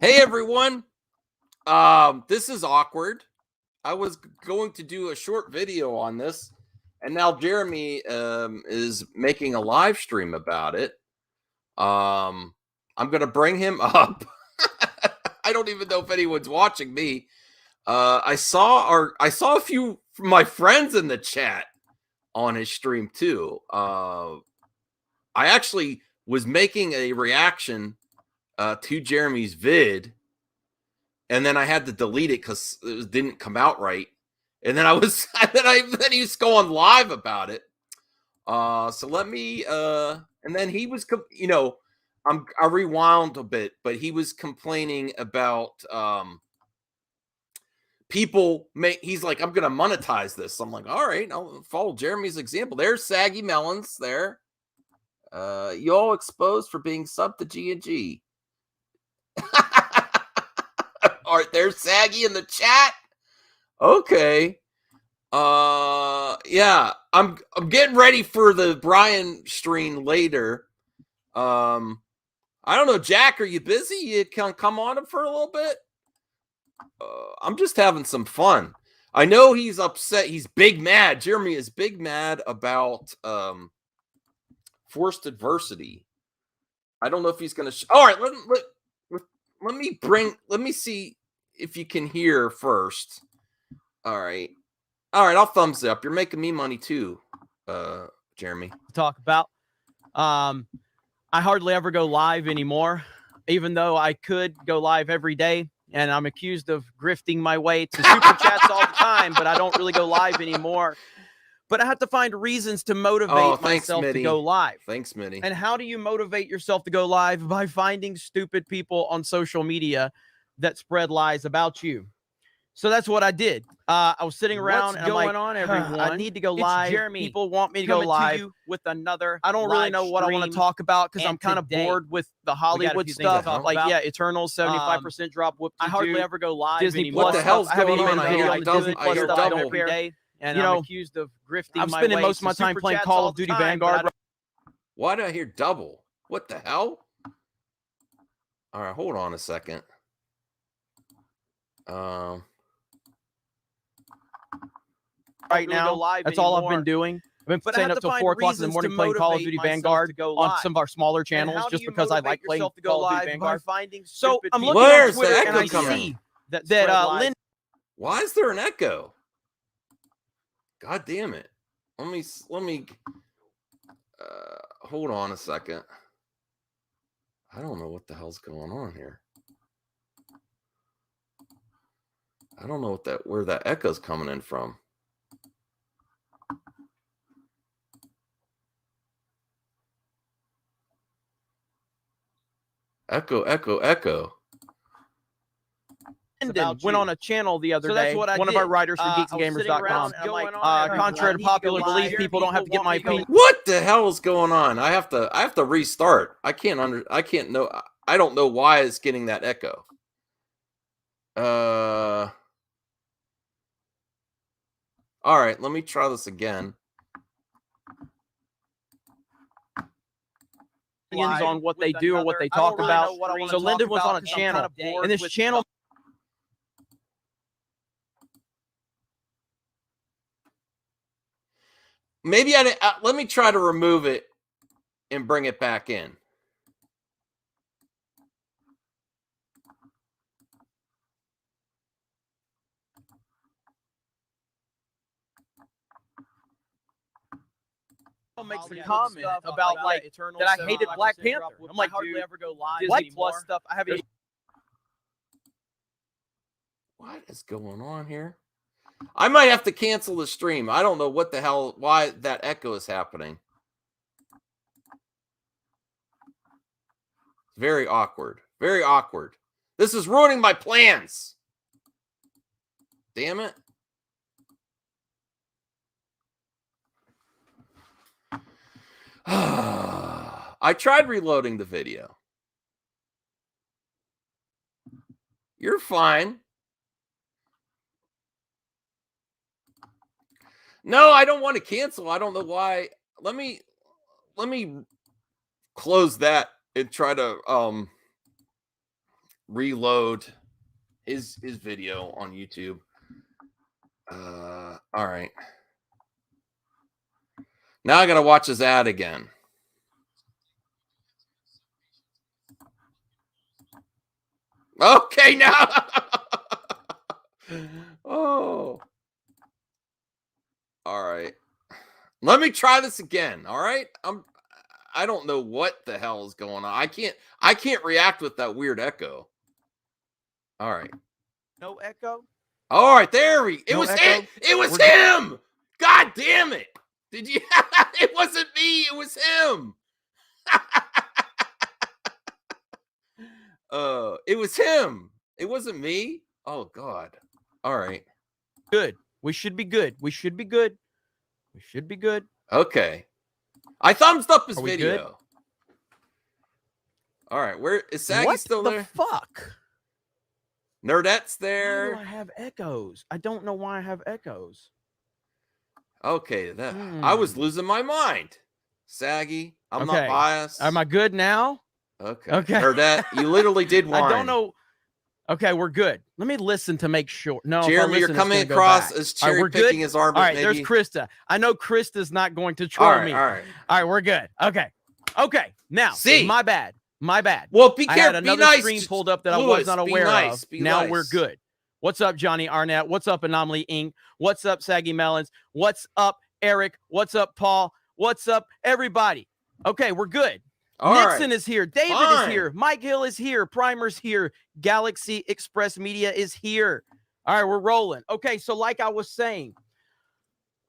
Hey everyone. This is awkward. I was going to do a short video on this, and now Jeremy is making a live stream about it. I'm gonna bring him up. I don't even know if anyone's watching me. I saw a few from my friends in the chat on his stream too. I actually was making a reaction to Jeremy's vid, and then I had to delete it because it didn't come out right. And then then he was going live about it. So let me and then he was I rewound a bit, but he was complaining about people he's like, I'm gonna monetize this. I'm like, all right, I'll follow Jeremy's example. There's Saggy Melons there. You all exposed for being sub to G and G. All right, there's Saggy in the chat. Okay. Yeah, I'm getting ready for the Brian stream later. I don't know, Jack, are you busy? You can come on for a little bit. I'm just having some fun. I know he's upset. He's big mad. Jeremy is big mad about forced adversity. I don't know if he's gonna. All right, let me see if you can hear first. All right, I'll thumbs up. You're making me money too, Jeremy. Talk about. I hardly ever go live anymore, even though I could go live every day. And I'm accused of grifting my way to super chats all the time, but I don't really go live anymore. But I have to find reasons to motivate myself to go live. Thanks, Mitty. And how do you motivate yourself to go live? By finding stupid people on social media that spread lies about you. So that's what I did. I was sitting around and I'm like, everyone? I need to go live. Jeremy, people want me to go live with another. I don't really know what I want to talk about because I'm kind of bored with the Hollywood stuff. Like, yeah, Eternals 75% drop. I hardly ever go live. Disney Plus. What the hell's going on? I hear double every day. And I'm accused of grifting. I'm spending most of my time playing Call of Duty Vanguard. Why do I hear double? What the hell? All right, hold on a second. Right now, that's all I've been doing. I've been staying up till 4 o'clock in the morning playing Call of Duty Vanguard on some of our smaller channels just because I like playing Call of Duty Vanguard. So I'm looking on Twitter and I see that Lynn. Why is there an echo? God damn it. Let me hold on a second. I don't know what the hell's going on here. I don't know where that echo's coming in from. Echo, echo, echo. Went on a channel the other day. One of our writers for geeksandgamers.com. Contrary to popular belief, people don't have to get my opinion. What the hell is going on? I have to restart. I don't know why it's getting that echo. All right, let me try this again. On what they do or what they talk about. So Lyndon was on a channel, and this channel. Maybe let me try to remove it and bring it back in. Makes a comment about like that I hated Black Panther. I'm like, hardly ever go live. Disney Plus stuff. I haven't. What is going on here? I might have to cancel the stream. I don't know what the hell, why that echo is happening. Very awkward. Very awkward. This is ruining my plans. Damn it. I tried reloading the video. You're fine. No, I don't want to cancel. I don't know why. Let me close that and try to reload his video on YouTube. All right. Now I got to watch his ad again. Okay, now. Oh. All right. Let me try this again. All right. I don't know what the hell is going on. I can't react with that weird echo. All right. No echo? All right, there we. It No was echo? him. It was him. God damn it. Did you It wasn't me. It was him. It was him. It wasn't me. Oh god. All right. Good. We should be good. We should be good. We should be good. Okay. I thumbs up his Are we video. good? All right. Where is Saggy What still the there? fuck? Nerdette's Why there. do I have echoes? I don't know why I have echoes. Okay, I was losing my mind. Saggy, I'm not biased. Am I good now? Okay. Okay. Nerdette, you literally did one. I don't know. Okay, we're good. Let me listen to make sure. No, Jeremy, you're coming across as cherry picking his arm. All right, there's Krista. I know Krista's not going to troll me. All right, we're good. Okay. Now, see, my bad. Well, be careful. I had another stream pulled up that I was not aware of. Now we're good. What's up, Johnny Arnett? What's up, Anomaly Inc? What's up, Saggy Melons? What's up, Eric? What's up, Paul? What's up, everybody? Okay, we're good. Nixon is here. David is here. Mike Hill is here. Primer's here. Galaxy Express Media is here. All right, we're rolling. Okay, so like I was saying,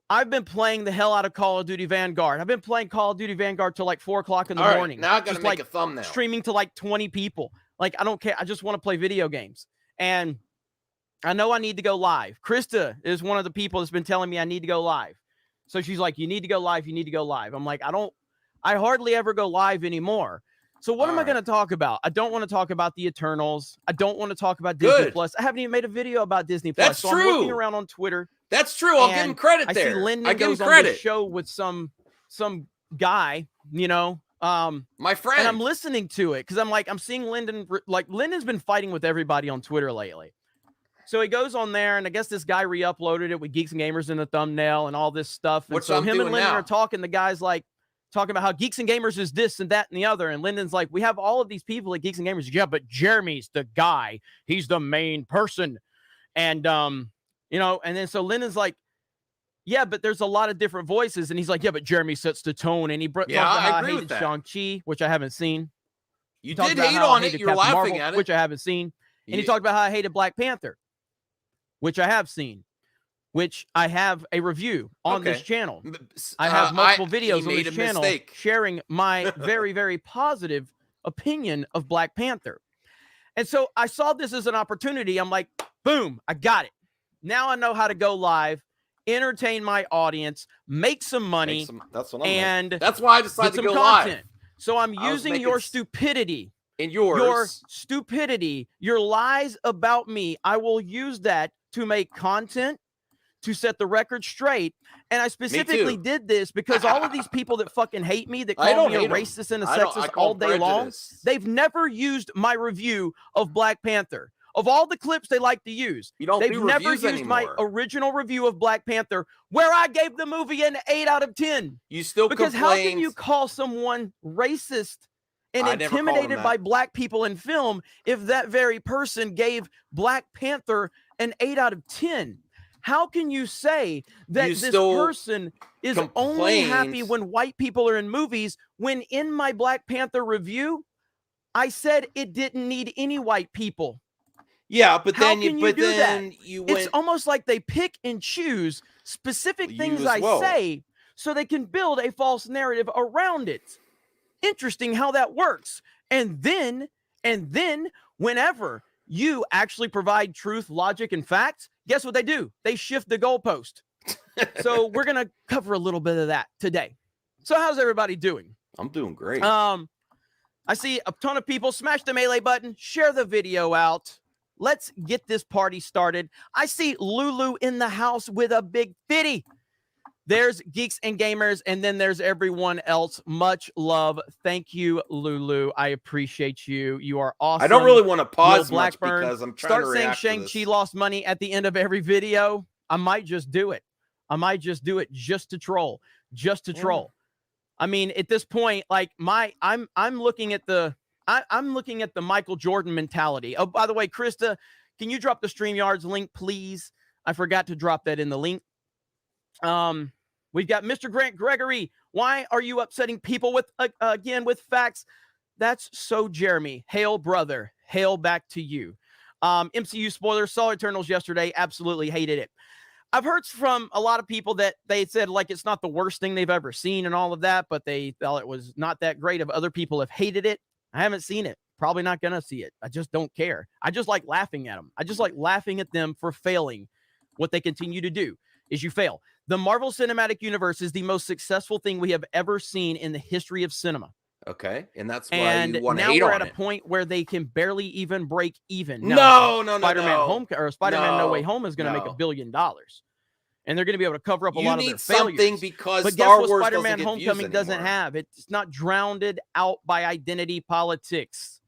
I've been playing the hell out of Call of Duty Vanguard. I've been playing Call of Duty Vanguard till like 4 o'clock in the morning. Now I got to make a thumbnail. Streaming to like 20 people. Like, I don't care. I just want to play video games. And I know I need to go live. Krista is one of the people that's been telling me I need to go live. So she's like, you need to go live. You need to go live. I'm like, I hardly ever go live anymore. So what am I going to talk about? I don't want to talk about the Eternals. I don't want to talk about Disney Plus. I haven't even made a video about Disney Plus. That's so true. I'm looking around on Twitter. That's true. I'll give him credit there. I see Lyndon goes on this show with some guy, you know, my friend. And I'm listening to it because I'm seeing Lyndon. Like, Lyndon's been fighting with everybody on Twitter lately. So he goes on there, and I guess this guy re-uploaded it with Geeks and Gamers in the thumbnail and all this stuff. And so him and Lyndon are talking. The guy's like talking about how Geeks and Gamers is this and that and the other. And Lyndon's like, we have all of these people at Geeks and Gamers. Yeah, but Jeremy's the guy. He's the main person. And, you know, and then so Lyndon's like, yeah, but there's a lot of different voices. And he's like, yeah, but Jeremy sets the tone. And he talks about how I hated Shang-Chi, which I haven't seen. You did hate on it. You're laughing at it. Which I haven't seen. And he talked about how I hated Black Panther, which I have seen, which I have a review on this channel. I have multiple videos on this channel sharing my very, very positive opinion of Black Panther. And so I saw this as an opportunity. I'm like, boom, I got it. Now I know how to go live, entertain my audience, make some money. That's why I decided to go live. So I'm using your stupidity. And your stupidity, your lies about me. I will use that to make content, to set the record straight. And I specifically did this because all of these people that fucking hate me, that call me a racist and a sexist all day long, they've never used my review of Black Panther. Of all the clips they like to use, they've never used my original review of Black Panther, where I gave the movie an 8 out of 10. You still because how can you call someone racist and intimidated by black people in film if that very person gave Black Panther an 8 out of 10? How can you say that this person is only happy when white people are in movies, when in my Black Panther review, I said it didn't need any white people? Yeah, but then it's almost like they pick and choose specific things I say so they can build a false narrative around it. Interesting how that works. And then whenever you actually provide truth, logic, and facts, guess what they do? They shift the goalpost. So we're going to cover a little bit of that today. So how's everybody doing? I'm doing great. I see a ton of people. Smash the melee button, share the video out. Let's get this party started. I see Lulu in the house with a big fitty. There's Geeks and Gamers, and then there's everyone else. Much love. Thank you, Lulu. I appreciate you. You are awesome. I don't really want to pause Will much Blackburn, because I'm trying to react saying to this. Shang-Chi lost money at the end of every video. I might just do it. I might just do it just to troll. Just to troll. I mean, at this point, like I'm looking at the I'm looking at the Michael Jordan mentality. Oh, by the way, Krista, can you drop the StreamYards link, please? I forgot to drop that in the link. We've got Mr. Grant Gregory. Why are you upsetting people with again with facts? That's so Jeremy. Hail, brother. Hail back to you. MCU spoilers. Saw Eternals yesterday. Absolutely hated it. I've heard from a lot of people that they said like it's not the worst thing they've ever seen and all of that, but they thought it was not that great. Of other people have hated it. I haven't seen it. Probably not gonna see it. I just don't care. I just like laughing at them. I just like laughing at them for failing. What they continue to do is you fail. The Marvel Cinematic Universe is the most successful thing we have ever seen in the history of cinema. Okay, and that's why you want to now hate we're on at a point where they can barely even break even. No, Spider-Man No Way Home is going to make $1 billion, and they're going to be able to cover up a lot of their failures. Because but Star guess what? Wars Spider-Man Homecoming doesn't have. It's not drowned out by identity politics.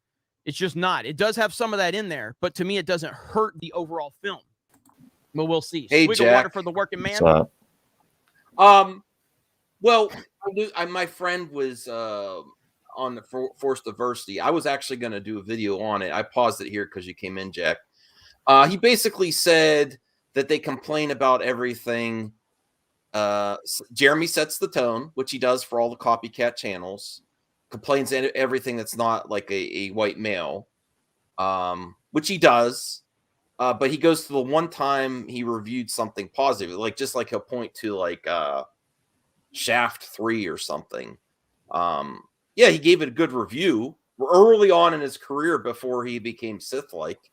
It's just not. It does have some of that in there, but to me, it doesn't hurt the overall film. Well, we'll see. Hey, Swig of water for the working man. Well, my friend was on the Forced Diversity. I was actually going to do a video on it. I paused it here because you came in, Jack. He basically said that they complain about everything. Jeremy sets the tone, which he does for all the copycat channels. Complains everything that's not like a white male, which he does. But he goes to the one time he reviewed something positive, like just like he'll point to like Shaft 3 or something. Yeah, he gave it a good review early on in his career before he became Sith-like,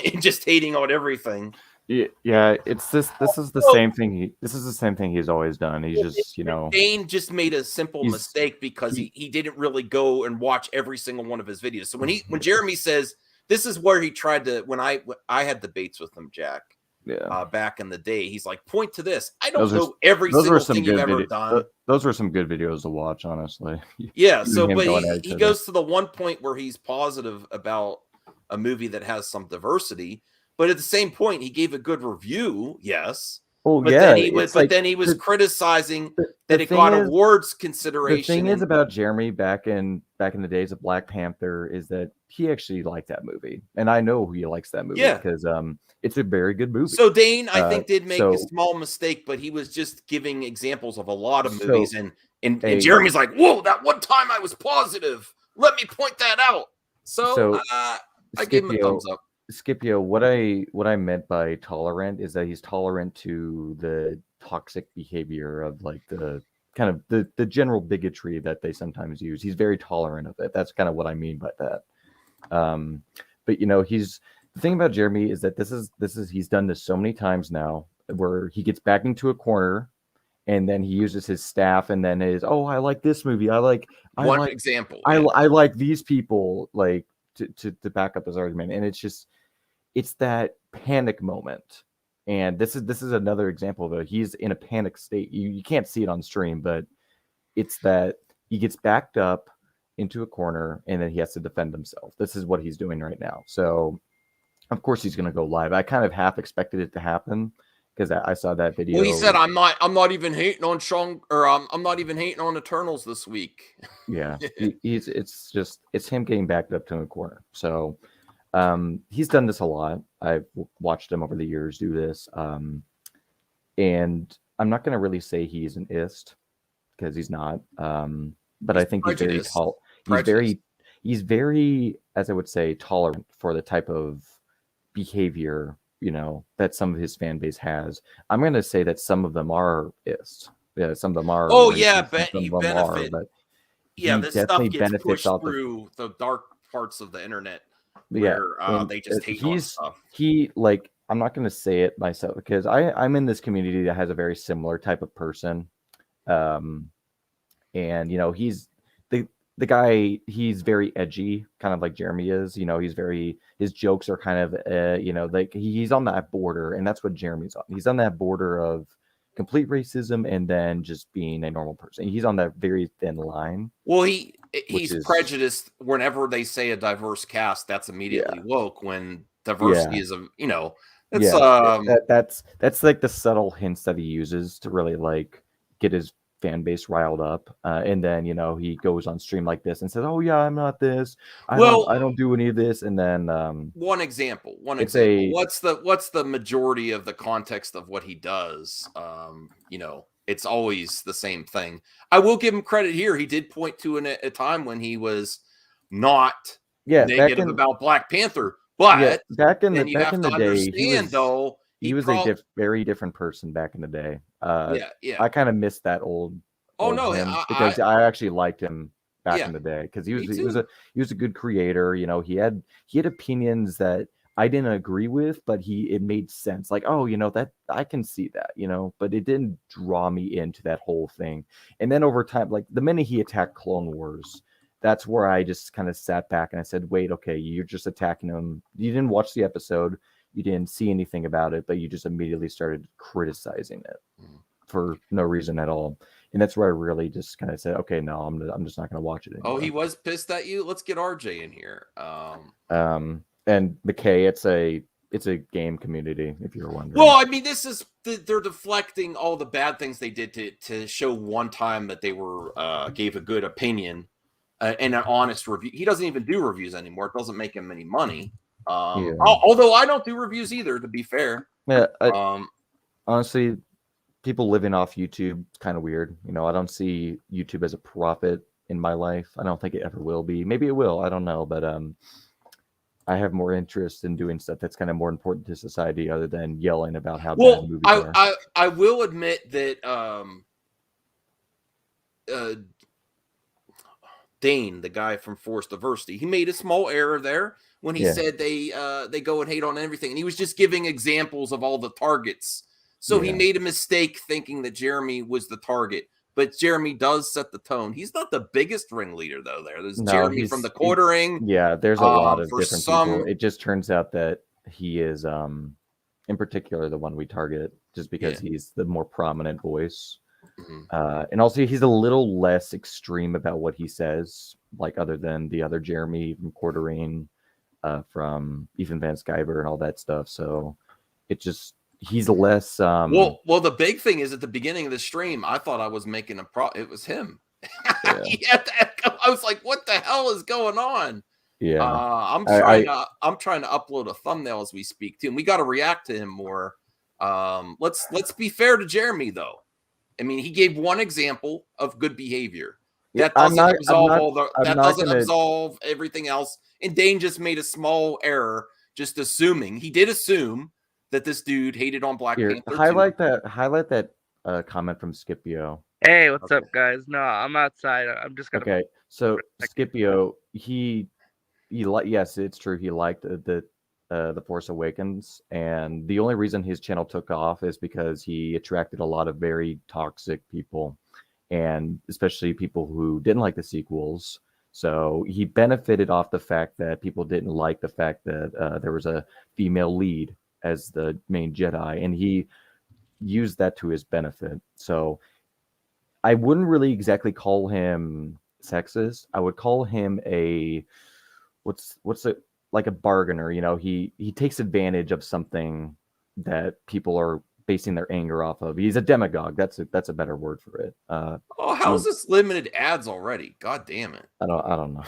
and just hating on everything. Yeah, it's this is the same thing. This is the same thing he's always done. He's just, Dane just made a simple mistake because he didn't really go and watch every single one of his videos. So when Jeremy says, this is where he tried to, when I had debates with him, Jack, back in the day, he's like, point to this. I don't know every single thing you've ever done. Those were some good videos to watch, honestly. Yeah, so, but he goes to the one point where he's positive about a movie that has some diversity, but at the same point, he gave a good review, yes. Oh, but yeah. Then he was criticizing that it got awards consideration. The thing is about Jeremy back in the days of Black Panther is that he actually liked that movie, and I know he likes that movie because it's a very good movie. So Dane, I think, did make a small mistake, but he was just giving examples of a lot of movies, and Jeremy's like, "Whoa, that one time I was positive. Let me point that out." So I give him a thumbs up. Scipio, what I meant by tolerant is that he's tolerant to the toxic behavior of like the kind of the general bigotry that they sometimes use. He's very tolerant of it. That's kind of what I mean by that. But the thing about Jeremy is that this is he's done this so many times now where he gets back into a corner and then he uses his staff and then I like this movie. I like example. I like these people like to back up his argument, and it's that panic moment. And this is another example of it. He's in a panic state. You can't see it on stream, but it's that he gets backed up into a corner and then he has to defend himself. This is what he's doing right now. So of course he's going to go live. I kind of half expected it to happen because I saw that video. Well, he said, I'm not even hating on I'm not even hating on Eternals this week. Yeah. It's him getting backed up to a corner. So he's done this a lot. I've watched him over the years do this. And I'm not going to really say he's an ist because he's not. But I think he's very tall. He's very, as I would say, tolerant for the type of behavior, that some of his fan base has. I'm going to say that some of them are ists. Yeah, some of them are. Oh, yeah, but he benefit. This stuff gets pushed through the dark parts of the internet. Where they just hate on stuff. I'm not going to say it myself because I'm in this community that has a very similar type of person. And he's the guy, he's very edgy, kind of like Jeremy is. His jokes are kind of like he's on that border, and that's what Jeremy's on. He's on that border of complete racism and then just being a normal person. He's on that very thin line. Well, he's prejudiced whenever they say a diverse cast. That's immediately woke when diversity is it's that's like the subtle hints that he uses to really like get his fan base riled up, and then he goes on stream like this and says, "Oh yeah, I'm not this. I don't do any of this." And then one example. What's the majority of the context of what he does? It's always the same thing. I will give him credit here. He did point to a time when he was not negative about Black Panther, but back in the day, he was a very different person back in the day. I kind of missed that old. Because I actually liked him back in the day because he was a good creator. He had opinions that I didn't agree with, but it made sense. Like, that I can see that, but it didn't draw me into that whole thing. And then over time, like the minute he attacked Clone Wars, that's where I just kind of sat back and I said, wait, okay, you're just attacking him. You didn't watch the episode. You didn't see anything about it, but you just immediately started criticizing it for no reason at all. And that's where I really just kind of said, okay, no, I'm just not going to watch it anymore. Oh, he was pissed at you? Let's get RJ in here. And McKay, it's a game community, if you're wondering. Well, I mean, they're deflecting all the bad things they did to show one time that they were gave a good opinion and an honest review. He doesn't even do reviews anymore. It doesn't make him any money. Although I don't do reviews either, to be fair. Yeah. Honestly, people living off YouTube is kind of weird. I don't see YouTube as a profit in my life. I don't think it ever will be. Maybe it will. I don't know. But I have more interest in doing stuff that's kind of more important to society other than yelling about how bad movies are. I will admit that Dane, the guy from Forced Diversity, he made a small error there when he said they go and hate on everything. And he was just giving examples of all the targets. So he made a mistake thinking that Jeremy was the target. But Jeremy does set the tone. He's not the biggest ringleader, though. There's Jeremy from the quartering. Yeah, there's a lot of different people. It just turns out that he is, in particular, the one we target just because he's the more prominent voice. Mm-hmm. And also, he's a little less extreme about what he says, like other than the other Jeremy from quartering, from Ethan Van Sciver and all that stuff. So it just... He's less. Well, the big thing is at the beginning of the stream, I thought I was making it was him. I was like, "What the hell is going on?" Yeah, I'm trying to upload a thumbnail as we speak too, and we got to react to him more. Let's be fair to Jeremy though. I mean, he gave one example of good behavior. That doesn't absolve everything else. And Dane just made a small error, just assuming he did assume that this dude hated on Black Panther. Highlight that comment from Scipio. Hey, what's up, guys? No, I'm outside. I'm just gonna. Okay, so Scipio, yes, it's true. He liked the Force Awakens, and the only reason his channel took off is because he attracted a lot of very toxic people, and especially people who didn't like the sequels. So he benefited off the fact that people didn't like the fact that there was a female lead as the main Jedi, and he used that to his benefit. So I wouldn't really exactly call him sexist. I would call him like a bargainer. He takes advantage of something that people are basing their anger off of. He's a demagogue. That's a better word for it. How's this limited ads already? God damn it. I don't know.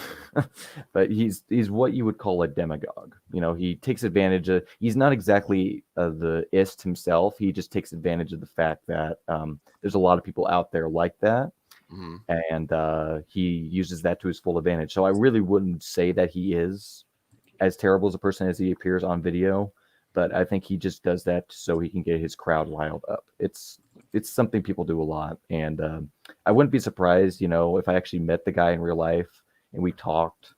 But he's what you would call a demagogue. He takes advantage of, he's not exactly the ist himself. He just takes advantage of the fact that there's a lot of people out there like that. Mm-hmm. And he uses that to his full advantage. So I really wouldn't say that he is as terrible as a person as he appears on video. But I think he just does that so he can get his crowd riled up. It's something people do a lot. And I wouldn't be surprised, if I actually met the guy in real life and we talked.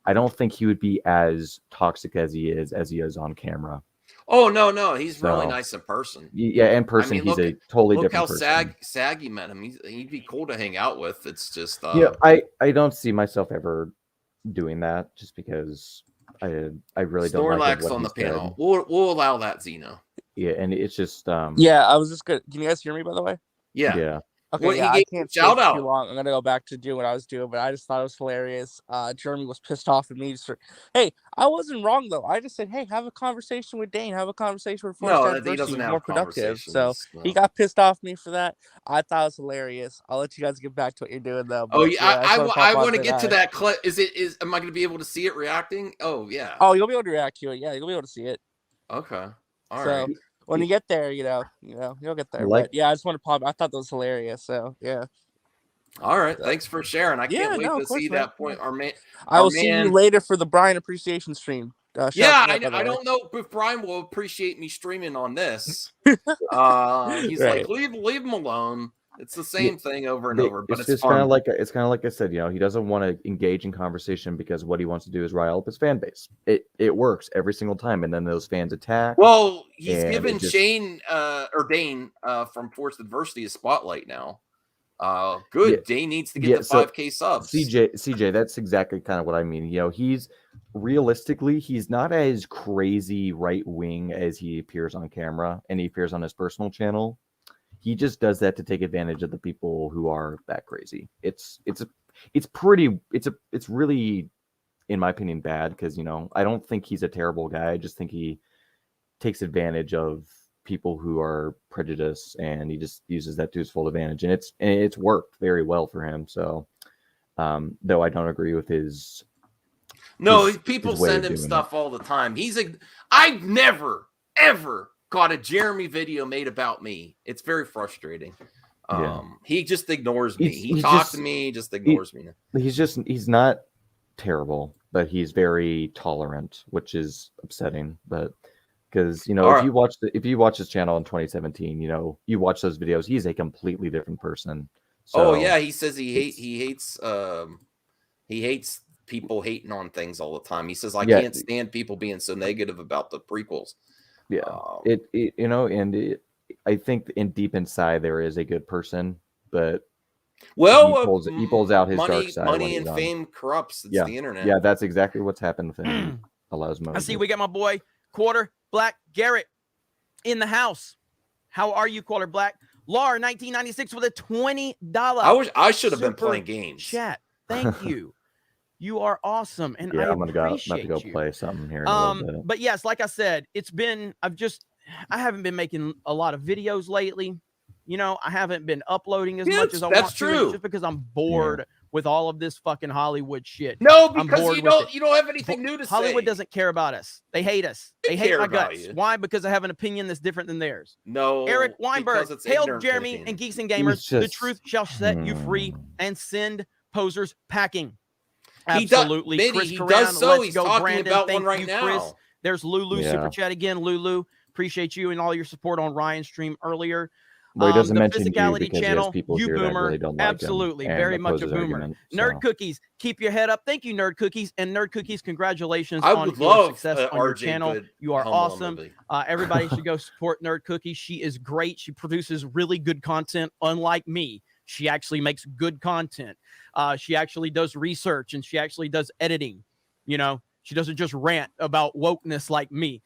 I don't think he would be as toxic as he is on camera. Oh, no. He's really nice in person. Yeah, in person, he's a totally different person. Look how saggy met him. He'd be cool to hang out with. It's just... I don't see myself ever doing that just because... I really don't like Snorlax on the panel. We'll allow that, Zeno. Yeah, and it's just Yeah, I was just good. Can you guys hear me, by the way? yeah. Okay, Well, yeah, he I gave can't a shout stay out. too long. I'm gonna go back to doing what I was doing, but I just thought it was hilarious. Jeremy was pissed off at me. Hey, I wasn't wrong though. I just said, hey, have a conversation with Dane. Have a conversation with Forced No, he Adversity. doesn't More have productive. So conversations. he No. got pissed off at me for that. I thought it was hilarious. I'll let you guys get back to what you're doing though. Oh But, yeah, I want to get to that clip. Am I going to be able to see it reacting? Oh yeah. Oh, you'll be able to react to it. Yeah, you'll be able to see it. Okay. All So right. when you get there, you'll get there. Like- But yeah, I just want to pop. I thought that was hilarious. So yeah. All right. Thanks for sharing. I can't wait of to course, see man. that point. I will see you later for the Brian appreciation stream. Yeah, I don't know if Brian will appreciate me streaming on this. He's like, leave him alone. It's the same thing over and over, but it's kind of like I said, he doesn't want to engage in conversation because what he wants to do is rile up his fan base. It works every single time, and then those fans attack. Well, he's given Shane or Dane from Forced Adversity a spotlight now. Good. Yeah. Dane needs to get the 5K subs. CJ, that's exactly kind of what I mean. He's realistically, he's not as crazy right wing as he appears on camera, and he appears on his personal channel. He just does that to take advantage of the people who are that crazy. It's really, in my opinion, bad because I don't think he's a terrible guy. I just think he takes advantage of people who are prejudiced, and he just uses that to his full advantage, and it's worked very well for him. So, though I don't agree with his. No, people send him stuff all the time. I've never ever got a Jeremy video made about me. It's very frustrating. He just ignores me. He talks to me, just ignores me. He's not terrible, but he's very tolerant, which is upsetting. But because if you watch his channel in 2017, you watch those videos, he's a completely different person. So, he says he hates people hating on things all the time. He says I can't stand people being so negative about the prequels. Yeah, I think deep inside there is a good person, but he pulls out his dark side. Money and fame corrupts. It's the internet. Yeah, that's exactly what's happened with him. Allows I see we got my boy Quarter Black Garrett in the house. How are you, Quarter Black? Lar 1996 with a $20. I should have been playing games. Chat. Thank you. You are awesome, and I'm about to go you. play something here. In a little bit. But yes, like I said, I haven't been making a lot of videos lately. I haven't been uploading as much as I want to. That's true. Just because I'm bored with all of this fucking Hollywood shit. No, because you don't have anything new to say. Hollywood doesn't care about us. They hate us. They hate my guts. Why? Because I have an opinion that's different than theirs. No, Eric Weinberg, hail Jeremy and Geeks and Gamers. The truth shall set you free and send posers packing. Absolutely. He does so. He's talking Brandon. about Thank one right you, now. Chris. There's Lulu super chat again. Lulu, appreciate you and all your support on Ryan's stream earlier. Well, he doesn't mention Physicality you because channel, people you here boomer, that really don't like absolutely, him very much a boomer. Argument, Nerd Cookies, keep your head up. Thank you, Nerd Cookies, and Nerd Cookies, congratulations I on would your love success on your channel. You are awesome. Everybody should go support Nerd Cookies. She is great. She produces really good content, unlike me. She actually makes good content. She actually does research and she actually does editing. She doesn't just rant about wokeness like me.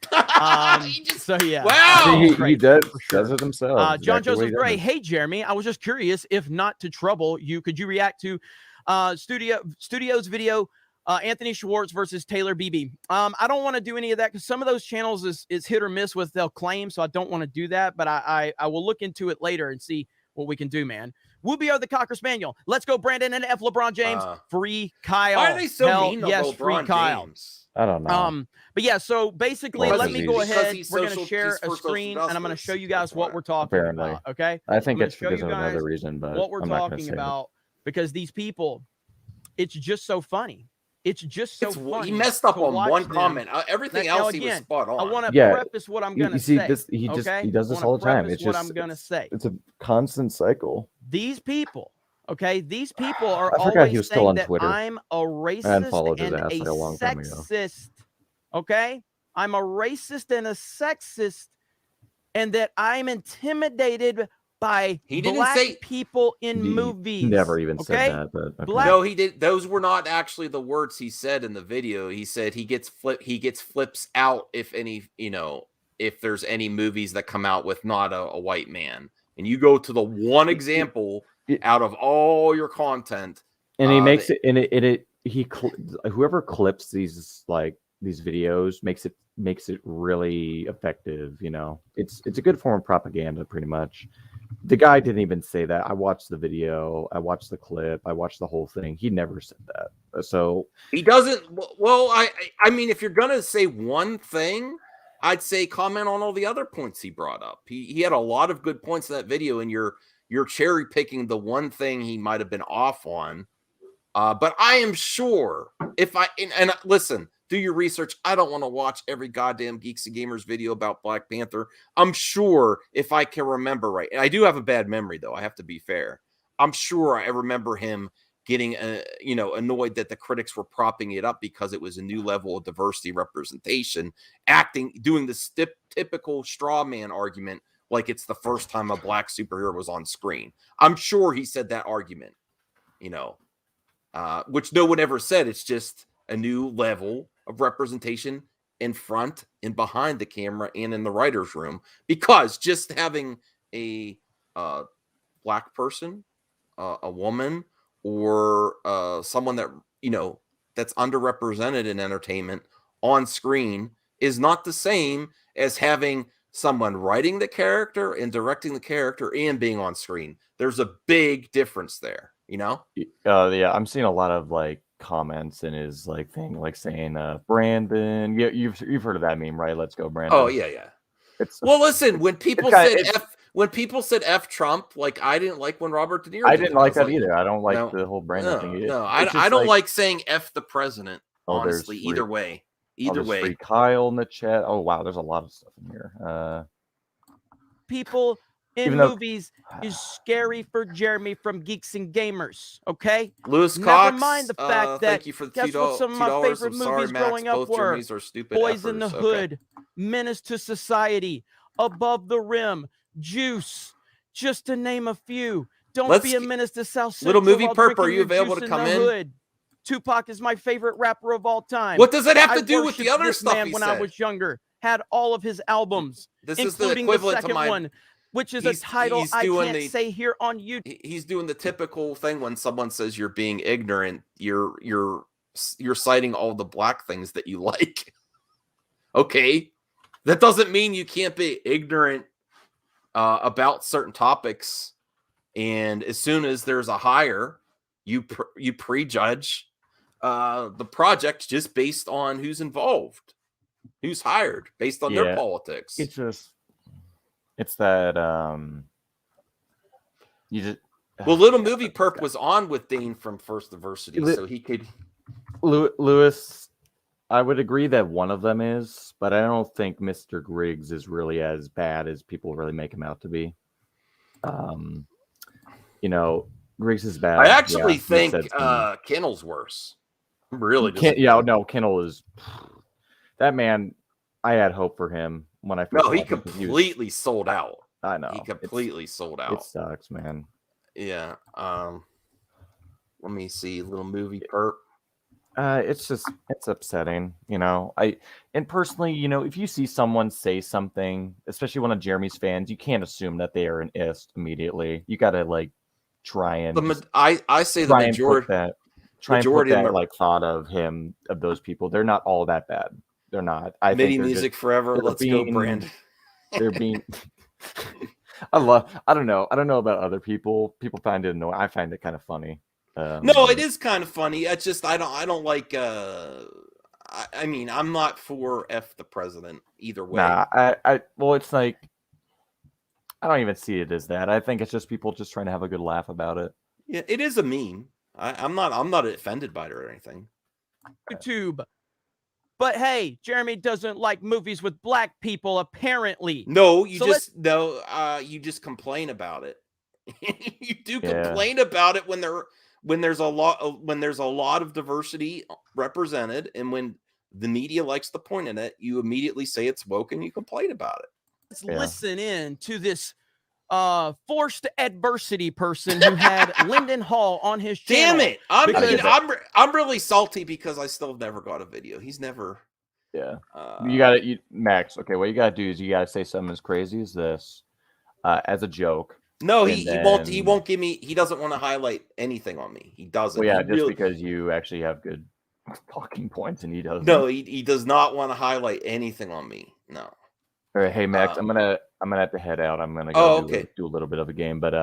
So yeah, wow, he does it himself. John Joseph Gray, hey Jeremy, I was just curious, if not to trouble you, could you react to Studio's video, Anthony Schwartz versus Taylor Beebe? I don't want to do any of that because some of those channels is hit or miss with they'll claim, so I don't want to do that. But I will look into it later and see what we can do, man. Wubio the Cocker Spaniel. Let's go, Brandon and F. LeBron James. Free Kyle. Why are they so mean to yes, free LeBron Kyle. James? I don't know. But yeah, so basically, let me go ahead. We're going to share a screen, and I'm going to show you guys what we're talking about. Okay. I think it's because of another reason, but what we're talking about because these people, it's just so funny. It's just so funny. He messed up on one comment. Everything else he was spot on. I want to preface what I'm going to say. He does this all the time. It's just what I'm going to say. It's a constant cycle. These people. Okay, these people are always saying that I'm a racist and a sexist. Okay, I'm a racist and a sexist, and that I'm intimidated by black people in movies. He never even said that. But no, he did. Those were not actually the words he said in the video. He said he gets flips out if if there's any movies that come out with not a white man, and you go to the one example out of all your content, and he makes it, and whoever clips these videos makes it really effective. You know, it's a good form of propaganda, pretty much. The guy didn't even say that. I watched the video, I watched the clip, I watched the whole thing. He never said that. So he doesn't. Well, I mean, if you're gonna say one thing, I'd say comment on all the other points he brought up. He had a lot of good points in that video, and you're cherry picking the one thing he might have been off on. But I am sure if and listen, do your research. I don't want to watch every goddamn Geeks and Gamers video about Black Panther. I'm sure if I can remember right, and I do have a bad memory though, I have to be fair. I'm sure I remember him getting annoyed that the critics were propping it up because it was a new level of diversity representation, doing this typical straw man argument like it's the first time a black superhero was on screen. I'm sure he said that argument, which no one ever said. It's just a new level of representation in front and behind the camera and in the writer's room, because just having a black person, a woman, or someone that that's underrepresented in entertainment on screen is not the same as having someone writing the character and directing the character and being on screen. There's a big difference there, Yeah, I'm seeing a lot of comments in his thing, saying Brandon. Yeah, you've heard of that meme, right? Let's go, Brandon. Oh yeah. Well, listen, when people said F Trump, I didn't like when Robert De Niro. I didn't like that either. I don't like the whole Brandon thing. No, I don't like saying F the president. Honestly, either way. Free Kyle in the chat. Oh wow, there's a lot of stuff in here. People in movies is scary for Jeremy from Geeks and Gamers. Okay, Lewis Cox. Never mind the fact that thank you for the guess what some of my favorite movies growing up were? Boys in the Hood, Menace to Society, Above the Rim, Juice, just to name a few. Don't be a menace to South Central. Little Movie Perp, are you available to come in? Hood. Tupac is my favorite rapper of all time. What does it have to do with the other stuff he when said? I was younger, had all of his albums, this is including the equivalent the second to one, which is a title I can't say here on YouTube. He's doing the typical thing when someone says you're being ignorant. You're citing all the black things that you like. Okay, that doesn't mean you can't be ignorant about certain topics. And as soon as there's a hire, you prejudge the project just based on who's involved, who's hired, based on their politics. It's that Little Movie Perp was on with Dane from First Diversity, so he could. Lewis, I would agree that one of them is, but I don't think Mr. Griggs is really as bad as people really make him out to be. Griggs is bad. I actually think Kennel's worse. Really? Kennel is that man. I had hope for him when I first. No, he completely sold out. I know. He completely sold out. It sucks, man. Yeah. Let me see. Little Movie Perp. It's upsetting, and personally, if you see someone say something, especially one of Jeremy's fans, you can't assume that they are an ist immediately. You gotta try and I say the majority thought of him, of those people. They're not all that bad. They're not. MIDI music forever. Let's go, Brandon. They're being. I don't know about other people. People find it annoying. I find it kind of funny. No, it is kind of funny. I don't like. I mean, I'm not for F the president either way. Nah, it's I don't even see it as that. I think it's just people just trying to have a good laugh about it. Yeah, it is a meme. I'm not offended by it or anything. YouTube. But hey, Jeremy doesn't like movies with black people, apparently. No, you just complain about it. You do complain about it when there's a lot of diversity represented, and when the media likes to point at it, you immediately say it's woke and you complain about it. Let's listen in to this forced adversity person who had Lyndon Hall on his channel. Damn it! I'm really salty because I still never got a video. He's never. Yeah. You got to Max. Okay, what you got to do is you got to say something as crazy as this, as a joke. No, he won't. He won't give me. He doesn't want to highlight anything on me. He doesn't. Well, yeah, he just really, because you actually have good talking points and he doesn't. No, he does not want to highlight anything on me. No. All right, hey Max, I'm gonna have to head out. I'm gonna go do a little bit of a game, but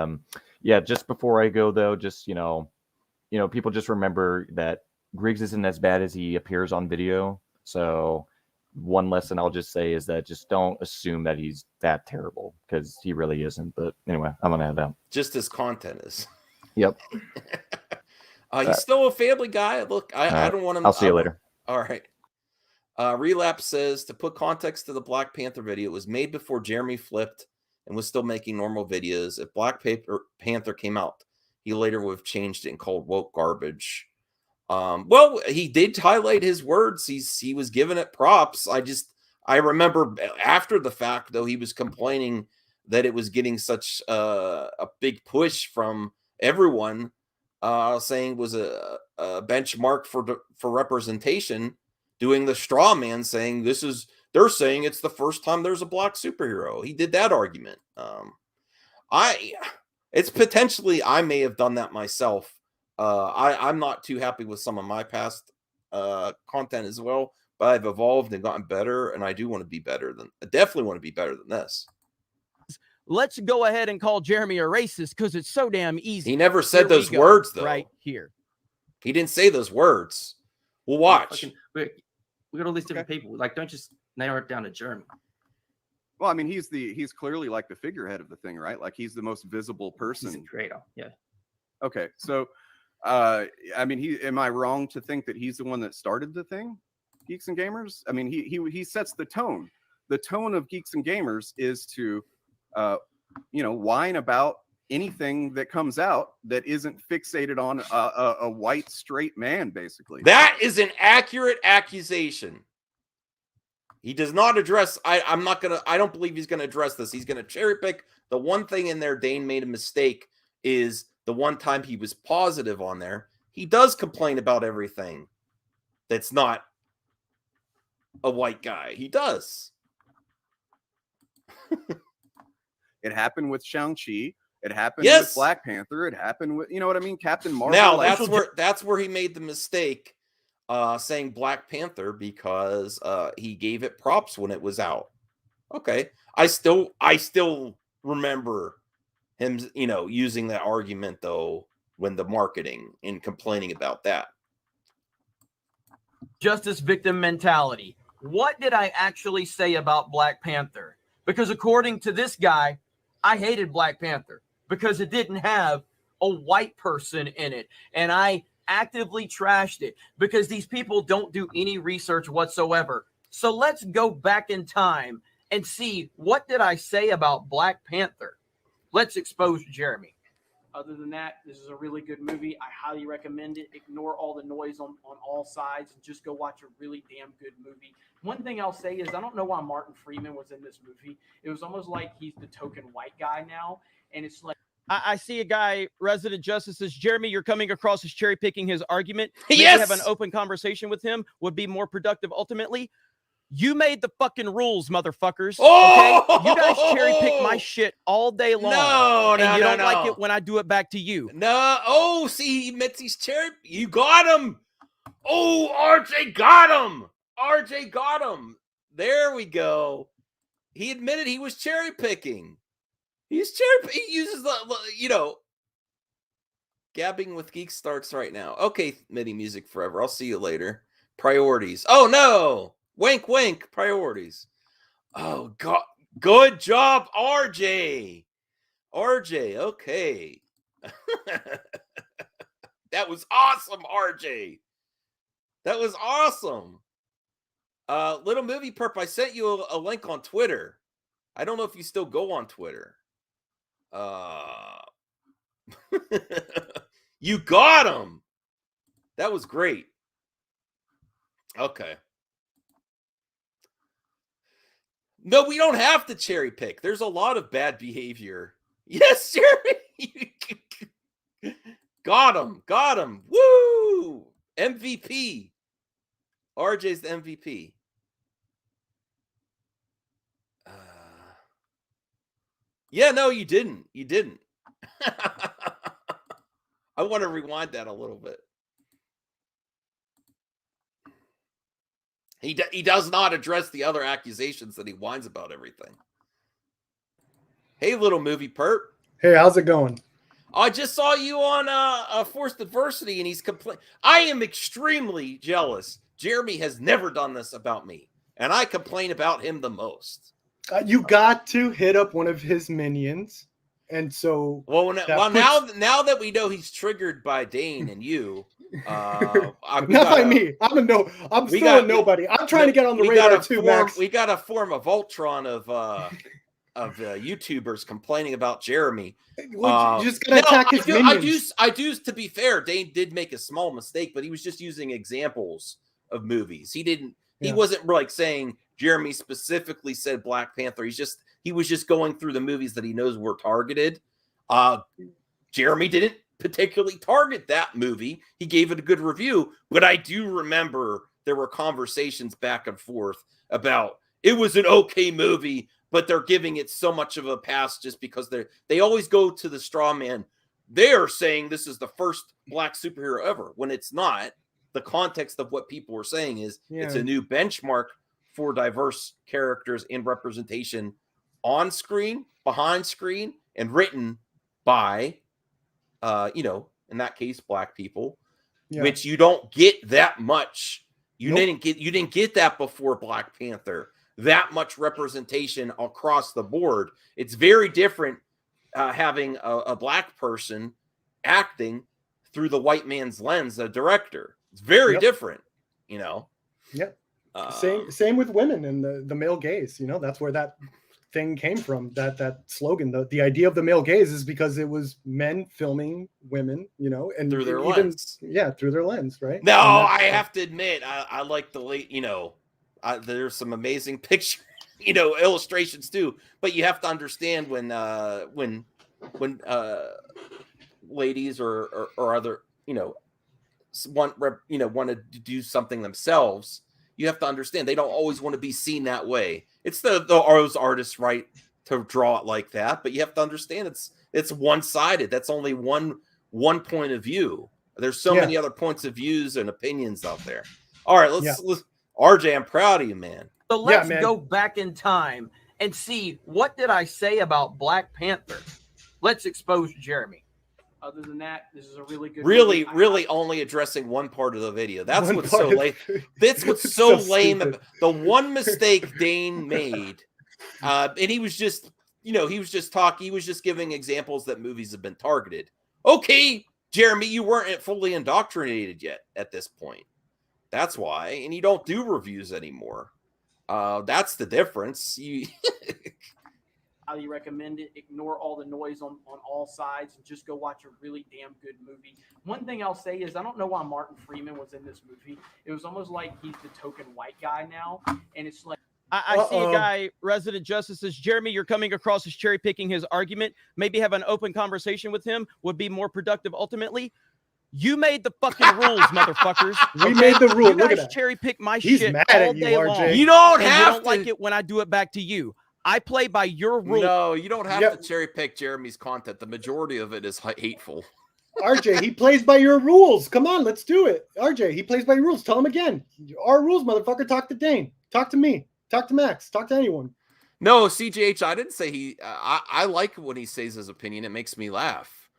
yeah. Just before I go though, just people just remember that Griggs isn't as bad as he appears on video. So one lesson I'll just say is that just don't assume that he's that terrible because he really isn't. But anyway, I'm gonna head out. Just his content is. Yep. He's still a family guy. Look, I don't want him. I'll see you later. All right. Relapse says, to put context to the Black Panther video, it was made before Jeremy flipped and was still making normal videos. If Black Panther came out, he later would have changed it and called woke garbage. Well, he did highlight his words. He was giving it props. I remember after the fact, though, he was complaining that it was getting such a big push from everyone, saying it was a benchmark for representation, doing the straw man, saying they're saying it's the first time there's a black superhero. He did that argument. It's potentially, I may have done that myself. I'm not too happy with some of my past content as well, but I've evolved and gotten better, and I do want to be better I definitely want to be better than this. Let's go ahead and call Jeremy a racist because it's so damn easy. He never said those words, though. Right here. He didn't say those words. We'll watch. We got all these different people. Like, don't just narrow it down to Jeremy. Well, I mean, he's clearly like the figurehead of the thing, right? Like, he's the most visible person. He's the creator. Yeah. Okay, so I mean, am I wrong to think that he's the one that started the thing, Geeks and Gamers? I mean, he sets the tone. The tone of Geeks and Gamers is to whine about anything that comes out that isn't fixated on a white straight man, basically. That is an accurate accusation. He does not address. I don't believe he's gonna address this. He's gonna cherry pick the one thing in there. Dane made a mistake. Is the one time he was positive on there. He does complain about everything that's not a white guy. He does. It happened with Shang-Chi. It happened with Black Panther. It happened with, you know what I mean? Captain Marvel. Now, that's where he made the mistake, saying Black Panther, because he gave it props when it was out. Okay. I still remember him, using that argument, though, when the marketing and complaining about that. Justice victim mentality. What did I actually say about Black Panther? Because according to this guy, I hated Black Panther because it didn't have a white person in it. And I actively trashed it because these people don't do any research whatsoever. So let's go back in time and see, what did I say about Black Panther? Let's expose Jeremy. Other than that, this is a really good movie. I highly recommend it. Ignore all the noise on all sides and just go watch a really damn good movie. One thing I'll say is I don't know why Martin Freeman was in this movie. It was almost like he's the token white guy now. And it's like, I see a guy, Resident Justice, says, Jeremy, you're coming across as cherry picking his argument. Maybe have an open conversation with him would be more productive ultimately. You made the fucking rules, motherfuckers. Okay? You guys cherry pick my shit all day long. You don't like it when I do it back to you. No. Oh, see, he admits he's cherry. You got him. Oh, RJ got him. RJ got him. There we go. He admitted he was cherry picking. He uses the, gabbing with Geeks starts right now. Okay, MIDI music forever. I'll see you later. Priorities. Oh, no. Wink, wink. Priorities. Oh, God. Good job, RJ. RJ, okay. That was awesome, RJ. That was awesome. Little Movie Perp, I sent you a link on Twitter. I don't know if you still go on Twitter. You got him. That was great. Okay. No, we don't have to cherry pick. There's a lot of bad behavior. Yes, Jeremy. Got him. Got him. Woo! MVP. RJ's the MVP. Yeah, no, you didn't. You didn't. I want to rewind that a little bit. He does not address the other accusations that he whines about everything. Hey, little movie perp. Hey, how's it going? I just saw you on Forced Adversity, and he's complaining. I am extremely jealous. Jeremy has never done this about me, and I complain about him the most. You got to hit up one of his minions, and so now that we know he's triggered by Dane and you, not by me. I'm still a nobody. I'm trying to get on the radar too, Max. We got to form a Voltron of YouTubers complaining about Jeremy. You just gotta attack his minions. I do. To be fair, Dane did make a small mistake, but he was just using examples of movies. He wasn't like saying Jeremy specifically said Black Panther. He was just going through the movies that he knows were targeted. Jeremy didn't particularly target that movie. He gave it a good review, but I do remember there were conversations back and forth about it was an okay movie, but they're giving it so much of a pass just because they always go to the straw man. They're saying this is the first Black superhero ever, when it's not. The context of what people were saying is it's a new benchmark for diverse characters and representation on screen, behind screen, and written by, in that case, Black people, which you don't get that much. You didn't get that before Black Panther. That much representation across the board. It's very different having a Black person acting through the white man's lens, a director. It's very different, Yep. Same with women and the male gaze. That's where that thing came from. That slogan. The idea of the male gaze is because it was men filming women, and through their lens. Yeah, through their lens, right? No, I have to admit, I like the late, there's some amazing picture, illustrations too. But you have to understand when ladies or other, want to do something themselves, you have to understand they don't always want to be seen that way. It's those artists' right to draw it like that, but you have to understand it's one-sided. That's only one point of view. There's so many other points of views and opinions out there. All right, let's RJ, I'm proud of you, man. So let's go back in time and see, what did I say about Black Panther? Let's expose Jeremy. Other than that, this is a really good really only addressing one part of the video. That's what's so lame. That's what's so lame. The one mistake Dane made, and he was just talking. He was just giving examples that movies have been targeted. Okay, Jeremy, you weren't fully indoctrinated yet at this point. That's why, and you don't do reviews anymore. That's the difference. Highly recommend it. Ignore all the noise on all sides and just go watch a really damn good movie. One thing I'll say is I don't know why Martin Freeman was in this movie. It was almost like he's the token white guy now, and it's like I see a guy, Resident Justice, says, Jeremy, you're coming across as cherry picking his argument. Maybe have an open conversation with him would be more productive ultimately. You made the fucking rules, motherfuckers. We made the rules. You guys cherry pick my shit mad all at you, day RJ. long. You don't have you don't like it when I do it back to you. I play by your rules. No, you don't have to cherry pick Jeremy's content. The majority of it is hateful. RJ, he plays by your rules. Come on, let's do it. RJ, he plays by your rules. Tell him again. Our rules, motherfucker. Talk to Dane. Talk to me. Talk to Max. Talk to anyone. No, CJH, I didn't say he. I like when he says his opinion. It makes me laugh.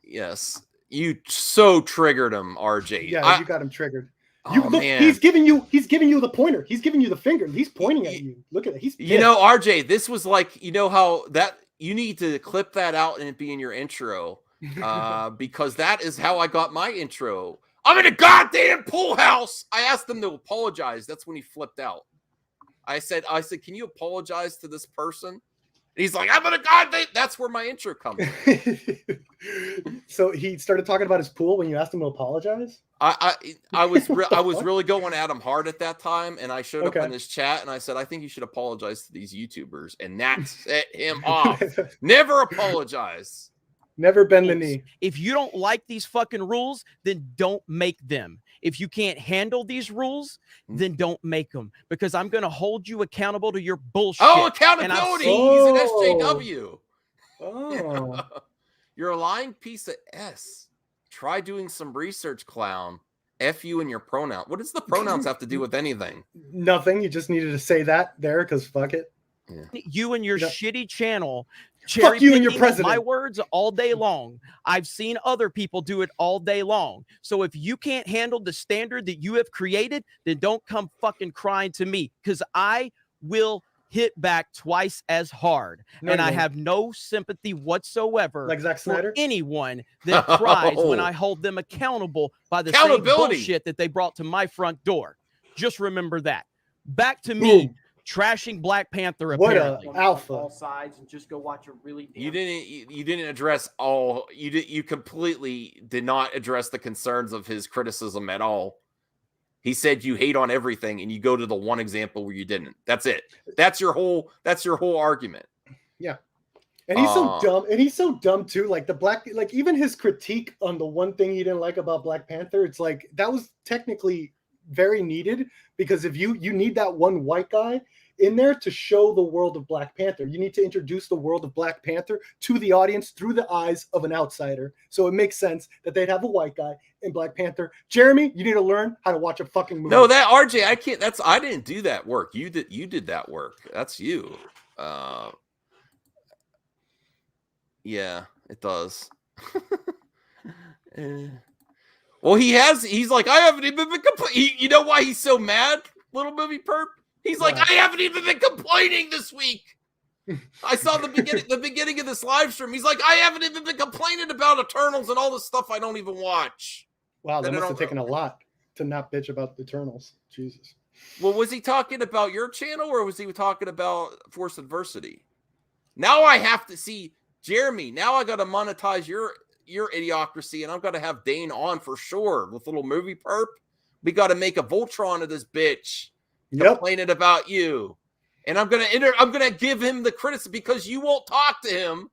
Yes, you so triggered him, RJ. Yeah, you got him triggered. Man. He's giving you the pointer. He's giving you the finger. He's pointing at you. Look at it. He's pissed. RJ, this was like, how that you need to clip that out and it be in your intro. Because that is how I got my intro. I'm in a goddamn pool house. I asked him to apologize. That's when he flipped out. I said, can you apologize to this person? And he's like, I'm in a goddamn. That's where my intro comes from. So he started talking about his pool when you asked him to apologize? I was really going at him hard at that time, and I showed up in this chat and I said, I think you should apologize to these YouTubers, and that set him off. Never apologize. Never bend the knee. If you don't like these fucking rules, then don't make them. If you can't handle these rules, then don't make them, because I'm going to hold you accountable to your bullshit. Oh, accountability. He's an SJW. Oh. You're a lying piece of S. Try doing some research, clown. F you and your pronoun. What does the pronouns have to do with anything? Nothing. You just needed to say that there because fuck it. Yeah. You and your shitty channel. Fuck you and your president. My words all day long. I've seen other people do it all day long. So if you can't handle the standard that you have created, then don't come fucking crying to me, because I will hit back twice as hard. And I have no sympathy whatsoever like Zack Snyder? for anyone that cries when I hold them accountable by the same bullshit that they brought to my front door. Just remember that. Back to me. Trashing Black Panther. Apparently. What a alpha! All sides and just go watch a really. You didn't address all. You completely did not address the concerns of his criticism at all. He said you hate on everything, and you go to the one example where you didn't. That's it. That's your whole argument. Yeah. And he's so dumb. And he's so dumb too. Like even his critique on the one thing he didn't like about Black Panther, it's like that was technically very needed, because if you need that one white guy in there to show the world of Black Panther. You need to introduce the world of Black Panther to the audience through the eyes of an outsider. So it makes sense that they'd have a white guy in Black Panther. Jeremy, you need to learn how to watch a fucking movie. No, that RJ, I can't. I didn't do that work. You did that work. That's you. Yeah, it does. Well, he's like, I haven't even been complaining. You know why he's so mad, little movie perp? He's like, I haven't even been complaining this week. I saw the beginning of this live stream. He's like, I haven't even been complaining about Eternals and all this stuff I don't even watch. Wow, that must have taken a lot to not bitch about the Eternals. Jesus. Well, was he talking about your channel, or was he talking about Force Adversity? Now I have to see, Jeremy, now I got to monetize your idiocracy, and I'm going to have Dane on for sure with little movie perp. We got to make a Voltron of this bitch complaining about you. And I'm gonna give him the criticism because you won't talk to him.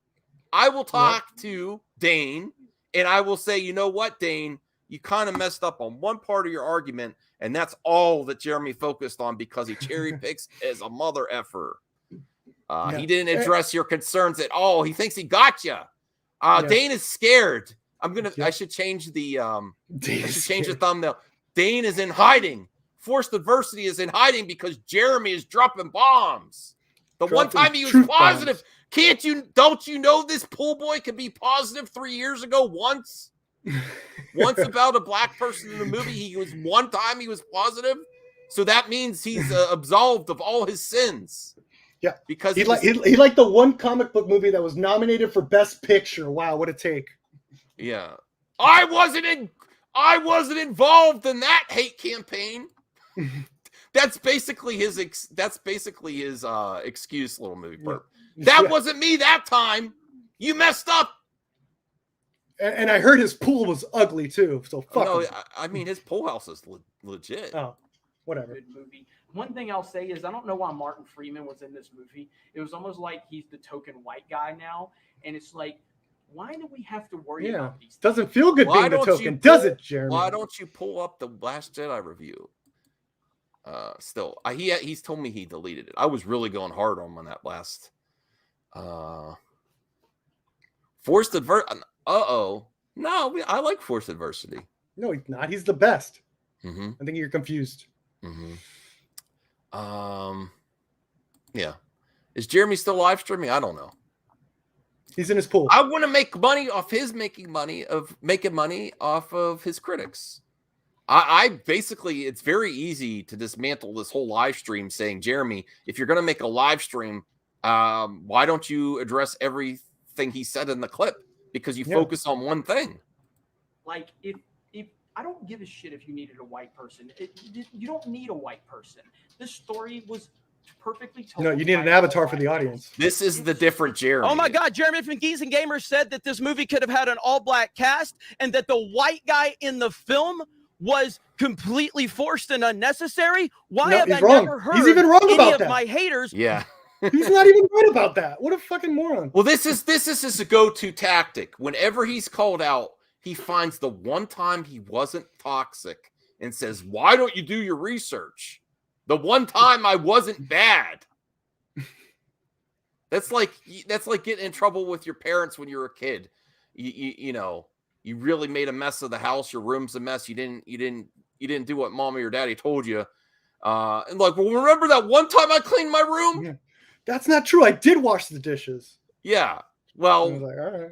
I will talk to Dane, and I will say, you know what, Dane, you kind of messed up on one part of your argument, and that's all that Jeremy focused on because he cherry picks as a mother effer. He didn't address your concerns at all. He thinks he got you. Dane is scared. I should change the thumbnail. Dane is in hiding. Forced Adversity is in hiding because Jeremy is dropping bombs. One time he was positive. Bombs. Don't you know this pool boy could be positive 3 years ago once? Once about a black person in the movie, one time he was positive. So that means he's absolved of all his sins. Yeah. Because he liked the one comic book movie that was nominated for Best Picture. Wow, what a take. Yeah. I wasn't involved in that hate campaign. That's basically his excuse, little movie perp. That wasn't me that time. You messed up. And I heard his pool was ugly too. So fuck. No, I mean his pool house is legit. Oh, whatever. Good movie. One thing I'll say is I don't know why Martin Freeman was in this movie. It was almost like he's the token white guy now, and it's like, why do we have to worry about these things? Doesn't feel good being the token, does it, Jeremy? Why don't you pull up the Last Jedi review? He's told me he deleted it. I was really going hard on that last Forced Adversity. No, I like Forced Adversity. No, he's not. He's the best. Mm-hmm. I think you're confused. Mm-hmm. Yeah. Is Jeremy still live streaming? I don't know. He's in his pool. I want to make money off his making money off of his critics. I basically, it's very easy to dismantle this whole live stream saying, Jeremy, if you're going to make a live stream, why don't you address everything he said in the clip? Because you focus on one thing. Like, if I don't give a shit if you needed a white person. You don't need a white person. This story was perfectly told. No, you need an avatar for the audience. This is the different Jeremy. Oh my God, Jeremy from Geeks and Gamers said that this movie could have had an all-black cast and that the white guy in the film was completely forced and unnecessary. Why have I never heard He's even wrong any about of that. my haters? Yeah. He's not even right about that. What a fucking moron. Well, this is his go-to tactic. Whenever he's called out, he finds the one time he wasn't toxic and says, "Why don't you do your research? The one time I wasn't bad." That's like getting in trouble with your parents when you were a kid. You know, you really made a mess of the house. Your room's a mess. You didn't do what mom or your daddy told you. And like, well, remember that one time I cleaned my room? Yeah. That's not true. I did wash the dishes. Yeah. Well, I was like, all right,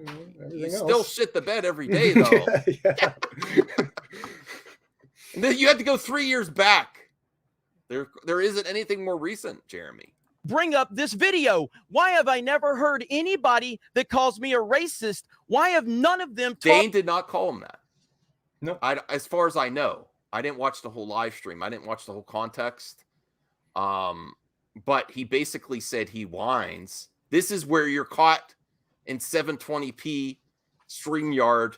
you else. still shit the bed every day, though. Yeah. And then you had to go 3 years back. There isn't anything more recent, Jeremy. Bring up this video. Why have I never heard anybody that calls me a racist? Why have none of them Dane did not call him that. No. As far as I know. I didn't watch the whole live stream. I didn't watch the whole context. But he basically said he whines. This is where you're caught in 720p StreamYard,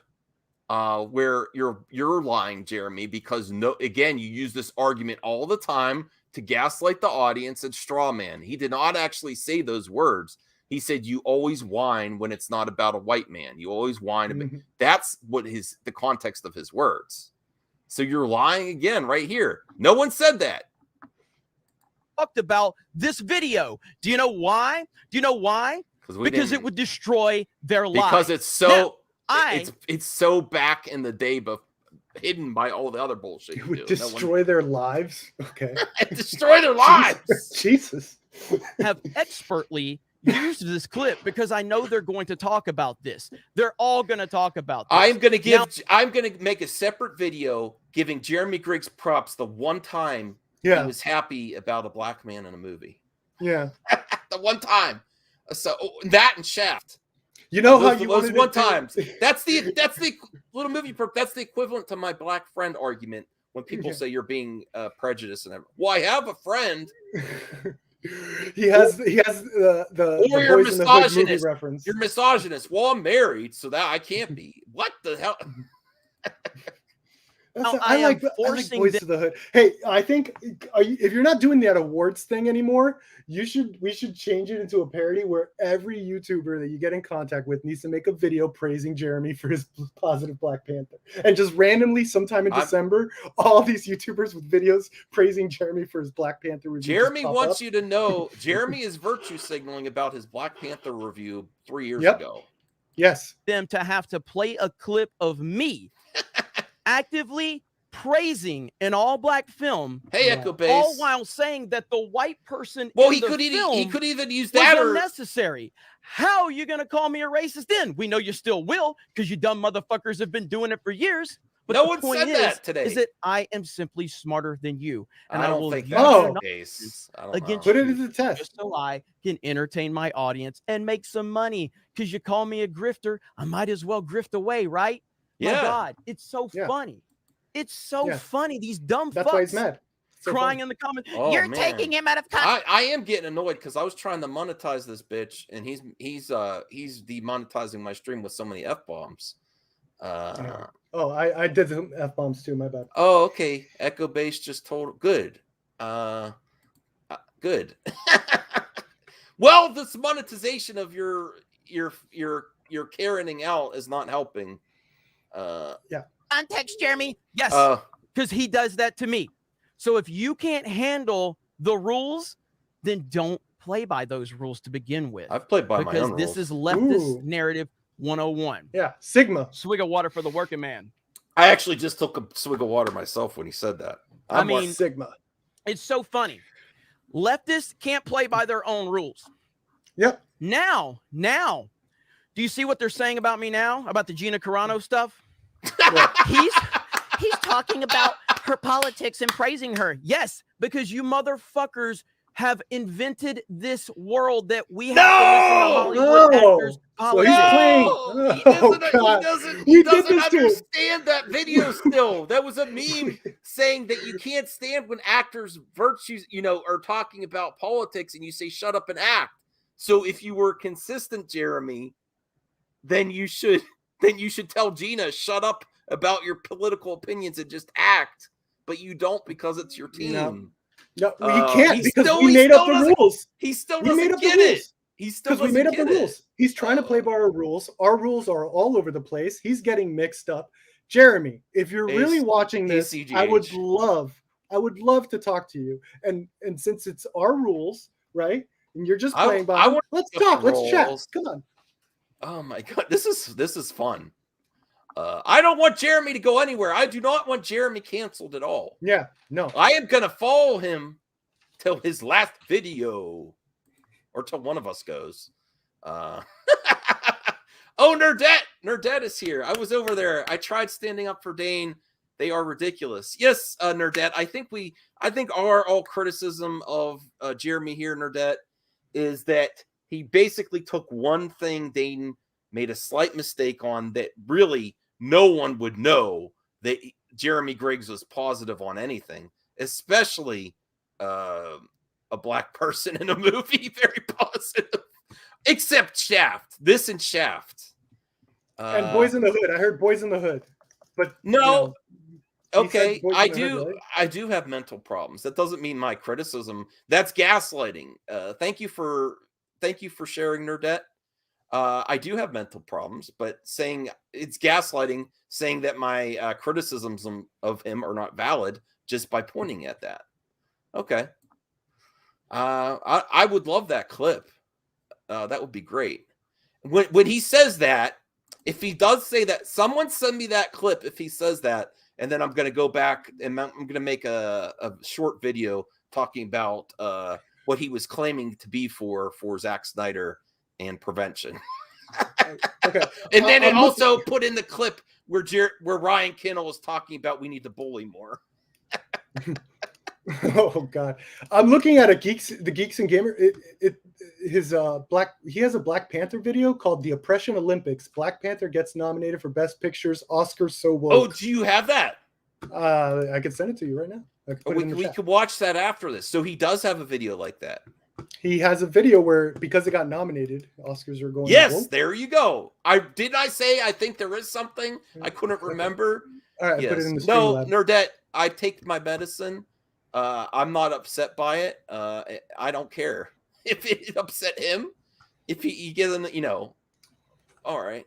where you're lying, Jeremy, because again, you use this argument all the time to gaslight the audience and straw man. He did not actually say those words. He said you always whine when it's not about a white man. You always whine about. That's what the context of his words. So you're lying again right here. No one said that. Talked about this video. Do you know why? Do you know why? Because it would destroy their lives. Because it's so now, it's so back in the day, but hidden by all the other bullshit. It would destroy their lives. Okay. Destroy their lives. Jesus. Have expertly used this clip because I know they're going to talk about this. They're all going to talk about this. I'm going to make a separate video giving Jeremy Griggs props the one time he was happy about a black man in a movie. Yeah. The one time. So that and Shaft. You know how those one times. That's the little movie. That's the equivalent to my black friend argument when people say you're being prejudiced and everything. Well, I have a friend. He has the or you're Boys in the Hood movie misogynist. reference. You're misogynist. Well, I'm married, so that I can't be. What the hell? I like Boys to the Hood. Hey, I think if you're not doing that awards thing anymore, we should change it into a parody where every YouTuber that you get in contact with needs to make a video praising Jeremy for his positive Black Panther, and just randomly sometime in December, all these YouTubers with videos praising Jeremy for his Black Panther review. Jeremy wants you to know Jeremy is virtue signaling about his Black Panther review 3 years ago. Yes. Them to have to play a clip of me actively praising an all-black film. Hey, Echo Base. All while saying that the white person he could even use that was unnecessary. How are you going to call me a racist then? We know you still will because you dumb motherfuckers have been doing it for years. But no one said that today. Is that I am simply smarter than you. And I don't will think that's the case. Put it as a test. Just so I can entertain my audience and make some money. Because you call me a grifter, I might as well grift away, right? Yeah. My God, it's so funny. It's so funny. These dumb That's fucks why he's mad. Crying in the comments. Oh, You're man. taking him out of context. I am getting annoyed because I was trying to monetize this bitch, and he's demonetizing my stream with so many F-bombs. I did the F-bombs too, my bad. Oh, okay. Echo Base just told good. Good. Well, this monetization of your Karening out is not helping. Context, Jeremy. Yes. Because he does that to me. So if you can't handle the rules, then don't play by those rules to begin with. I've played by my own rules. Because this is leftist narrative 101. Yeah. Sigma. Swig of water for the working man. I actually just took a swig of water myself when he said that. I mean, Sigma. It's so funny. Leftists can't play by their own rules. Yep. Now, do you see what they're saying about me now? About the Gina Carano stuff? He's talking about her politics and praising her. Yes, because you motherfuckers have invented this world that we have to listen to Hollywood actors. So he's playing. He doesn't understand that video still. That was a meme saying that you can't stand when actors' virtues, are talking about politics and you say, shut up and act. So if you were consistent, Jeremy, then you should tell Gina, shut up about your political opinions and just act. But you don't because it's your team. No, he can't because we made up the rules. He still doesn't get it. He still because we made up the rules. He's trying to play by our rules. Our rules are all over the place. He's getting mixed up. Jeremy, if you're really watching this, ACGH. I would love to talk to you. And since it's our rules, right? And you're just playing by them, let's talk, let's chat. Come on. Oh my god, this is fun. I don't want Jeremy to go anywhere. I do not want Jeremy canceled at all. Yeah, no. I am gonna follow him till his last video, or till one of us goes. Oh, Nerdette is here. I was over there. I tried standing up for Dane. They are ridiculous. Yes, Nerdette. I think our all criticism of Jeremy here, Nerdette, is that he basically took one thing Dane made a slight mistake on that really no one would know that Jeremy Griggs was positive on anything, especially a black person in a movie. Very positive, except Shaft. This and Shaft. And Boys in the Hood. I heard Boys in the Hood, but no. Okay, I do have mental problems. That doesn't mean my criticism. That's gaslighting. Thank you for sharing, Nerdette. I do have mental problems, but saying it's gaslighting, saying that my criticisms of him are not valid just by pointing at that. Okay. I would love that clip. That would be great. When he says that, if he does say that, someone send me that clip if he says that, and then I'm going to go back and I'm going to make a short video talking about what he was claiming to be for Zack Snyder and prevention. Okay. And then it also put in the clip where Ryan Kinnell was talking about we need to bully more. Oh God, I'm looking at the Geeks and Gamer. He has a Black Panther video called "The Oppression Olympics." Black Panther gets nominated for Best Pictures. Oscars so woke. Oh, do you have that? I can send it to you right now. We could watch that after this. So he does have a video like that. He has a video where, because it got nominated, Oscars are going. Yes, there you go. I think there is something. I couldn't remember. All right, yes. put it in the No, lab. Nerdette, I take my medicine. I'm not upset by it. I don't care if it upset him. If he get in, all right.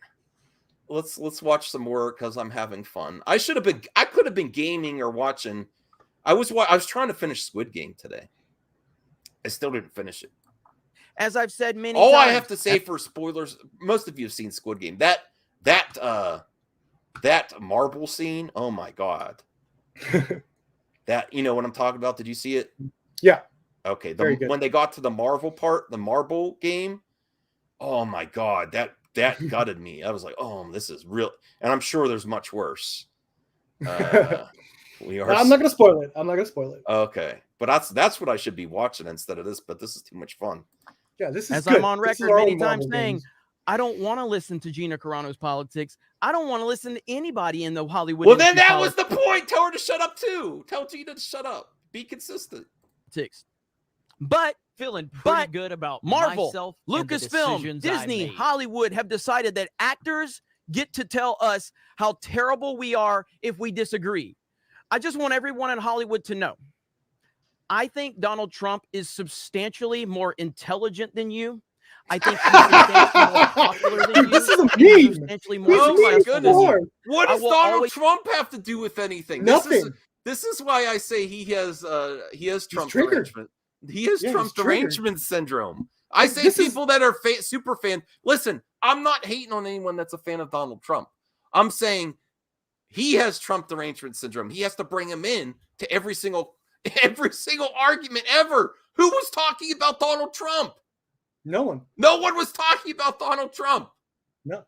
Let's watch some more because I'm having fun. I could have been gaming or watching. I was trying to finish Squid Game today. I still didn't finish it. As I've said many times. All I have to say for spoilers, most of you have seen Squid Game. That marble scene, oh my God. That, you know what I'm talking about? Did you see it? Yeah. Okay. When they got to the marble game, oh my God, that gutted me. I was like, oh, this is real. And I'm sure there's much worse. I'm not going to spoil it. Okay. But that's what I should be watching instead of this. But this is too much fun. Yeah, this is As good. I'm on record many times saying, I don't want to listen to Gina Carano's politics. I don't want to listen to anybody in the Hollywood. Well, then that was the point. Tell her to shut up too. Tell Gina to shut up. Be consistent. But feeling pretty good about Marvel, myself, Lucasfilm, Disney, Hollywood have decided that actors get to tell us how terrible we are if we disagree. I just want everyone in Hollywood to know. I think Donald Trump is substantially more intelligent than you. I think he's substantially more popular than you. This is a meme. Oh my goodness. What does Donald Trump have to do with anything? Nothing. This is why I say he has Trump derangement. He has Trump derangement syndrome. I say people that are super fans. Listen, I'm not hating on anyone that's a fan of Donald Trump. I'm saying he has Trump derangement syndrome. He has to bring him in to every single argument ever. Who was talking about Donald Trump? No one. No one was talking about Donald Trump. No.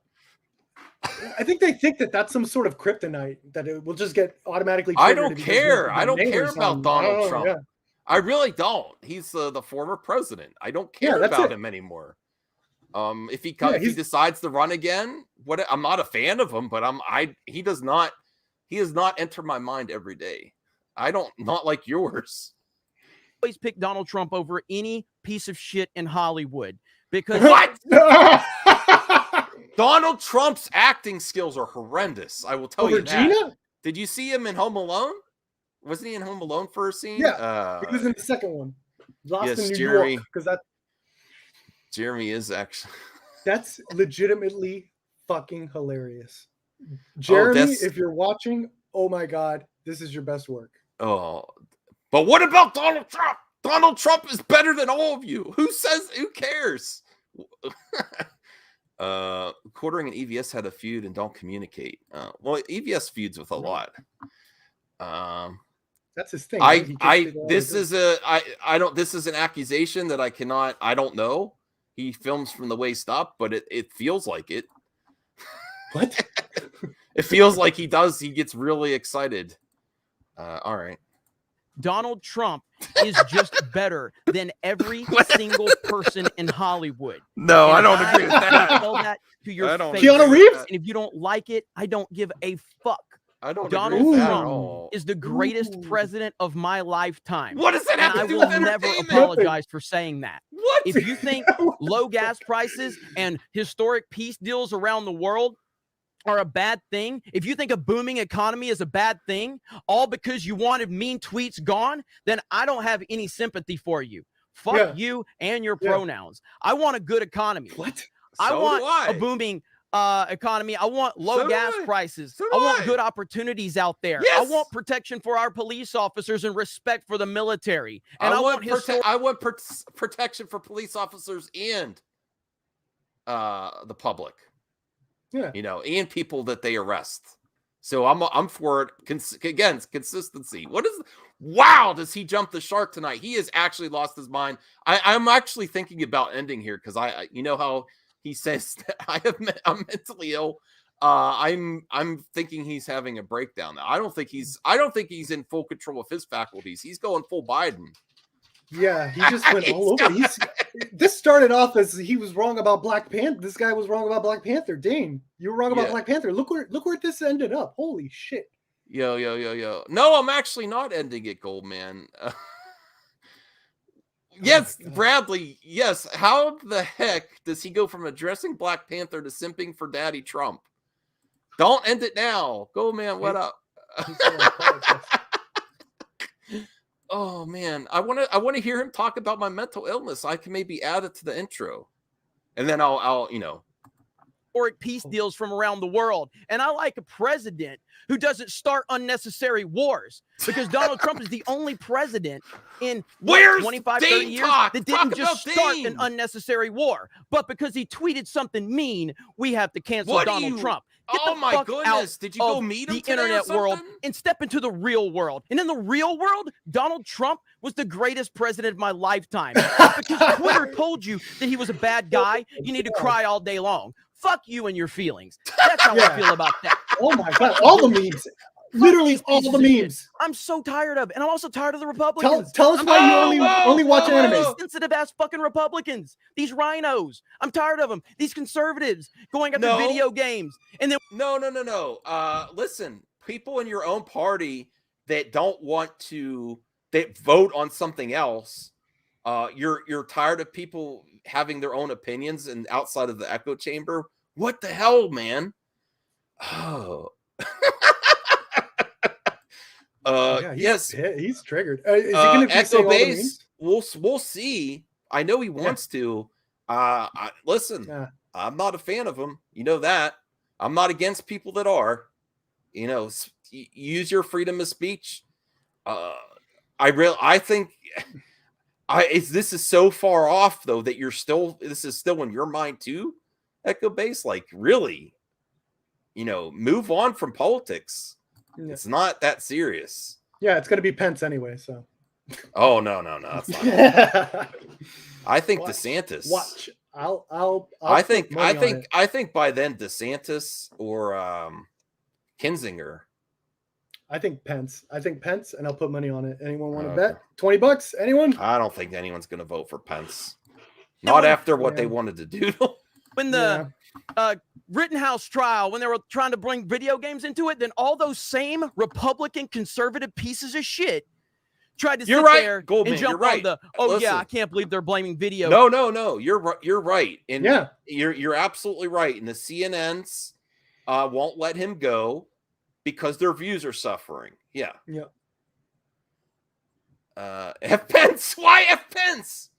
I think they think that that's some sort of kryptonite that it will just get automatically. I don't care. I don't care about Donald Trump. Yeah. I really don't. He's the former president. I don't care about him anymore. If he decides to run again, I'm not a fan of him, but he does not enter my mind every day. Not like yours. Always pick Donald Trump over any piece of shit in Hollywood because what? Donald Trump's acting skills are horrendous. I will tell you that. Gina? Did you see him in Home Alone? Wasn't he in Home Alone for a scene? Yeah, he was in the second one. Lost in New Jeremy, York, because that Jeremy is actually. That's legitimately fucking hilarious. Jeremy, if you're watching, oh my God, this is your best work. Oh, but what about Donald Trump? Donald Trump is better than all of you. Who cares? Quartering and EVS had a feud and don't communicate. Well, EVS feuds with a lot. That's his thing. This is an accusation that I don't know. He films from the waist up, but it feels like it. What? It feels like he does. He gets really excited. All right. Donald Trump is just better than every single person in Hollywood. No, and I don't agree with that. Tell that to your face. Keanu Reeves? And if you don't like it, I don't give a fuck. I don't Donald agree with that at Trump all. is the greatest president of my lifetime. What does that have and to do I with will never entertainment? apologize for saying that. What? If you think low gas prices and historic peace deals around the world are a bad thing, if you think a booming economy is a bad thing, all because you wanted mean tweets gone, then I don't have any sympathy for you. Fuck you and your pronouns. I want a good economy. What? I want a booming economy. I want low gas prices. I want good opportunities out there. Yes. I want protection for our police officers and respect for the military. And I want protection for police officers and the public. Yeah. And people that they arrest. So I'm for it. Again, consistency. Wow, does he jump the shark tonight? He has actually lost his mind. I'm actually thinking about ending here because you know how he says that I'm mentally ill. I'm thinking he's having a breakdown now. I don't think he's in full control of his faculties. He's going full Biden. Yeah, he just went all over. This started off as he was wrong about Black Panther. This guy was wrong about Black Panther. Dane, you were wrong about Black Panther. Look where this ended up. Holy shit. Yo. No, I'm actually not ending it, Goldman. Yes, Bradley. Yes. How the heck does he go from addressing Black Panther to simping for Daddy Trump? Don't end it now. Goldman, what up? Oh man, I want to hear him talk about my mental illness. I can maybe add it to the intro, and then I'll historic peace deals from around the world. And I like a president who doesn't start unnecessary wars, because Donald Trump is the only president in 25, 30 years that didn't just start an unnecessary war. But because he tweeted something mean, we have to cancel Donald Trump. Get oh the my fuck goodness! Did you go meet him the today internet or world something? and step into the real world? And in the real world, Donald Trump was the greatest president of my lifetime. Because Twitter told you that he was a bad guy, you need to cry all day long. Fuck you and your feelings. That's how I feel about that. Oh my God, all the memes. Literally all the memes. I'm so tired of it. And I'm also tired of the Republicans. Tell us why you only watch anime. Sensitive ass fucking Republicans. These rhinos. I'm tired of them. These conservatives going after video games. And then No. Listen, people in your own party that don't want to vote on something else. You're tired of people having their own opinions and outside of the echo chamber. What the hell, man? Oh. Yes, he's triggered. Is he going to Echo Base? We'll see. I know he wants to. Listen, I'm not a fan of him. You know that. I'm not against people that are. Use your freedom of speech. I think this is so far off though that this is still in your mind too, Echo Base. Like really, move on from politics. Yeah. It's not that serious. Yeah, it's gonna be Pence anyway. So. Oh no, that's not. I think DeSantis. Watch. I think by then DeSantis or Kinzinger. I think Pence, and I'll put money on it. Anyone want to bet? $20? Anyone? I don't think anyone's going to vote for Pence. Not after what they wanted to do. When the Rittenhouse trial, when they were trying to bring video games into it, then all those same Republican conservative pieces of shit tried to sit there Goldman, and jump on the, listen, I can't believe they're blaming video. No. You're right. And you're absolutely right. And the CNNs won't let him go because their views are suffering. Yeah. F Pence. Why F Pence?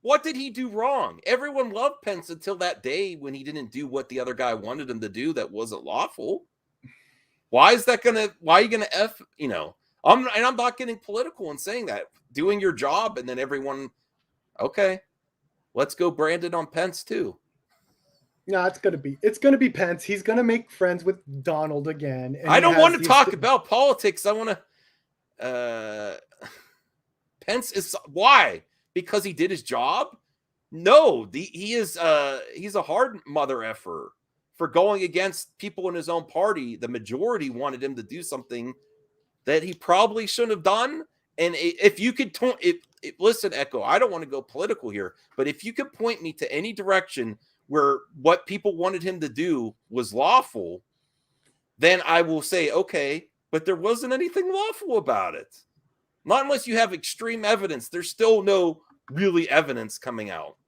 What did he do wrong? Everyone loved Pence until that day when he didn't do what the other guy wanted him to do that wasn't lawful. Why are you gonna F, I'm not getting political in saying that. Doing your job and then everyone, okay, let's go Brandon on Pence too. No, it's gonna be Pence. He's gonna make friends with Donald again. And I don't want to talk about politics. I want to Pence is why? Because he did his job? No, he's a hard mother effer for going against people in his own party. The majority wanted him to do something that he probably shouldn't have done. And if you could listen, Echo, I don't want to go political here, but if you could point me to any direction where what people wanted him to do was lawful, then I will say, okay, but there wasn't anything lawful about it. Not unless you have extreme evidence. There's still no really evidence coming out.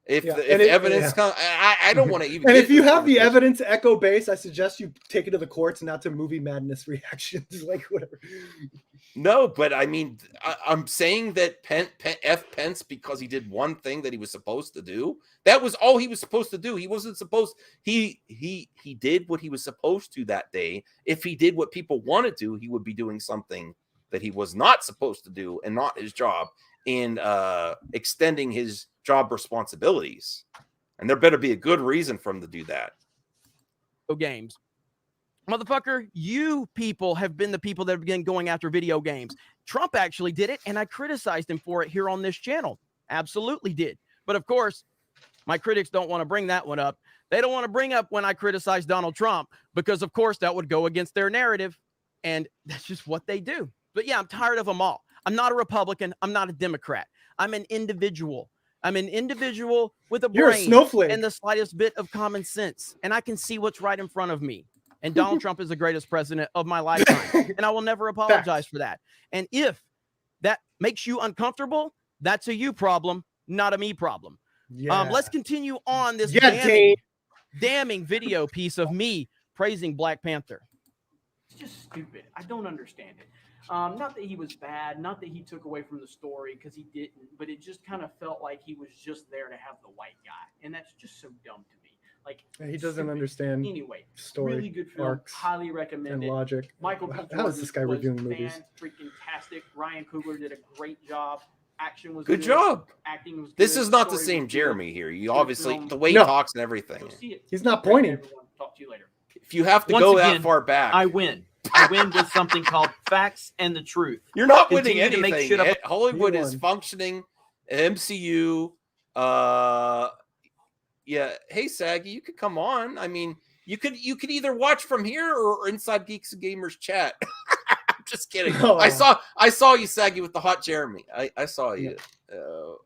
If evidence comes, I don't want to even. And if you have the evidence, Echo base, I suggest you take it to the courts and not to movie madness reactions, like whatever. No, but I mean, I'm saying that Pence because he did one thing that he was supposed to do. That was all he was supposed to do. He wasn't supposed. He did what he was supposed to that day. If he did what people wanted to, he would be doing something that he was not supposed to do and not his job, in extending his job responsibilities. And there better be a good reason for him to do that. Games. Motherfucker, you people have been the people that have been going after video games. Trump actually did it, and I criticized him for it here on this channel. Absolutely did. But of course, my critics don't want to bring that one up. They don't want to bring up when I criticize Donald Trump because, of course, that would go against their narrative. And that's just what they do. But yeah, I'm tired of them all. I'm not a Republican. I'm not a Democrat. I'm an individual. I'm an individual with a You're brain a snowflake and the slightest bit of common sense. And I can see what's right in front of me. And Donald Trump is the greatest president of my lifetime. And I will never apologize for that. And if that makes you uncomfortable, that's a you problem, not a me problem. Yeah. Let's continue on this damning video piece of me praising Black Panther. It's just stupid. I don't understand it. Not that he was bad, not that he took away from the story, because he didn't, but it just kind of felt like he was just there to have the white guy. And that's just so dumb to me. Like, he doesn't understand anyway. Story, really good film, arcs, highly recommend it. Logic. Michael B. How is this guy reviewing movies? Freaking tastic. Ryan Coogler did a great job. Action was good. Job. Acting was good. This is not the same Jeremy here. You obviously the way he talks and everything. He's not pointing. Talk to you later. If you have to go that far back, I win. I win with something called facts and the truth. You're not winning anything. To make shit up. Hollywood is functioning. MCU. Yeah. Hey, Saggy, you could come on. I mean, you could either watch from here or inside Geeks and Gamers chat. I'm just kidding. Oh. I saw you, Saggy, with the hot Jeremy. I saw you.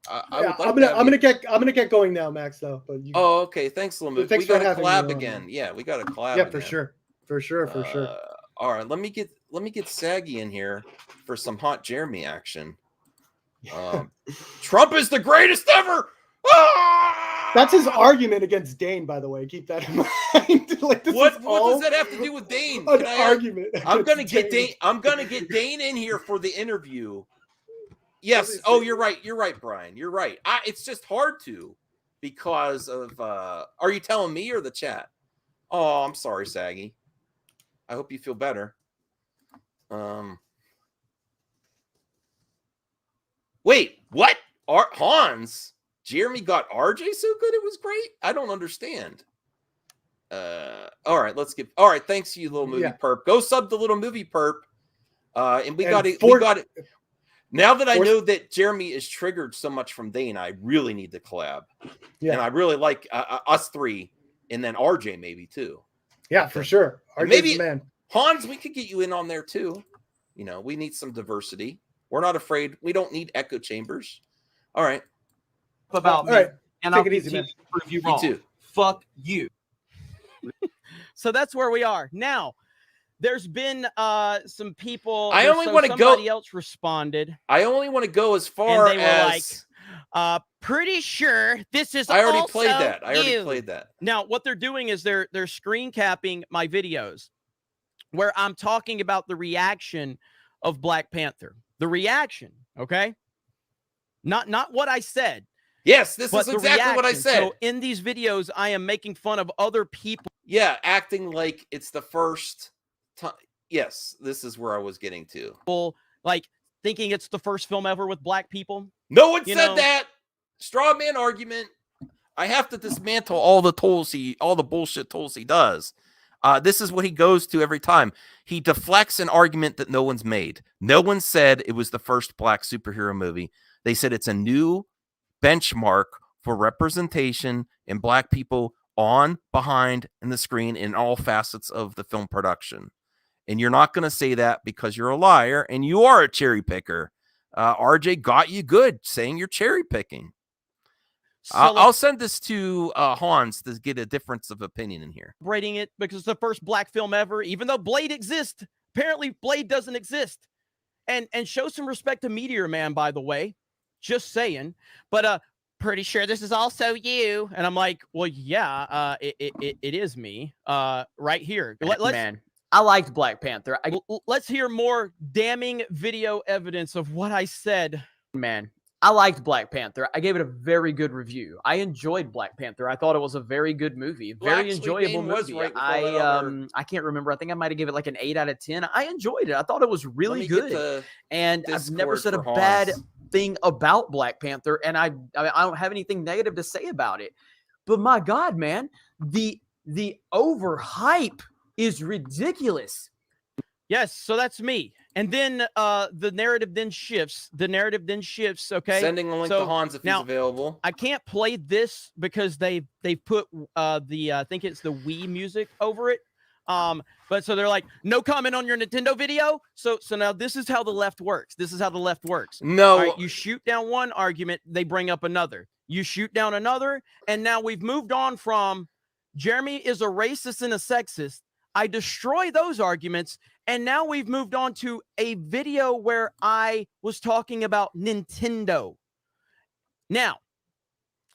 I'm gonna get going now, Max. Though. But okay. Thanks, Lamut. We got to collab again. Yeah, we got to collab. Yeah, again. for sure. All right, let me get Saggy in here for some hot Jeremy action. Trump is the greatest ever. That's his argument against Dane, by the way. Keep that in mind. Like, what does that have to do with Dane? Argument. I'm gonna get Dane. I'm gonna get Dane in here for the interview. Yes. Oh, you're right. You're right, Brian. You're right. It's just hard to because of. Are you telling me or the chat? Oh, I'm sorry, Saggy. I hope you feel better. Wait, what? Hans? Jeremy got RJ so good it was great? I don't understand. All right, all right, thanks you, little movie perp. Go sub the little movie perp. And we got it. Now that I know that Jeremy is triggered so much from Dane, I really need to collab. Yeah. And I really like us three and then RJ maybe too. Yeah, for sure. Maybe man. Hans, we could get you in on there too. You know, we need some diversity. We're not afraid. We don't need echo chambers. All right. About me, right. And I'll prove you wrong. Too. Fuck you. So that's where we are now. There's been some people. I only want to go. Somebody else responded. I only want to go as far and they as. Were like, pretty sure this is. I already played that. Now what they're doing is they're screen capping my videos, where I'm talking about the reaction of Black Panther. The reaction, okay? Not what I said. Yes, this but is the exactly what I reaction. said. So in these videos, I am making fun of other people. Yeah, acting like it's the first time. Yes, this is where I was getting to. Like thinking it's the first film ever with black people. No one said that. Straw man argument. I have to dismantle all the bullshit tools he does. This is what he goes to every time. He deflects an argument that no one's made. No one said it was the first black superhero movie. They said it's a new benchmark for representation in black people on, behind, and the screen in all facets of the film production. And you're not going to say that because you're a liar and you are a cherry picker. RJ got you good saying you're cherry picking. So I'll send this to Hans to get a difference of opinion in here. Celebrating it because it's the first black film ever, even though Blade exists. Apparently, Blade doesn't exist. And show some respect to Meteor Man, by the way. Just saying. But pretty sure this is also you. And I'm like, well, yeah, it is me. Right here. Man, I liked Black Panther. Let's hear more damning video evidence of what I said. Man, I liked Black Panther. I gave it a very good review. I enjoyed Black Panther. I thought it was a very good movie. Very enjoyable movie. Right I can't remember. I think I might have given it like an 8 out of 10. I enjoyed it. I thought it was really good. And I've never said a bad thing about Black Panther, and I don't have anything negative to say about it. But my God, man, the overhype is ridiculous. Yes, so that's me. And then the narrative then shifts. Okay. Sending a link to Hans if he's available. I can't play this because they put I think it's the Wii music over it. But so they're like, no comment on your Nintendo video. So now this is how the left works. No, all right, you shoot down one argument, they bring up another. You shoot down another, and now we've moved on from Jeremy is a racist and a sexist. I destroy those arguments, and now we've moved on to a video where I was talking about Nintendo. Now,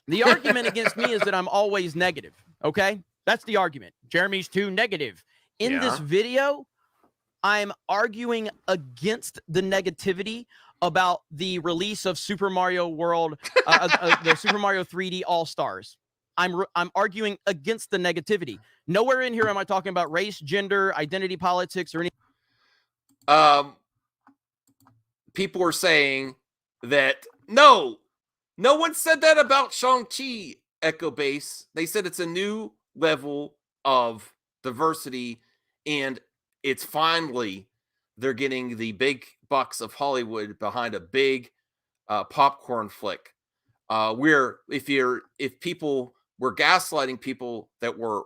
the argument against me is that I'm always negative, okay? That's the argument. Jeremy's too negative. In this video, I'm arguing against the negativity about the release of Super Mario World, the Super Mario 3D All-Stars. I'm arguing against the negativity. Nowhere in here am I talking about race, gender, identity politics, or anything. People are saying that no one said that about Shang-Chi, Echo Base. They said it's a new level of diversity, and it's finally they're getting the big bucks of Hollywood behind a big popcorn flick. Where if people were gaslighting people that were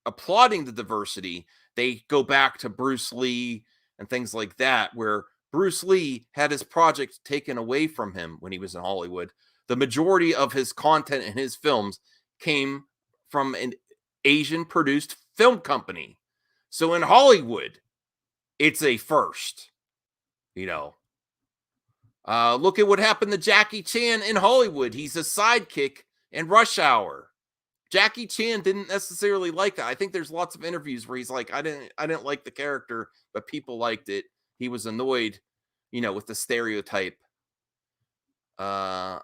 applauding the diversity, they go back to Bruce Lee and things like that, where Bruce Lee had his project taken away from him when he was in Hollywood. The majority of his content in his films came from an Asian produced film company. So in Hollywood, it's a first, look at what happened to Jackie Chan in Hollywood. He's a sidekick in Rush Hour. Jackie Chan didn't necessarily like that. I think there's lots of interviews where he's like, I didn't like the character, but people liked it. He was annoyed, with the stereotype. I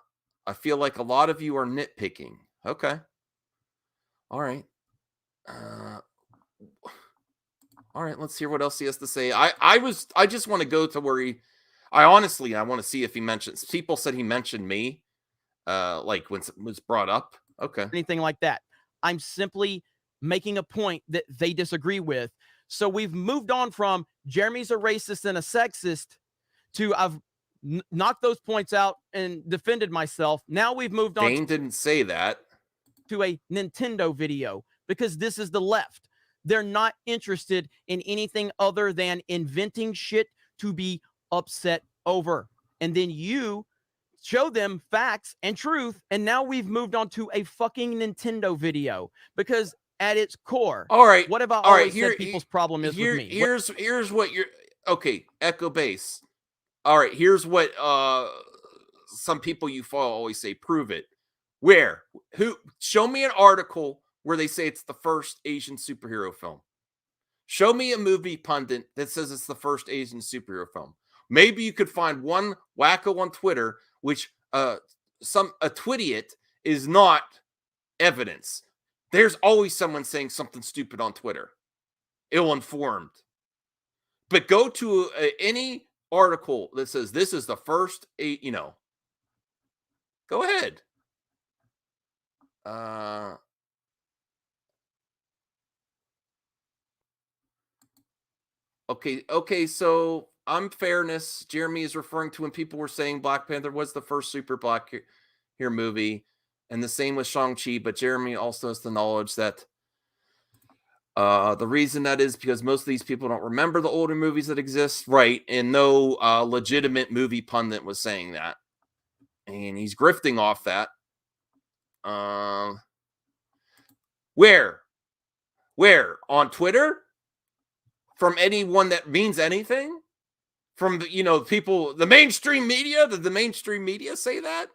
feel like a lot of you are nitpicking. Okay. All right. All right, let's hear what else he has to say. I just want to go to where I want to see if he mentions, people said he mentioned me, like when it was brought up. Okay. Anything like that. I'm simply making a point that they disagree with. So we've moved on from Jeremy's a racist and a sexist to I've knocked those points out and defended myself. Now we've moved on. Dane didn't say that. To a Nintendo video, because this is the left. They're not interested in anything other than inventing shit to be upset over. And then you show them facts and truth. And now we've moved on to a fucking Nintendo video, because at its core, all right, what have I always said people's problem is with me? Here's what you're okay, Echo Base. All right, here's what some people you follow always say, prove it. Where? Who? Show me an article where they say it's the first Asian superhero film. Show me a movie pundit that says it's the first Asian superhero film. Maybe you could find one wacko on Twitter, which a twittiot is not evidence. There's always someone saying something stupid on Twitter, ill-informed. But go to any article that says this is the first, go ahead. Okay, so unfairness, Jeremy is referring to when people were saying Black Panther was the first super black here movie, and the same with Shang-Chi, but Jeremy also has the knowledge that the reason that is because most of these people don't remember the older movies that exist, right? And no legitimate movie pundit was saying that. And he's grifting off that. Where? On Twitter? From anyone that means anything? From, people, the mainstream media? Did the mainstream media say that?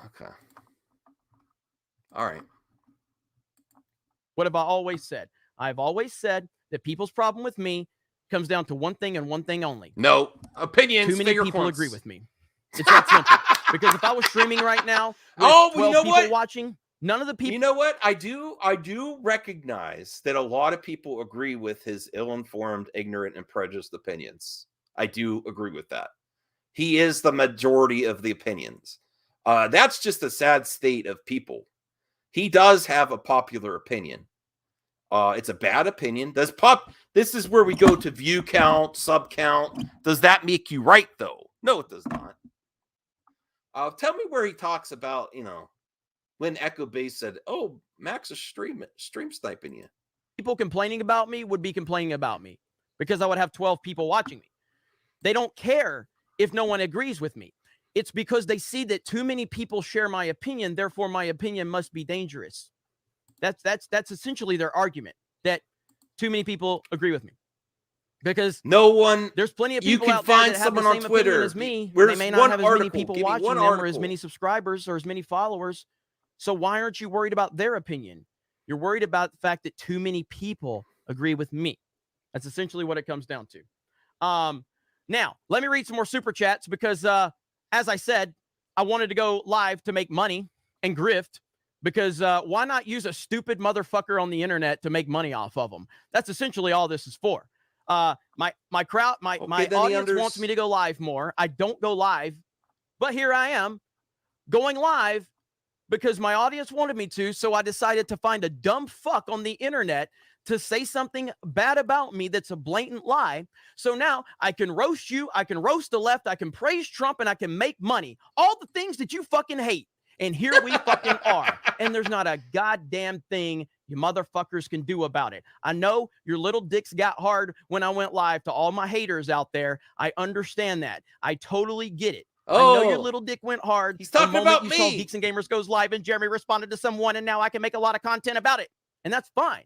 Okay. All right. What have I always said? I've always said that people's problem with me comes down to one thing and one thing only. No. Opinions. Too many people agree with me. It's that simple. Because if I was streaming right now with 12 people watching, none of the people... You know what? I do recognize that a lot of people agree with his ill-informed, ignorant, and prejudiced opinions. I do agree with that. He is the majority of the opinions. That's just a sad state of people. He does have a popular opinion. It's a bad opinion. This is where we go to view count, sub count. Does that make you right, though? No, it does not. Tell me where he talks about, when Echo Base said, "Oh, Max is stream sniping you." People complaining about me would be complaining about me because I would have 12 people watching me. They don't care if no one agrees with me. It's because they see that too many people share my opinion, therefore my opinion must be dangerous. That's essentially their argument, that too many people agree with me. Because there's plenty of people out there that have the same opinion as me. They may not have as many people watching them or as many subscribers or as many followers. So why aren't you worried about their opinion? You're worried about the fact that too many people agree with me. That's essentially what it comes down to. Now, let me read some more super chats because, as I said, I wanted to go live to make money and grift because why not use a stupid motherfucker on the internet to make money off of them? That's essentially all this is for. My crowd, my audience wants me to go live more. I don't go live, but here I am going live because my audience wanted me to. So I decided to find a dumb fuck on the internet to say something bad about me that's a blatant lie. So now I can roast you, I can roast the left, I can praise Trump, and I can make money. All the things that you fucking hate. And here we fucking are. And there's not a goddamn thing you motherfuckers can do about it. I know your little dicks got hard when I went live. To all my haters out there, I understand that. I totally get it. I know your little dick went hard. He's talking about me. You saw Geeks and Gamers Goes Live and Jeremy responded to someone, and now I can make a lot of content about it. And that's fine.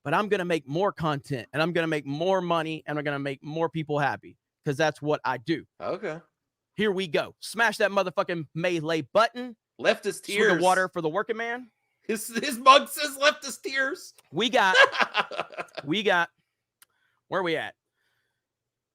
But I'm going to make more content, and I'm going to make more money, and I'm going to make more people happy because that's what I do. Okay. Here we go. Smash that motherfucking melee button. Leftist tears. Swig of water for the working man. His mug says leftist tears. We got, where are we at?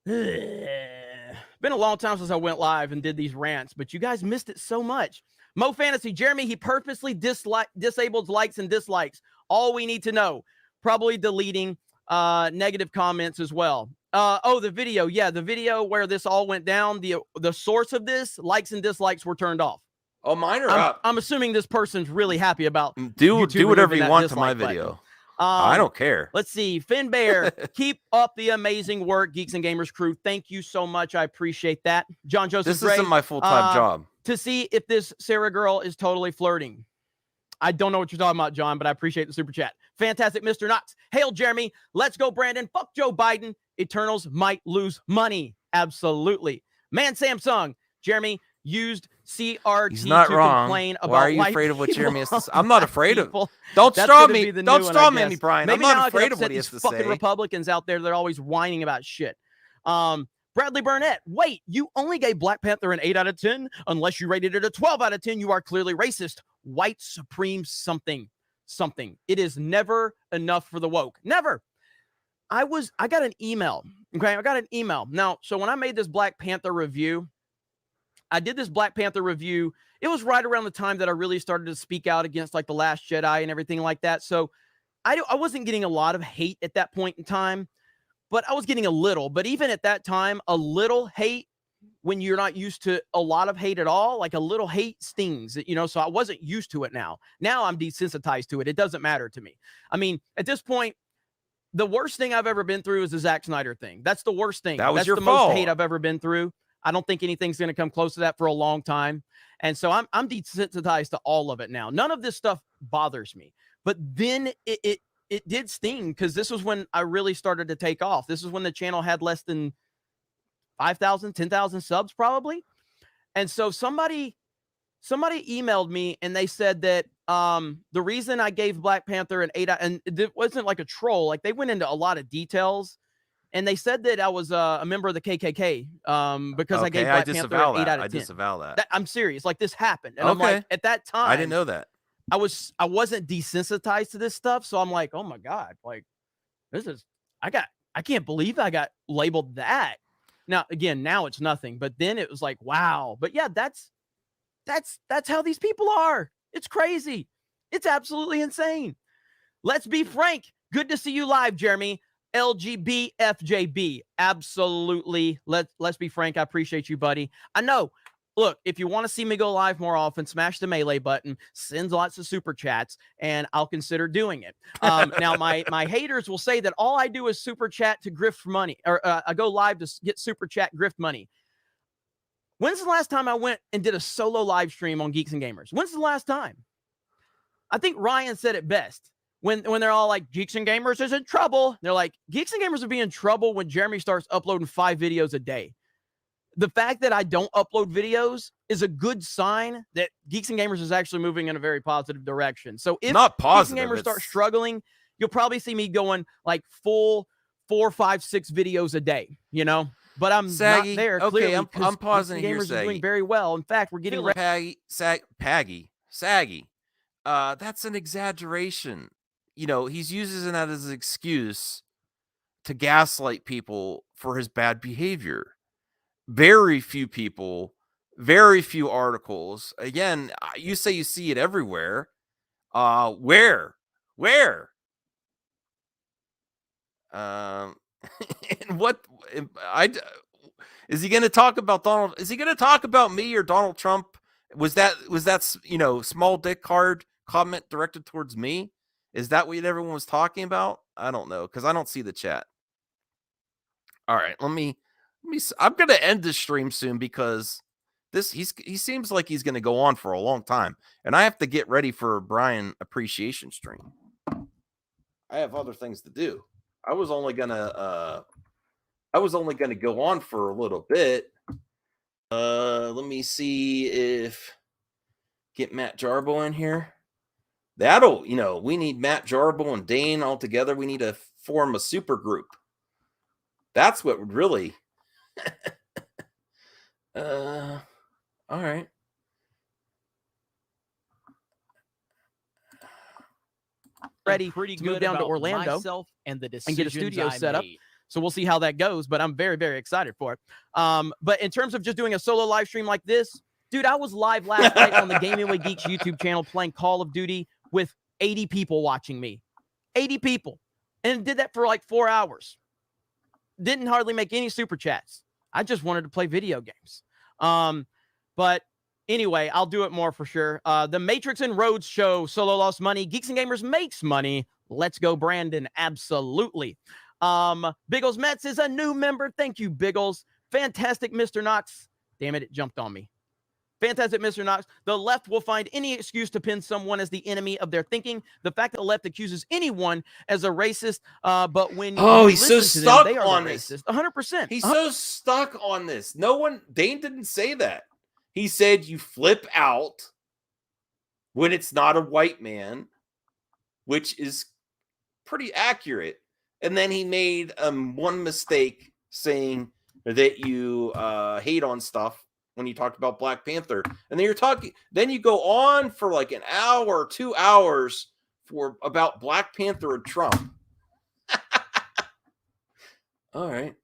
Been a long time since I went live and did these rants, but you guys missed it so much. Mo Fantasy, Jeremy, he purposely disabled likes and dislikes. All we need to know. Probably deleting negative comments as well. The video. Yeah, the video where this all went down, the source of this, likes and dislikes were turned off. Oh, mine are up. I'm assuming this person's really happy about do whatever you want to my video. I don't care. Let's see. Finn Bear, keep up the amazing work, Geeks and Gamers crew. Thank you so much. I appreciate that. John Joseph This Gray, isn't my full-time job. To see if this Sarah girl is totally flirting. I don't know what you're talking about, John, but I appreciate the super chat. Fantastic, Mr. Knox. Hail, Jeremy. Let's go, Brandon. Fuck Joe Biden. Eternals might lose money. Absolutely. Man, Samsung. Jeremy used CRT He's not to wrong. complain about Why are you white afraid of what people. Jeremy has to say? I'm not afraid of. People. Don't That's straw gonna me. be the Don't new one, straw I me, guess. Brian. Maybe I'm now not I can afraid of upset what he has these to fucking say. Republicans out there that are always whining about shit. Bradley Burnett, wait, you only gave Black Panther an 8 out of 10? Unless you rated it a 12 out of 10, you are clearly racist. White supreme something. It is never enough for the woke. Never. I got an email. Okay, I got an email. Now, so when I made this Black Panther review, I did this Black Panther review. It was right around the time that I really started to speak out against like The Last Jedi and everything like that. So I wasn't getting a lot of hate at that point in time, but I was getting a little. But even at that time, a little hate, when you're not used to a lot of hate at all, like a little hate stings, you know, so I wasn't used to it now. Now I'm desensitized to it. It doesn't matter to me. I mean, at this point, the worst thing I've ever been through is the Zack Snyder thing. That's the worst thing. That was That's your the fault. most hate I've ever been through. I don't think anything's going to come close to that for a long time. And so I'm desensitized to all of it now. None of this stuff bothers me. But then it did sting, because this was when I really started to take off. This is when the channel had less than 5,000, 10,000 subs probably. And so somebody emailed me and they said that the reason I gave Black Panther an 8 out, and it wasn't like a troll, like they went into a lot of details, and they said that I was a member of the KKK because I gave Black Panther an 8 out of 10. I disavow that. I'm serious. Like, this happened. And I'm like, at that time, I didn't know that. I wasn't desensitized to this stuff. So I'm like, oh my God, like I can't believe I got labeled that. Now, again, now it's nothing, but then it was like, wow. But yeah, that's how these people are. It's crazy. It's absolutely insane. Let's be frank. Good to see you live, Jeremy. LGBFJB. Absolutely. Let's be frank. I appreciate you, buddy. I know. Look, if you want to see me go live more often, smash the melee button, send lots of super chats, and I'll consider doing it. Now, my haters will say that all I do is super chat to grift money, or I go live to get super chat grift money. When's the last time I went and did a solo live stream on Geeks and Gamers? When's the last time? I think Ryan said it best when they're all like, Geeks and Gamers is in trouble. They're like, Geeks and Gamers will be in trouble when Jeremy starts uploading 5 videos a day. The fact that I don't upload videos is a good sign that Geeks and Gamers is actually moving in a very positive direction. So if Not positive, Geeks and Gamers start struggling, you'll probably see me going like full 4, 5, 6 videos a day, you know? But I'm Saggy. not there. Okay, Clearly, I'm pausing Geeks and here, Gamers is doing Saggy. very well. In fact, we're getting Saggy. That's an exaggeration. You know, he's using that as an excuse to gaslight people for his bad behavior. Very few people, very few articles. Again, you say you see it everywhere. Where? And what? Is he going to talk about Donald? Is he going to talk about me or Donald Trump? Was that small dick card comment directed towards me? Is that what everyone was talking about? I don't know, because I don't see the chat. All right, let me. I'm going to end this stream soon, because he seems like he's going to go on for a long time, and I have to get ready for a Brian appreciation stream. I have other things to do. I was only going to go on for a little bit. Let me see if get Matt Jarbo in here. We need Matt Jarbo and Dane all together. We need to form a super group. That's what would really. All right. Ready to move down to Orlando and get a studio set up. So we'll see how that goes, but I'm very, very excited for it. But in terms of just doing a solo live stream like this, dude, I was live last night on the Gaming with Geeks YouTube channel playing Call of Duty with 80 people watching me. 80 people. And did that for like 4 hours. Didn't hardly make any super chats. I just wanted to play video games. But anyway, I'll do it more for sure. The Matrix and Rhodes show, Solo lost money. Geeks and Gamers makes money. Let's go, Brandon. Absolutely. Biggles Metz is a new member. Thank you, Biggles. Fantastic, Mr. Knox. Damn it, it jumped on me. Fantastic, Mr. Knox. The left will find any excuse to pin someone as the enemy of their thinking. The fact that the left accuses anyone as a racist, but when he's so stuck on this. 100%. He's so stuck on this. Dane didn't say that. He said you flip out when it's not a white man, which is pretty accurate. And then he made one mistake saying that you hate on stuff when you talked about Black Panther. And then you go on for like an hour or 2 hours about Black Panther and Trump. All right.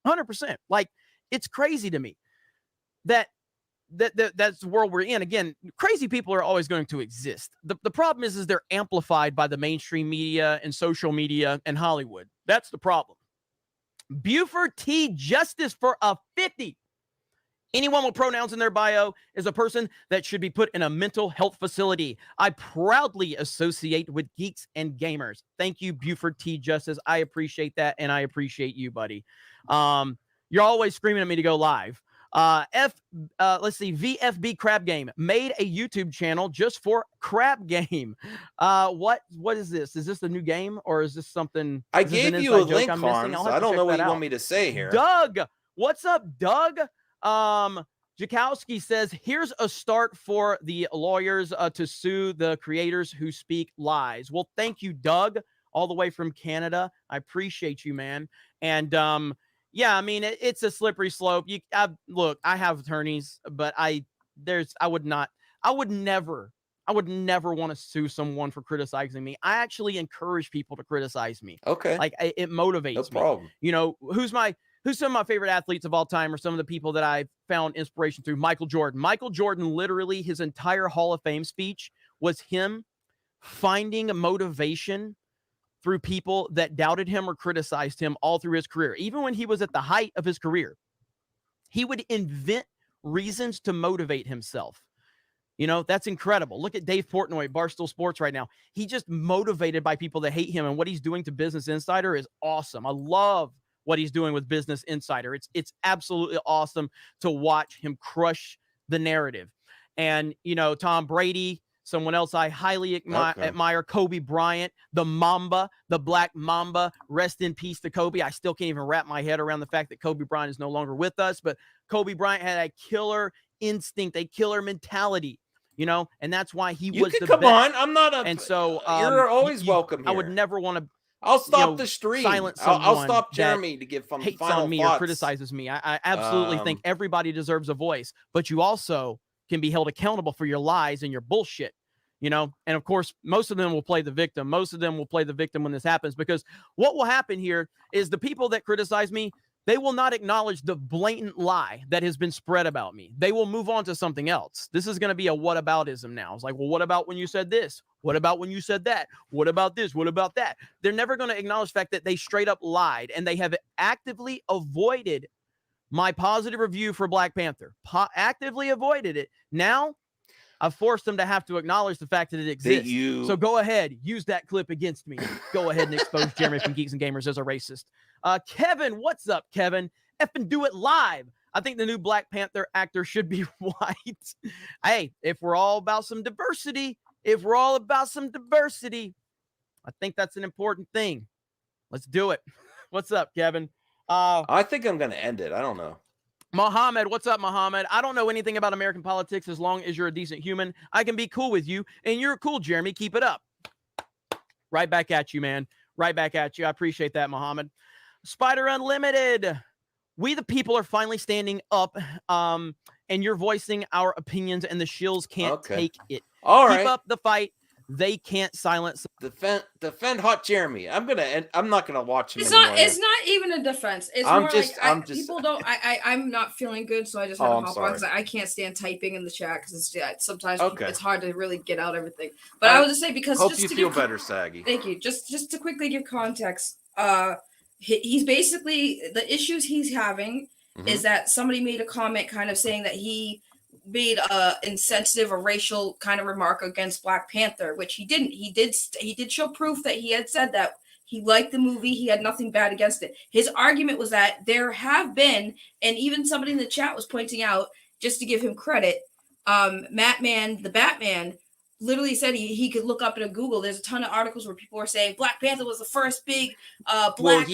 100%. Like, It's crazy to me that's the world we're in. Again, crazy people are always going to exist. The problem is they're amplified by the mainstream media and social media and Hollywood. That's the problem. Buford T. Justice for a 50. Anyone with pronouns in their bio is a person that should be put in a mental health facility. I proudly associate with Geeks and Gamers. Thank you, Buford T. Justice. I appreciate that, and I appreciate you, buddy. You're always screaming at me to go live. Let's see. VFB Crab Game made a YouTube channel just for Crab Game. What is this? Is this a new game or is this something? I gave you a link, Hans. I don't know what you want me to say here. Doug, what's up, Doug? Jakowski says, here's a start for the lawyers to sue the creators who speak lies. Well, thank you, Doug, all the way from Canada. I appreciate you, man. And yeah, I mean, it's a slippery slope. Look, I have attorneys, but I would never want to sue someone for criticizing me. I actually encourage people to criticize me. Okay. Like it motivates me. No problem. You know, who's some of my favorite athletes of all time, or some of the people that I found inspiration through? Michael Jordan. Michael Jordan, literally his entire Hall of Fame speech was him finding motivation through people that doubted him or criticized him all through his career. Even when he was at the height of his career, he would invent reasons to motivate himself. You know, that's incredible. Look at Dave Portnoy at Barstool Sports right now. He's just motivated by people that hate him, and what he's doing to Business Insider is awesome. I love what he's doing with Business Insider. It's absolutely awesome to watch him crush the narrative. And, you know, Tom Brady, someone else I highly admire, Kobe Bryant, the Mamba, the Black Mamba. Rest in peace to Kobe. I still can't even wrap my head around the fact that Kobe Bryant is no longer with us, but Kobe Bryant had a killer instinct, a killer mentality, you know, and that's why he was the come best. on. I'm not a. And so you're always welcome here. I would never want to. I'll stop the stream. I'll stop Jeremy to give hates final on me thoughts. or criticizes me. I absolutely think everybody deserves a voice, but you also can be held accountable for your lies and your bullshit, you know? And of course, most of them will play the victim. Most of them will play the victim when this happens, because what will happen here is the people that criticize me, they will not acknowledge the blatant lie that has been spread about me. They will move on to something else. This is going to be a whataboutism now. It's like, well, what about when you said this? What about when you said that? What about this? What about that? They're never going to acknowledge the fact that they straight up lied, and they have actively avoided my positive review for Black Panther. Actively avoided it. Now, I've forced them to have to acknowledge the fact that it exists. So go ahead, use that clip against me. Go ahead and expose Jeremy from Geeks and Gamers as a racist. Kevin, what's up, Kevin? Effing do it live. I think the new Black Panther actor should be white. Hey, if we're all about some diversity, I think that's an important thing. Let's do it. What's up, Kevin? I think I'm going to end it. I don't know. Mohammed, what's up, Mohammed? I don't know anything about American politics. As long as you're a decent human, I can be cool with you. And you're cool, Jeremy. Keep it up. Right back at you, man. Right back at you. I appreciate that, Mohammed. Spider Unlimited. We the people are finally standing up, and you're voicing our opinions, and the shills can't take it. All Keep right. up the fight. They can't silence. Defend Hot Jeremy. I'm not gonna watch him. It's anymore. not even a defense. It's I'm more just- like I'm just- people don't. I'm not feeling good, so I just had Oh, to I'm hop on sorry. because I can't stand typing in the chat because sometimes Okay. it's hard to really get out everything. But I will just say, because hope just you to feel give, better, Saggy. Thank you. Just to quickly give context, he's basically, the issues he's having is that somebody made a comment kind of saying that he made a insensitive or racial kind of remark against Black Panther, which he didn't. He did show proof that he had said that he liked the movie. He had nothing bad against it. His argument was that there have been, and even somebody in the chat was pointing out, just to give him credit, Mattman, the Batman, literally said he could look up in a Google. There's a ton of articles where people are saying Black Panther was the first big black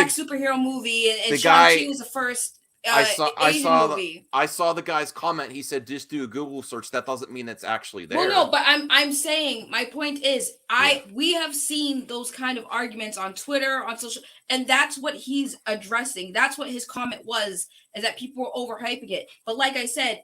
superhero movie, and Shang-Chi was the first Asian movie. I saw the guy's comment. He said, just do a Google search. That doesn't mean it's actually there. Well, no, but I'm saying, my point is, we have seen those kind of arguments on Twitter, on social, and that's what he's addressing. That's what his comment was, is that people were overhyping it. But like I said,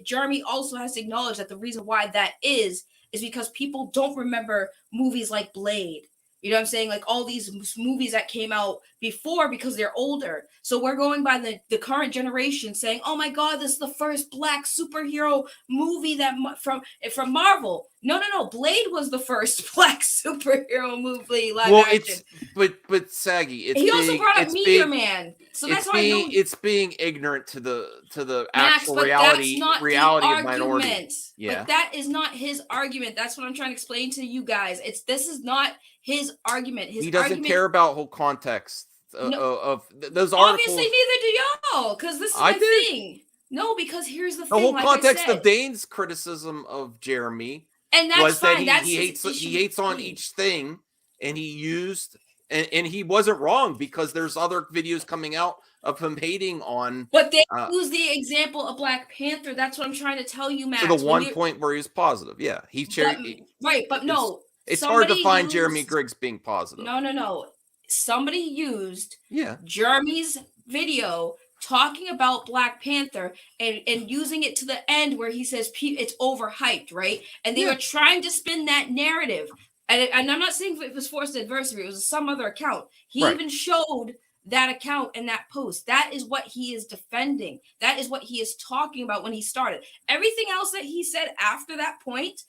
Jeremy also has to acknowledge that the reason why that is because people don't remember movies like Blade, You know what I'm saying? Like all these movies that came out before because they're older. So we're going by the current generation saying, "Oh my God, this is the first black superhero movie that from Marvel." No. Blade was the first black superhero movie live action. But Saggy, he also brought up Meteor Man. So that's why it's being ignorant to the Max, actual but reality that's not reality the of minority. argument. Yeah. But that is not his argument. That's what I'm trying to explain to you guys. This is not his argument. He doesn't care about whole context of those articles. Obviously, neither do y'all, because this is my thing. No, because here's the thing. The whole like context of Dane's criticism of Jeremy and that's was fine. that he hates on each thing, and he used and he wasn't wrong because there's other videos coming out of him hating on. But they use the example of Black Panther. That's what I'm trying to tell you, Max. To the one point where he was positive, yeah, but no. It's hard to find Jeremy Griggs being positive. No. Somebody used Jeremy's video talking about Black Panther and using it to the end where he says it's overhyped, right? And they were trying to spin that narrative. And I'm not saying it was Forced Adversary. It was some other account. He even showed that account in that post. That is what he is defending. That is what he is talking about when he started. Everything else that he said after that point,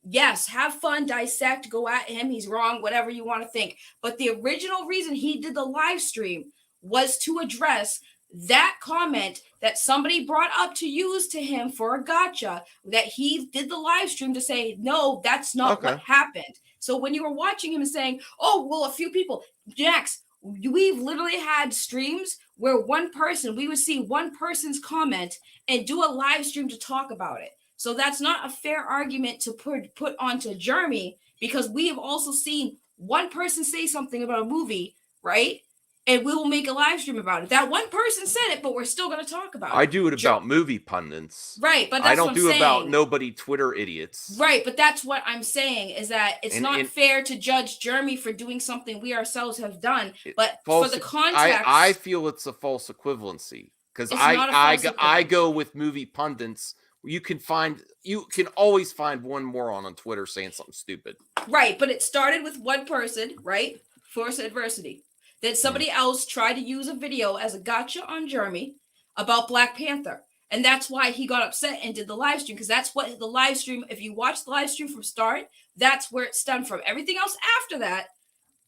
yes, have fun, dissect, go at him. He's wrong, whatever you want to think. But the original reason he did the live stream was to address that comment that somebody brought up to use to him for a gotcha, that he did the live stream to say, no, that's not what happened. So when you were watching him and saying, oh, well, a few people, Jax, we've literally had streams where we would see one person's comment and do a live stream to talk about it. So that's not a fair argument to put onto Jeremy, because we have also seen one person say something about a movie, right? And we will make a live stream about it. That one person said it, but we're still going to talk about it. I do it about movie pundits. Right, but that's I don't what I'm do saying. about nobody Twitter idiots. Right, but that's what I'm saying, is that it's not fair to judge Jeremy for doing something we ourselves have done. But for the context, I feel it's a false equivalency, because I go with movie pundits. You can always find one moron on Twitter saying something stupid. Right, but it started with one person, right? Forced Adversity. Then somebody else tried to use a video as a gotcha on Jeremy about Black Panther. And that's why he got upset and did the live stream, because that's what the live stream, if you watch the live stream from start, that's where it stemmed from. Everything else after that,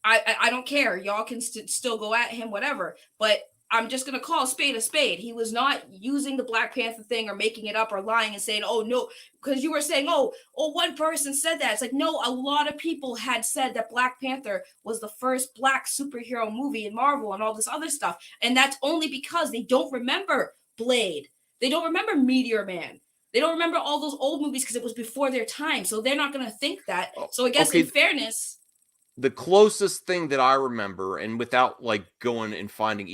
I don't care. Y'all can still go at him, whatever. But I'm just going to call a spade a spade. He was not using the Black Panther thing or making it up or lying and saying, oh, no, because you were saying, oh, one person said that. It's like, no, a lot of people had said that Black Panther was the first black superhero movie in Marvel and all this other stuff. And that's only because they don't remember Blade. They don't remember Meteor Man. They don't remember all those old movies because it was before their time. So they're not going to think that. So I guess in fairness, the closest thing that I remember, and without like going and finding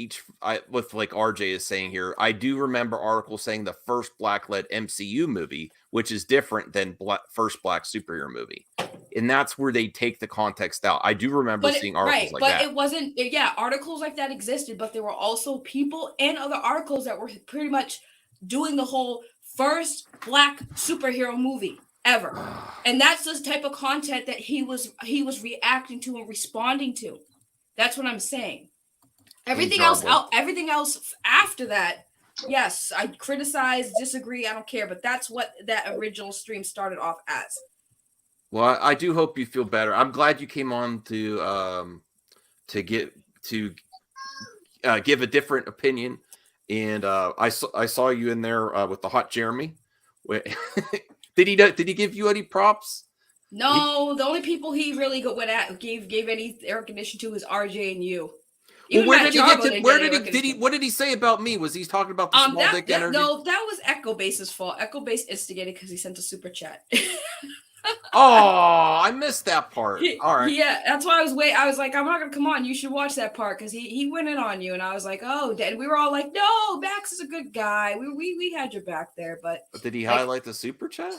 with like RJ is saying here, I do remember articles saying the first black-led MCU movie, which is different than first black superhero movie, and that's where they take the context out. I do remember seeing articles like that. But it wasn't. Yeah, articles like that existed, but there were also people and other articles that were pretty much doing the whole first black superhero movie ever. And that's the type of content that he was reacting to and responding to. That's what I'm saying. Everything else after that, yes, I criticize, disagree, I don't care, but that's what that original stream started off as. Well, I do hope you feel better. I'm glad you came on to give a different opinion, and I saw you in there with the hot Jeremy. Did he give you any props? No, the only people he really gave any recognition to was RJ and you. Well, what did he say about me? Was he talking about the small dick energy? No, that was Echo Base's fault. Echo Base instigated because he sent a super chat. Oh, I missed that part. All right. Yeah, that's why I was like, I'm not gonna come on. You should watch that part, because he went in on you, and I was like, oh, and we were all like, no, Max is a good guy. We had your back there, but did he highlight the super chat?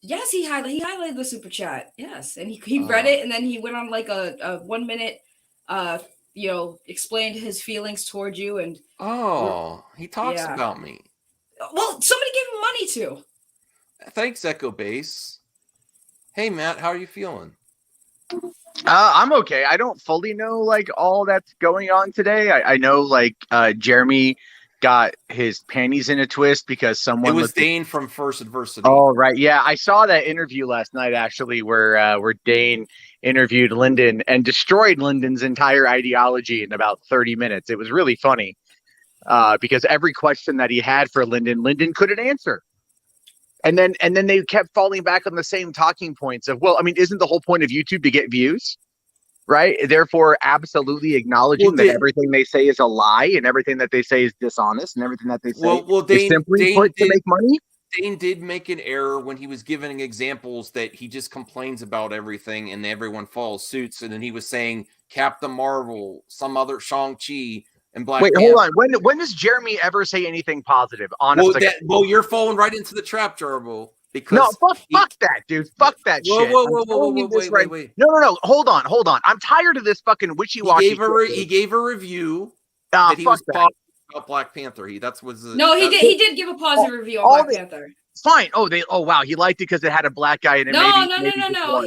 Yes, he highlighted the super chat. Yes, and he read it, and then he went on like a 1 minute, explained his feelings towards you, and he talks about me. Well, somebody gave him money too. Thanks, Echo Base. Hey, Matt, how are you feeling? I'm okay. I don't fully know like all that's going on today. I know like Jeremy got his panties in a twist because someone It was Dane from First Adversity. Oh right, yeah, I saw that interview last night actually, where Dane interviewed Lyndon and destroyed Lyndon's entire ideology in about 30 minutes. It was really funny because every question that he had for Lyndon couldn't answer. And then they kept falling back on the same talking points of, well, I mean, isn't the whole point of YouTube to get views? Right? Therefore, absolutely acknowledging that everything they say is a lie and everything that they say is dishonest and everything that they say is simply put to make money. Dane did make an error when he was giving examples that he just complains about everything and everyone follows suits. And then he was saying Captain Marvel, some other Shang-Chi, and Black Wait, Panther. hold on. When does Jeremy ever say anything positive? Honestly, well, you're falling right into the trap, Jarbo. Because no, fuck that, dude. Fuck that shit. Wait. No. Hold on. I'm tired of this fucking wishy-washy. He gave a review that he was positive about Black Panther. He did give a positive review on Black Panther. Fine. Oh wow, he liked it because it had a black guy in it. No.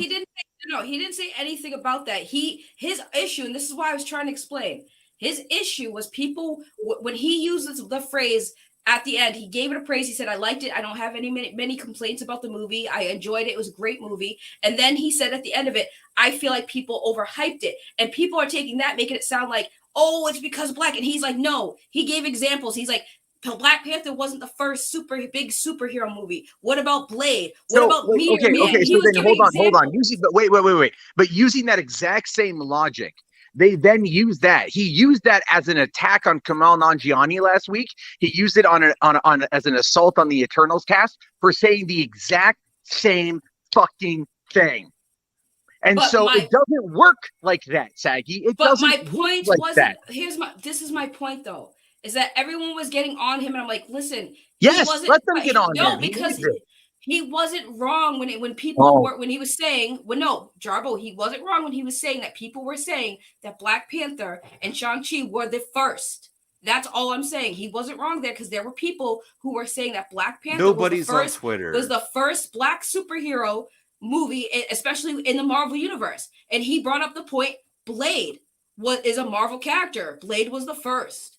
He didn't say anything about that. His issue, and this is why I was trying to explain. His issue was people when he uses the phrase at the end, he gave it a praise. He said, I liked it. I don't have many complaints about the movie. I enjoyed it. It was a great movie. And then he said at the end of it, I feel like people overhyped it. And people are taking that, making it sound like, oh, it's because Black. And he's like, no. He gave examples. He's like, Black Panther wasn't the first big superhero movie. What about Blade? What about Meteor Man? Okay, so then hold on. Wait. But using that exact same logic, they then use that. He used that as an attack on Kumail Nanjiani last week. He used it on as an assault on the Eternals cast for saying the exact same fucking thing. And so it doesn't work like that, Saggy. It doesn't. But my point wasn't. This is my point though, is that everyone was getting on him, and I'm like, listen. Yes, let them get on him. No, because he wasn't wrong when people were when he was saying Jarbo, he wasn't wrong when he was saying that people were saying that Black Panther and Shang-Chi were the first. That's all I'm saying. He wasn't wrong there because there were people who were saying that Black Panther was the first Black superhero movie, especially in the Marvel universe. And he brought up the point, Blade is a Marvel character. Blade was the first.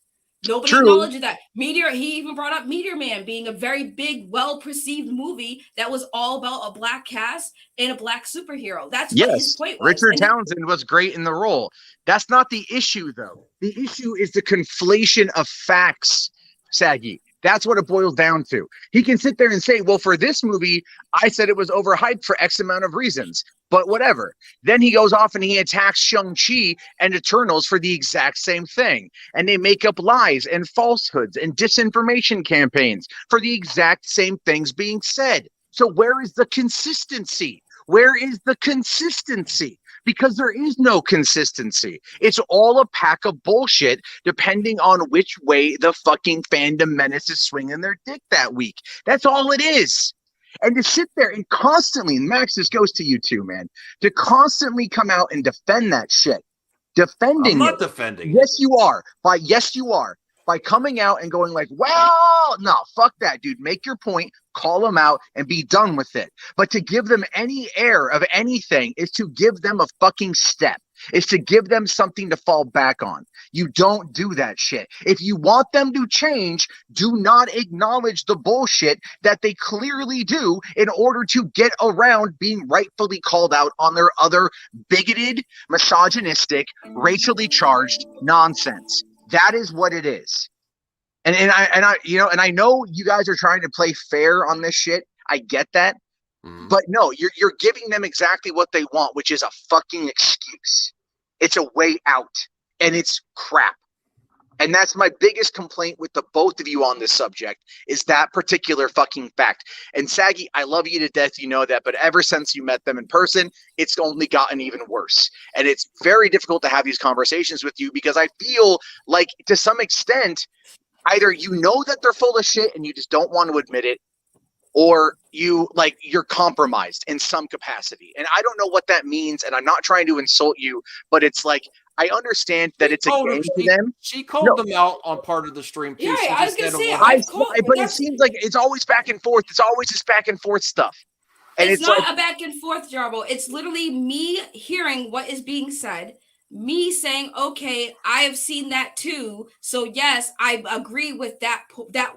Nobody acknowledged that. He even brought up Meteor Man being a very big, well-perceived movie that was all about a Black cast and a Black superhero. That's what his point was. Richard Townsend was great in the role. That's not the issue, though. The issue is the conflation of facts, Saggy. That's what it boils down to. He can sit there and say, well, for this movie, I said it was overhyped for X amount of reasons, but whatever. Then he goes off and he attacks Shang-Chi and Eternals for the exact same thing. And they make up lies and falsehoods and disinformation campaigns for the exact same things being said. So where is the consistency? Where is the consistency? Because there is no consistency. It's all a pack of bullshit depending on which way the fucking fandom menace is swinging their dick that week. That's all it is. And to sit there and constantly, and Max, this goes to you too, man, to constantly come out and defend that shit. Defending I'm not defending. Yes, you are. Yes, you are. By coming out and going like, well, no, fuck that, dude. Make your point, call them out, and be done with it. But to give them any air of anything is to give them a fucking step. Is to give them something to fall back on. You don't do that shit. If you want them to change, do not acknowledge the bullshit that they clearly do in order to get around being rightfully called out on their other bigoted, misogynistic, racially charged nonsense. That is what it is. And I know you guys are trying to play fair on this shit. I get that. But no, you're giving them exactly what they want, which is a fucking excuse. It's a way out. And it's crap. And that's my biggest complaint with the both of you on this subject, is that particular fucking fact. And Saggy, I love you to death, you know that, but ever since you met them in person, it's only gotten even worse. And it's very difficult to have these conversations with you because I feel like to some extent, either you know that they're full of shit and you just don't want to admit it, or you're compromised in some capacity. And I don't know what that means, and I'm not trying to insult you, but it's like, I understand that it's a game to them. She called them out on part of the stream too. Yeah, I was gonna say, but it seems like it's always back and forth. It's always this back and forth stuff. And it's not like, a back and forth, Jarbo. It's literally me hearing what is being said, me saying, okay, I have seen that too. So yes, I agree with that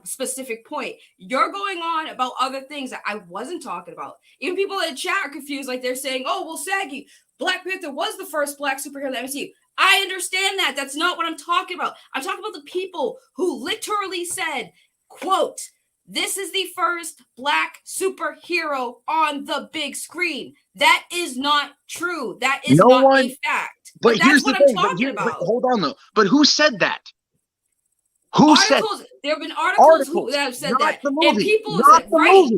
specific point. You're going on about other things that I wasn't talking about. Even people in chat are confused. Like they're saying, oh, well, Saggy, Black Panther was the first Black superhero in the MCU. I understand that. That's not what I'm talking about. I'm talking about the people who literally said, quote, this is the first Black superhero on the big screen. That is not true. That is not a fact. But that's what I'm talking about. Hold on, though. But who said that? Who said? There have been articles that have said that. And people said, right.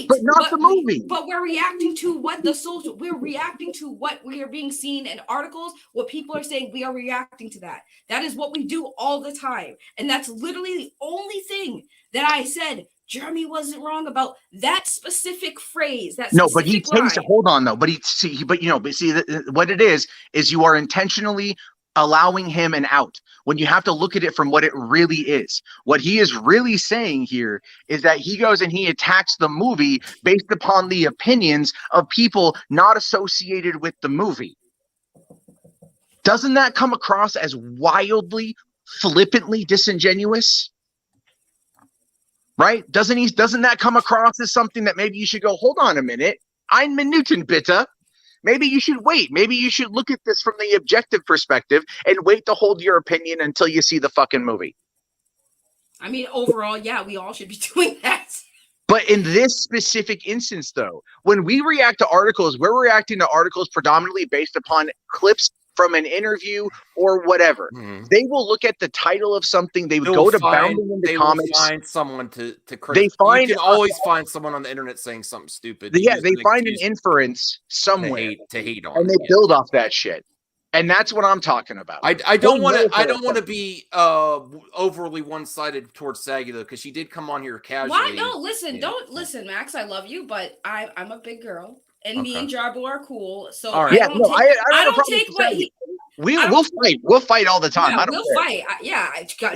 But not the movie. But we're reacting to what we're reacting to what we are being seen in articles, what people are saying, we are reacting to that. That is what we do all the time. And that's literally the only thing that I said Jeremy wasn't wrong about, that specific phrase. No, but he takes it. Hold on, though. But see, what it is you are intentionally allowing him an out when you have to look at it from what it really is. What he is really saying here is that he goes and he attacks the movie based upon the opinions of people not associated with the movie. Doesn't that come across as wildly, flippantly disingenuous? Right? Doesn't that come across as something that maybe you should go, hold on a minute, ein Minuten bitte. Maybe you should wait. Maybe you should look at this from the objective perspective and wait to hold your opinion until you see the fucking movie. I mean, overall, yeah, we all should be doing that. But in this specific instance, though, when we react to articles, we're reacting to articles predominantly based upon clips from an interview or whatever. They will look at the title of something. They would go to bounding into comics. Will find someone to criticize. You can always find someone on the internet saying something stupid. Yeah, they find an inference somewhere to hate on, and they build off that shit. And that's what I'm talking about. I don't want to be overly one-sided towards Saggy though, because she did come on here casually. Why? No, listen, don't listen, Max. I love you, but I'm a big girl. And me and Jarbo are cool, so right. I don't take what we'll fight. We'll fight all the time. Yeah, I don't fight.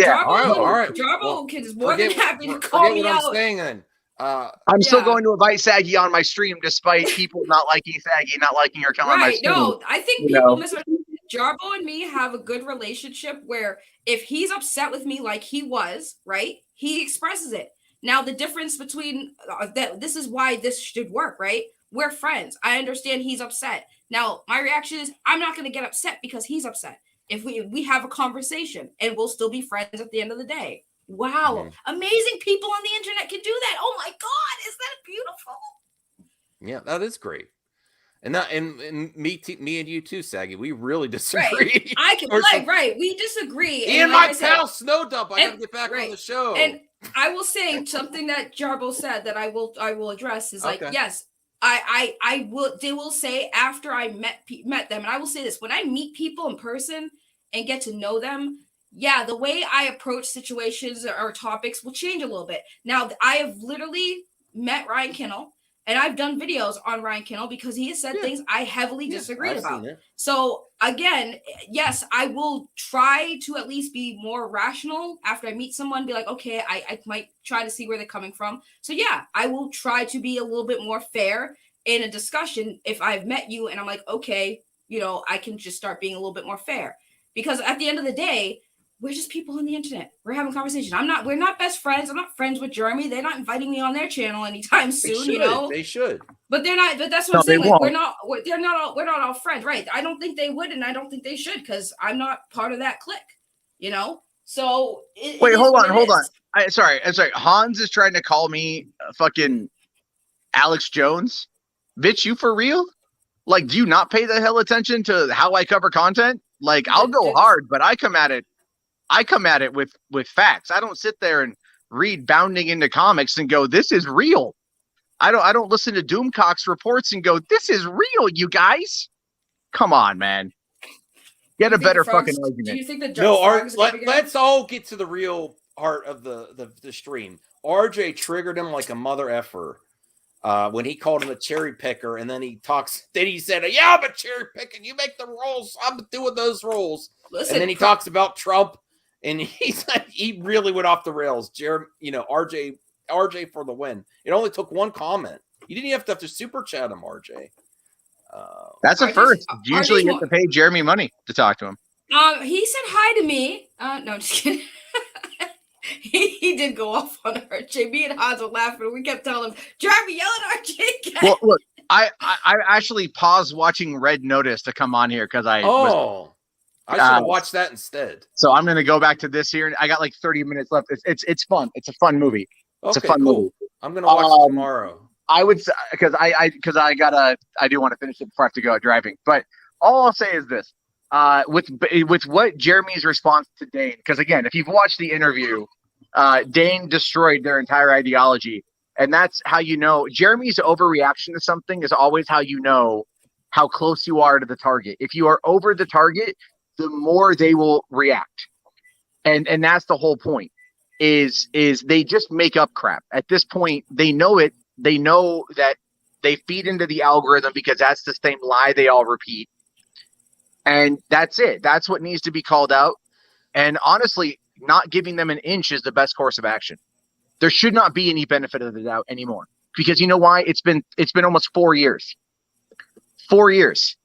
Jarbo, all right. Jarbo is more than happy to call me out. I'm saying then. I'm still going to invite Saggy on my stream, despite people not liking Saggy, not liking her coming on my stream. No, I think people misunderstand. Jarbo and me have a good relationship where if he's upset with me like he was, right, he expresses it. Now the difference between that, this is why this should work, right? We're friends. I understand he's upset. Now, my reaction is I'm not going to get upset because he's upset. If we have a conversation and we'll still be friends at the end of the day. Wow. Amazing people on the internet can do that. Oh my God. Is that beautiful? Yeah, that is great. And me and you too, Saggy. We really disagree. Right. We disagree. And my pal Snow Dump. I gotta get back on the show. And I will say something that Jarbo said that I will address is like, yes, I will. They will say after I met them, and I will say this: when I meet people in person and get to know them, yeah, the way I approach situations or topics will change a little bit. Now, I have literally met Ryan Kinnell, and I've done videos on Ryan Kinnell because he has said things I heavily disagreed about. So again, yes, I will try to at least be more rational after I meet someone, be like, okay, I might try to see where they're coming from. So yeah, I will try to be a little bit more fair in a discussion if I've met you and I'm like, okay, I can just start being a little bit more fair. Because at the end of the day, we're just people on the internet. We're having a conversation. We're not best friends. I'm not friends with Jeremy. They're not inviting me on their channel anytime soon, They should. But they're not, but that's what I'm saying. Like, we're not all friends, right? I don't think they would, and I don't think they should, because I'm not part of that clique, So wait, hold on. I'm sorry. Hans is trying to call me fucking Alex Jones. Bitch, you for real? Like, do you not pay the hell attention to how I cover content? Like, I'll go hard, but I come at it with facts. I don't sit there and read Bounding into Comics and go, this is real. I don't listen to Doomcock's reports and go, this is real, you guys. Come on, man. Get a better fucking argument. Do you think the let's all get to the real heart of the stream. RJ triggered him like a mother effer when he called him a cherry picker, and then he said, yeah, I'm a cherry picking. You make the rules. I'm doing those rules. Listen, and then he talks about Trump. And he really went off the rails. RJ for the win. It only took one comment. You didn't have to super chat him, RJ. That's a first. Usually you have to pay Jeremy money to talk to him. He said hi to me. No, just kidding. he did go off on RJ. Me and Hans were laughing. We kept telling him, Jeremy, yell at RJ again. Well, look, I actually paused watching Red Notice to come on here because I should have watched that instead. So I'm gonna go back to this here. I got like 30 minutes left. It's fun. It's a fun movie. It's a fun movie. I'm gonna watch it tomorrow. I would say because I do want to finish it before I have to go driving. But all I'll say is this: with what Jeremy's response to Dane, because again, if you've watched the interview, Dane destroyed their entire ideology, and that's how you know Jeremy's overreaction to something is always how you know how close you are to the target. If you are over the target, the more they will react, and that's the whole point. Is they just make up crap at this point? They know it. They know that they feed into the algorithm because that's the same lie they all repeat. And that's it. That's what needs to be called out. And honestly, not giving them an inch is the best course of action. There should not be any benefit of the doubt anymore. Because you know why? It's been almost 4 years. 4 years.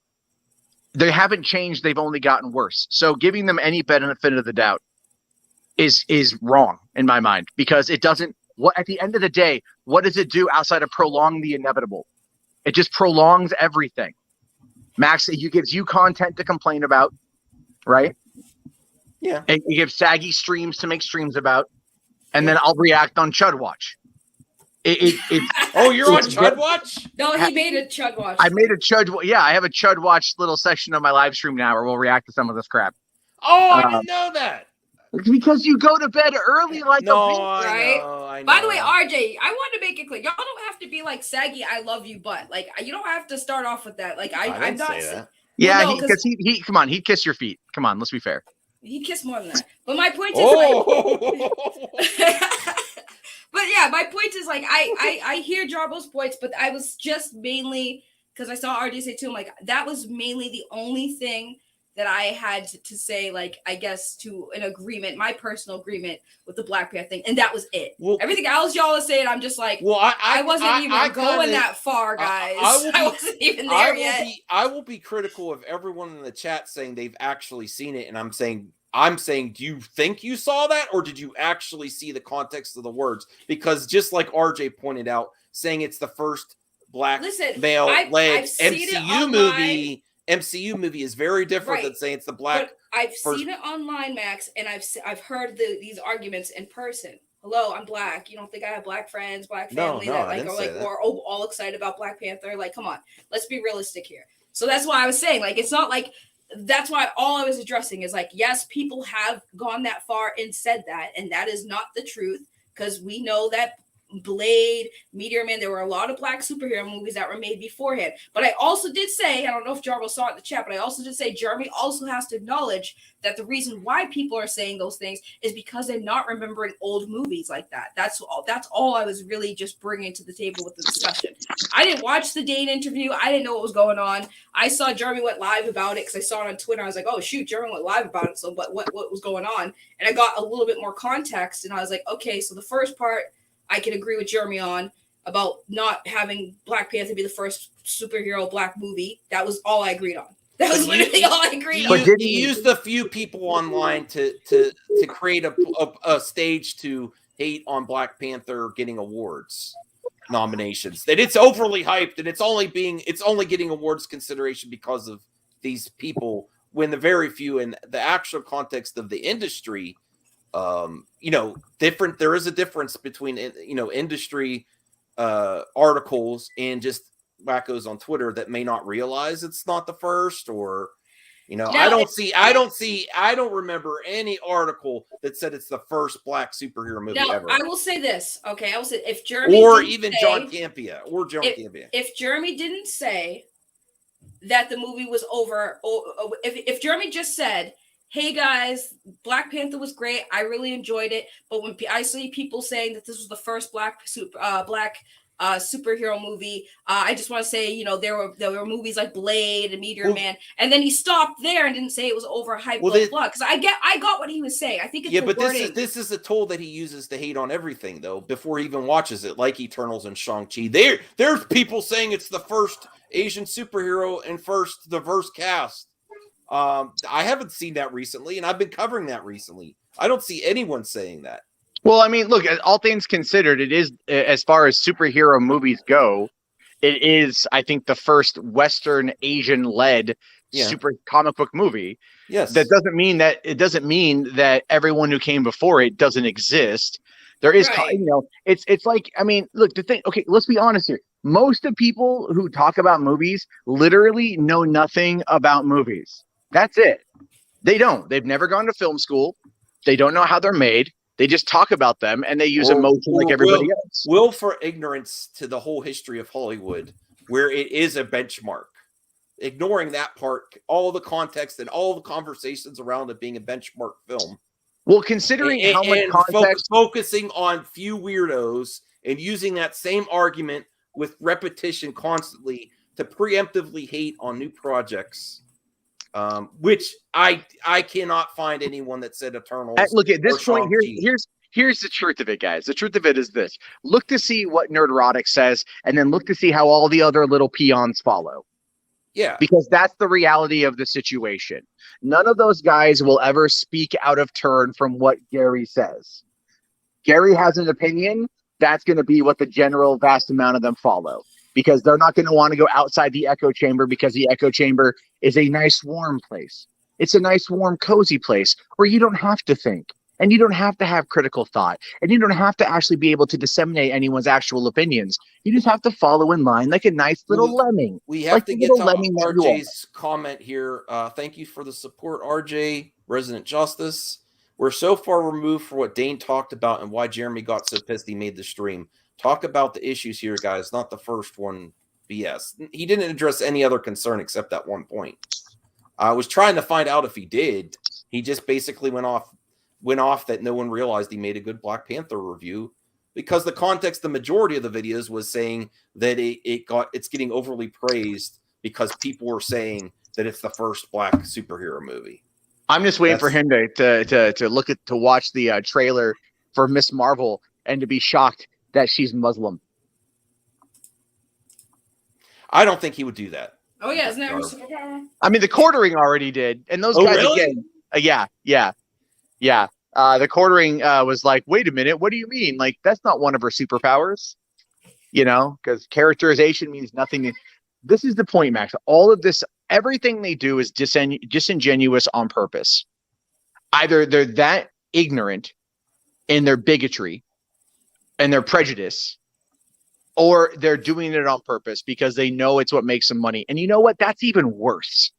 They haven't changed. They've only gotten worse. So giving them any benefit of the doubt is wrong in my mind, because it doesn't. What at the end of the day, what does it do outside of prolong the inevitable? It just prolongs everything. Max, it gives you content to complain about, right? Yeah. It gives saggy streams to make streams about, and then I'll react on Chud Watch. Oh, you're on Chud Watch? No, he made a Chud Watch. I made a Chud. Yeah, I have a Chud Watch little section of my live stream now where we'll react to some of this crap. Oh, I didn't know that. Because you go to bed early like a beast, right? I know. By the way, RJ, I want to make it clear. Y'all don't have to be like saggy, I love you, but like you don't have to start off with that. Like I'm not say that. Yeah, well, because he come on, he'd kiss your feet. Come on, let's be fair. He kissed more than that. But my point is but yeah, my point is like I hear Jarbo's points, but I was just mainly because I saw RJ say too, I'm like, that was mainly the only thing that I had to say, like, I guess to an agreement, my personal agreement with the Black Panther thing, and that was it. Well, everything else y'all are saying, I'm just like, well, I wasn't even going that far, guys. I wasn't even there yet. I will be critical of everyone in the chat saying they've actually seen it, and I'm saying, do you think you saw that, or did you actually see the context of the words? Because just like RJ pointed out, saying it's the first black male-led MCU movie is very different than saying it's the black. But I've seen it online, Max, and I've heard these arguments in person. Hello, I'm black. You don't think I have black friends, black family that like are like are all excited about Black Panther? Like, come on, let's be realistic here. So that's why I was saying, like, it's not like that's why all I was addressing is like, yes, people have gone that far and said that, and that is not the truth, because we know that Blade, Meteor Man, there were a lot of black superhero movies that were made beforehand. But I also did say, I don't know if Jarbo saw it in the chat, but I also did say Jeremy also has to acknowledge that the reason why people are saying those things is because they're not remembering old movies like that. That's all I was really just bringing to the table with the discussion. I didn't watch the Dane interview. I didn't know what was going on. I saw Jeremy went live about it because I saw it on Twitter. I was like, oh shoot, Jeremy went live about it. So, but what was going on? And I got a little bit more context, and I was like, okay, so the first part I can agree with Jeremy on about not having Black Panther be the first superhero black movie. That was all I agreed on. That was literally all I agreed on. He used a few people online to create a stage to hate on Black Panther getting awards nominations. That it's overly hyped and it's only getting awards consideration because of these people, when the very few in the actual context of the industry. There is a difference between, industry articles and just wackos on Twitter that may not realize it's not the first, or, I don't remember any article that said it's the first black superhero movie ever. I will say this. Okay. I will say if Jeremy John Campea. If Jeremy didn't say that the movie was over, or if Jeremy just said, hey guys, Black Panther was great. I really enjoyed it. But when I see people saying that this was the first black superhero movie. I just want to say, you know, there were movies like Blade and Meteor Man, and then he stopped there and didn't say it was overhyped. Because I got what he was saying. I think it's but wording. this is a tool that he uses to hate on everything, though, before he even watches it, like Eternals and Shang-Chi. There's people saying it's the first Asian superhero and first diverse cast. I haven't seen that recently, and I've been covering that recently. I don't see anyone saying that. Well, I mean, look, all things considered, it is, as far as superhero movies go, it is, I think, the first Western Asian-led super comic book movie. Yes. That doesn't mean that everyone who came before it doesn't exist. There is, you know, it's like, I mean, look, the thing. Okay, let's be honest here. Most of people who talk about movies literally know nothing about movies. That's it. They don't. They've never gone to film school. They don't know how they're made. They just talk about them and they use emotion like everybody else. For ignorance to the whole history of Hollywood, where it is a benchmark. Ignoring that part, all of the context and all the conversations around it being a benchmark film. Well, considering how much context, focusing on few weirdos and using that same argument with repetition constantly to preemptively hate on new projects. Which I cannot find anyone that said Eternals. Look, at this point, here's the truth of it, guys. The truth of it is this: look to see what Nerdrotic says, and then look to see how all the other little peons follow. Yeah, because that's the reality of the situation. None of those guys will ever speak out of turn from what Gary says. Gary has an opinion. That's going to be what the general vast amount of them follow. Because they're not going to want to go outside the echo chamber, because the echo chamber is a nice, warm place. It's a nice, warm, cozy place where you don't have to think, and you don't have to have critical thought, and you don't have to actually be able to disseminate anyone's actual opinions. You just have to follow in line like a nice little lemming. We have to get to RJ's comment here. Thank you for the support, RJ, Resident Justice. We're so far removed from what Dane talked about and why Jeremy got so pissed he made the stream. Talk about the issues here, guys, not the first one. BS. He didn't address any other concern except that one point. I was trying to find out if he did. He just basically went off that no one realized he made a good Black Panther review, because the context, the majority of the videos was saying that it's getting overly praised because people were saying that it's the first Black superhero movie. I'm just waiting for him to watch the trailer for Miss Marvel and to be shocked that she's Muslim. I don't think he would do that. Oh yeah, isn't that her superpower? I mean, the Quartering already did, and those guys again. Yeah. The Quartering was like, wait a minute, what do you mean? Like, that's not one of her superpowers, you know? Because characterization means nothing. This is the point, Max. All of this, everything they do is disingenuous on purpose. Either they're that ignorant in their bigotry and their prejudice, or they're doing it on purpose because they know it's what makes them money. And you know what? That's even worse.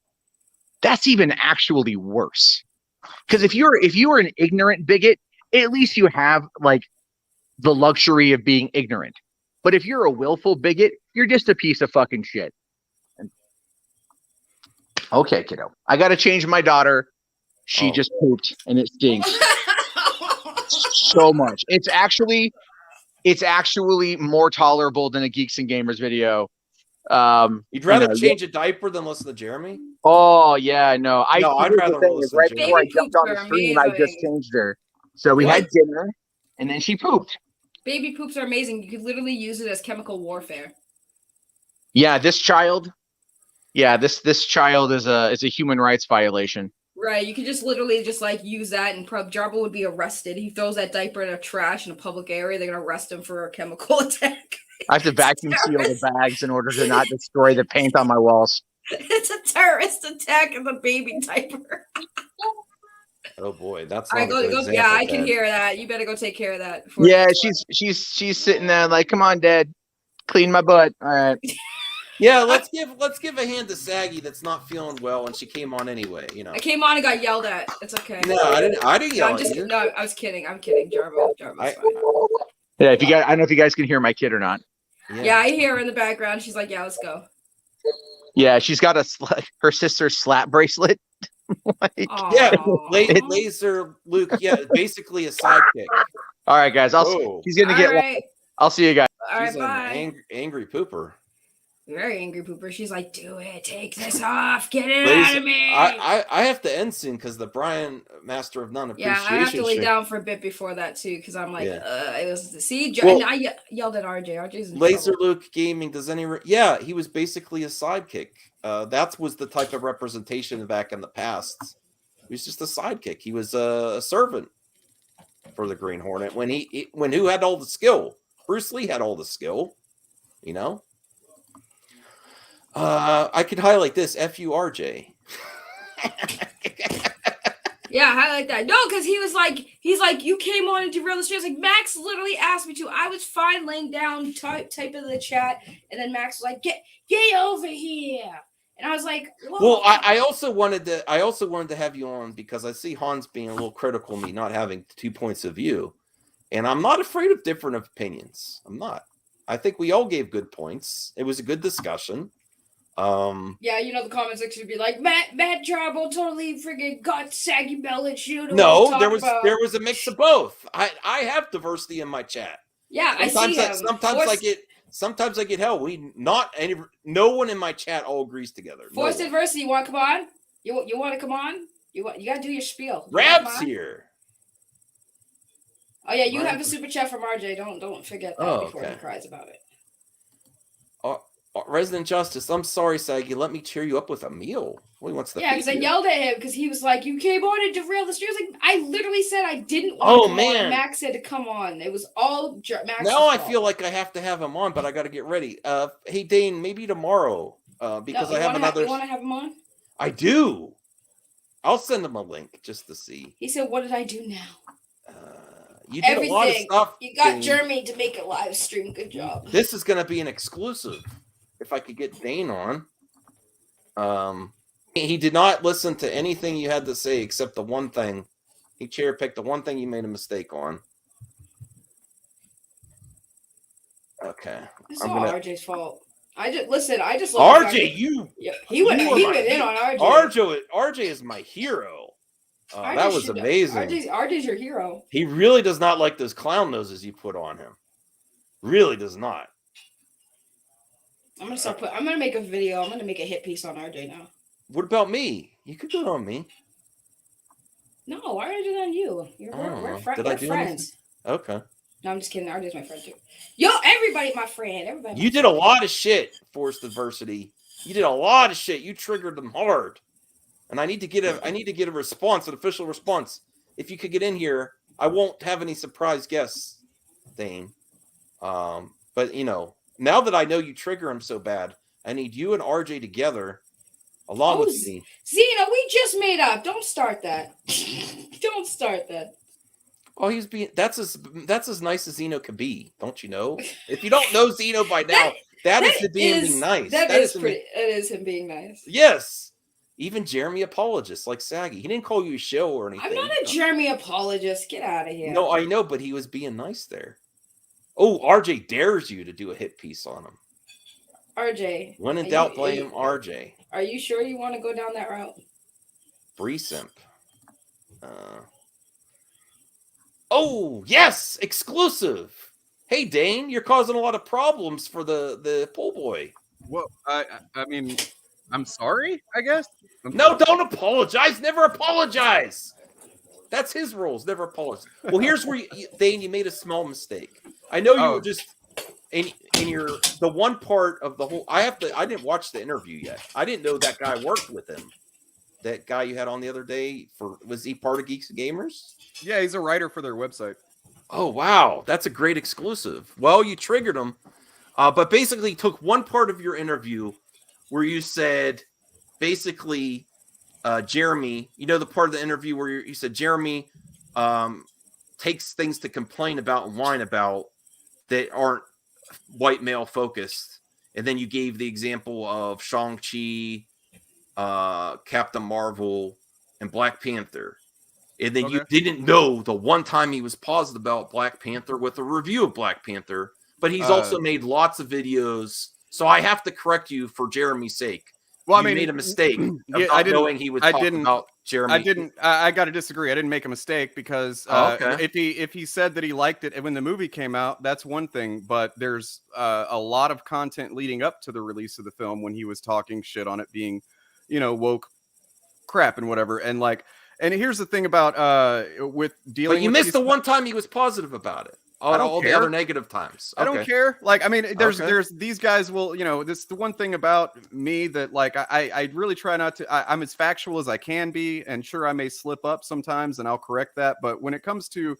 That's even actually worse. Because if you're an ignorant bigot, at least you have like the luxury of being ignorant. But if you're a willful bigot, you're just a piece of fucking shit. Okay, kiddo. I got to change my daughter. She just pooped and it stinks so much. It's actually more tolerable than a Geeks and Gamers video. You'd rather change a diaper than listen to Jeremy? Oh yeah, no. I'd rather listen right to before I jumped on the stream. I just changed her. So we had dinner, and then she pooped. Baby poops are amazing. You could literally use it as chemical warfare. Yeah, this child. Yeah, this child is a human rights violation. Right, you could just literally just like use that, and Jarbo would be arrested. He throws that diaper in a trash in a public area. They're gonna arrest him for a chemical attack. I have to vacuum seal the bags in order to not destroy the paint on my walls. It's a terrorist attack of a baby diaper. Oh boy, that's not go. Yeah, I can hear that. You better go take care of that. Yeah, she's sitting there like, come on, Dad, clean my butt. All right. Yeah, let's give a hand to Saggy that's not feeling well, and she came on anyway. You know, I came on and got yelled at. It's okay. No, I didn't yell at you. No, I was kidding. I'm kidding, Jarbo's fine. Yeah, if you guys, I don't know if you guys can hear my kid or not. Yeah, I hear her in the background. She's like, "Yeah, let's go." Yeah, she's got her sister's slap bracelet. Laser Luke. Yeah, basically a sidekick. All right, guys. He's gonna get. Right. I'll see you guys. All right, She's an bye. angry pooper. Very angry pooper. She's like, do it. Take this off. Get it Ladies, out of me. I have to end soon because the Brian Master of None Yeah, Appreciation I have to lay stream. down for a bit before that too, because I'm like, it was Well, and I yelled at RJ. RJ's in Laser trouble. Luke Gaming. Does any? Yeah, he was basically a sidekick. That was the type of representation back in the past. He was just a sidekick. He was a servant for the Green Hornet. When who had all the skill? Bruce Lee had all the skill. You know. I could highlight this. FURJ. Yeah, highlight that. No, because he's like, you came on and derailed the stream. I was like, Max literally asked me to. I was fine laying down, type in the chat, and then Max was like, get over here. And I was like, whoa. Well, I also wanted to have you on because I see Hans being a little critical of me not having 2 points of view. And I'm not afraid of different opinions. I'm not. I think we all gave good points. It was a good discussion. Yeah, you know the comment section would be like, Matt Jarbo totally friggin' got saggy belly shoot. No, there was a mix of both. I have diversity in my chat. Yeah, sometimes I see him. Sometimes I get hell. No one in my chat all agrees together. Forced adversity. You want to come on? You want to come on? You gotta do your spiel. Rab's here. Oh yeah, you have a super chat from RJ. Don't forget that before he cries about it. Resident Justice, I'm sorry, Saggy. Let me cheer you up with a meal. Well, he wants the because I yelled at him because he was like, "You came on and derailed the stream." I was like, I literally said I didn't want to come on. And Max said to come on. It was all Max. Now I feel like I have to have him on, but I got to get ready. Hey Dane, maybe tomorrow. Because I have another. You want to have him on? I do. I'll send him a link just to see. He said, "What did I do now?" You did a lot of stuff. You got Jeremy to make a live stream. Good job. This is going to be an exclusive. If I could get Dane on. He did not listen to anything you had to say except the one thing. He cherry picked the one thing you made a mistake on. Okay. It's all RJ's fault. I just RJ, he went in on RJ. RJ is my hero. That was amazing. RJ's your hero. He really does not like those clown noses you put on him. Really does not. I'm gonna make a video. I'm gonna make a hit piece on RJ now. What about me? You could do it on me. No, why did I do that on you? We're friends. Okay. No, I'm just kidding. RJ's my friend too. Yo, everybody, my friend. Everybody. You did a lot of shit, Forced Adversity. You did a lot of shit. You triggered them hard, and I need to get a response, an official response. If you could get in here, I won't have any surprise guests, Dane. But you know. Now that I know you trigger him so bad, I need you and RJ together, along with me. Zeno, we just made up. Don't start that. Don't start that. Oh, he's being that's as nice as Zeno could be, don't you know? If you don't know Zeno by now, that is him being nice. That is him being nice. Yes. Even Jeremy apologist like Saggy. He didn't call you a show or anything. I'm not a Jeremy apologist. Get out of here. No, I know, but he was being nice there. Oh, RJ dares you to do a hit piece on him. RJ. When in doubt, blame RJ. Are you sure you want to go down that route? Free simp. Oh, yes! Exclusive! Hey, Dane, you're causing a lot of problems for the pool boy. Well, I mean, I'm sorry, I guess. No, don't apologize. Never apologize. That's his rules. Never apologize. Well, here's where Dane, you made a small mistake. I know you were just in the one part of the whole. I didn't watch the interview yet. I didn't know that guy worked with him. That guy you had on the other day was he part of Geeks and Gamers? Yeah, he's a writer for their website. Oh wow, that's a great exclusive. Well, you triggered him, but basically took one part of your interview where you said basically Jeremy. You know the part of the interview where you said Jeremy takes things to complain about and whine about that aren't white male focused. And then you gave the example of Shang-Chi, Captain Marvel, and Black Panther. And then you didn't know the one time he was positive about Black Panther with a review of Black Panther, but he's also made lots of videos. So I have to correct you for Jeremy's sake. Well, I mean, made a mistake about knowing he was talking about Jeremy. I didn't. I got to disagree. I didn't make a mistake because okay. if he said that he liked it when the movie came out, that's one thing. But there's a lot of content leading up to the release of the film when he was talking shit on it being, woke crap and whatever. And like, and here's the thing about with dealing. But you with missed these the one time he was positive about it. I don't all care. the other negative times. I don't care. Like, I mean, there's these guys will, this the one thing about me that like I really try not to. I'm as factual as I can be, and sure I may slip up sometimes, and I'll correct that. But when it comes to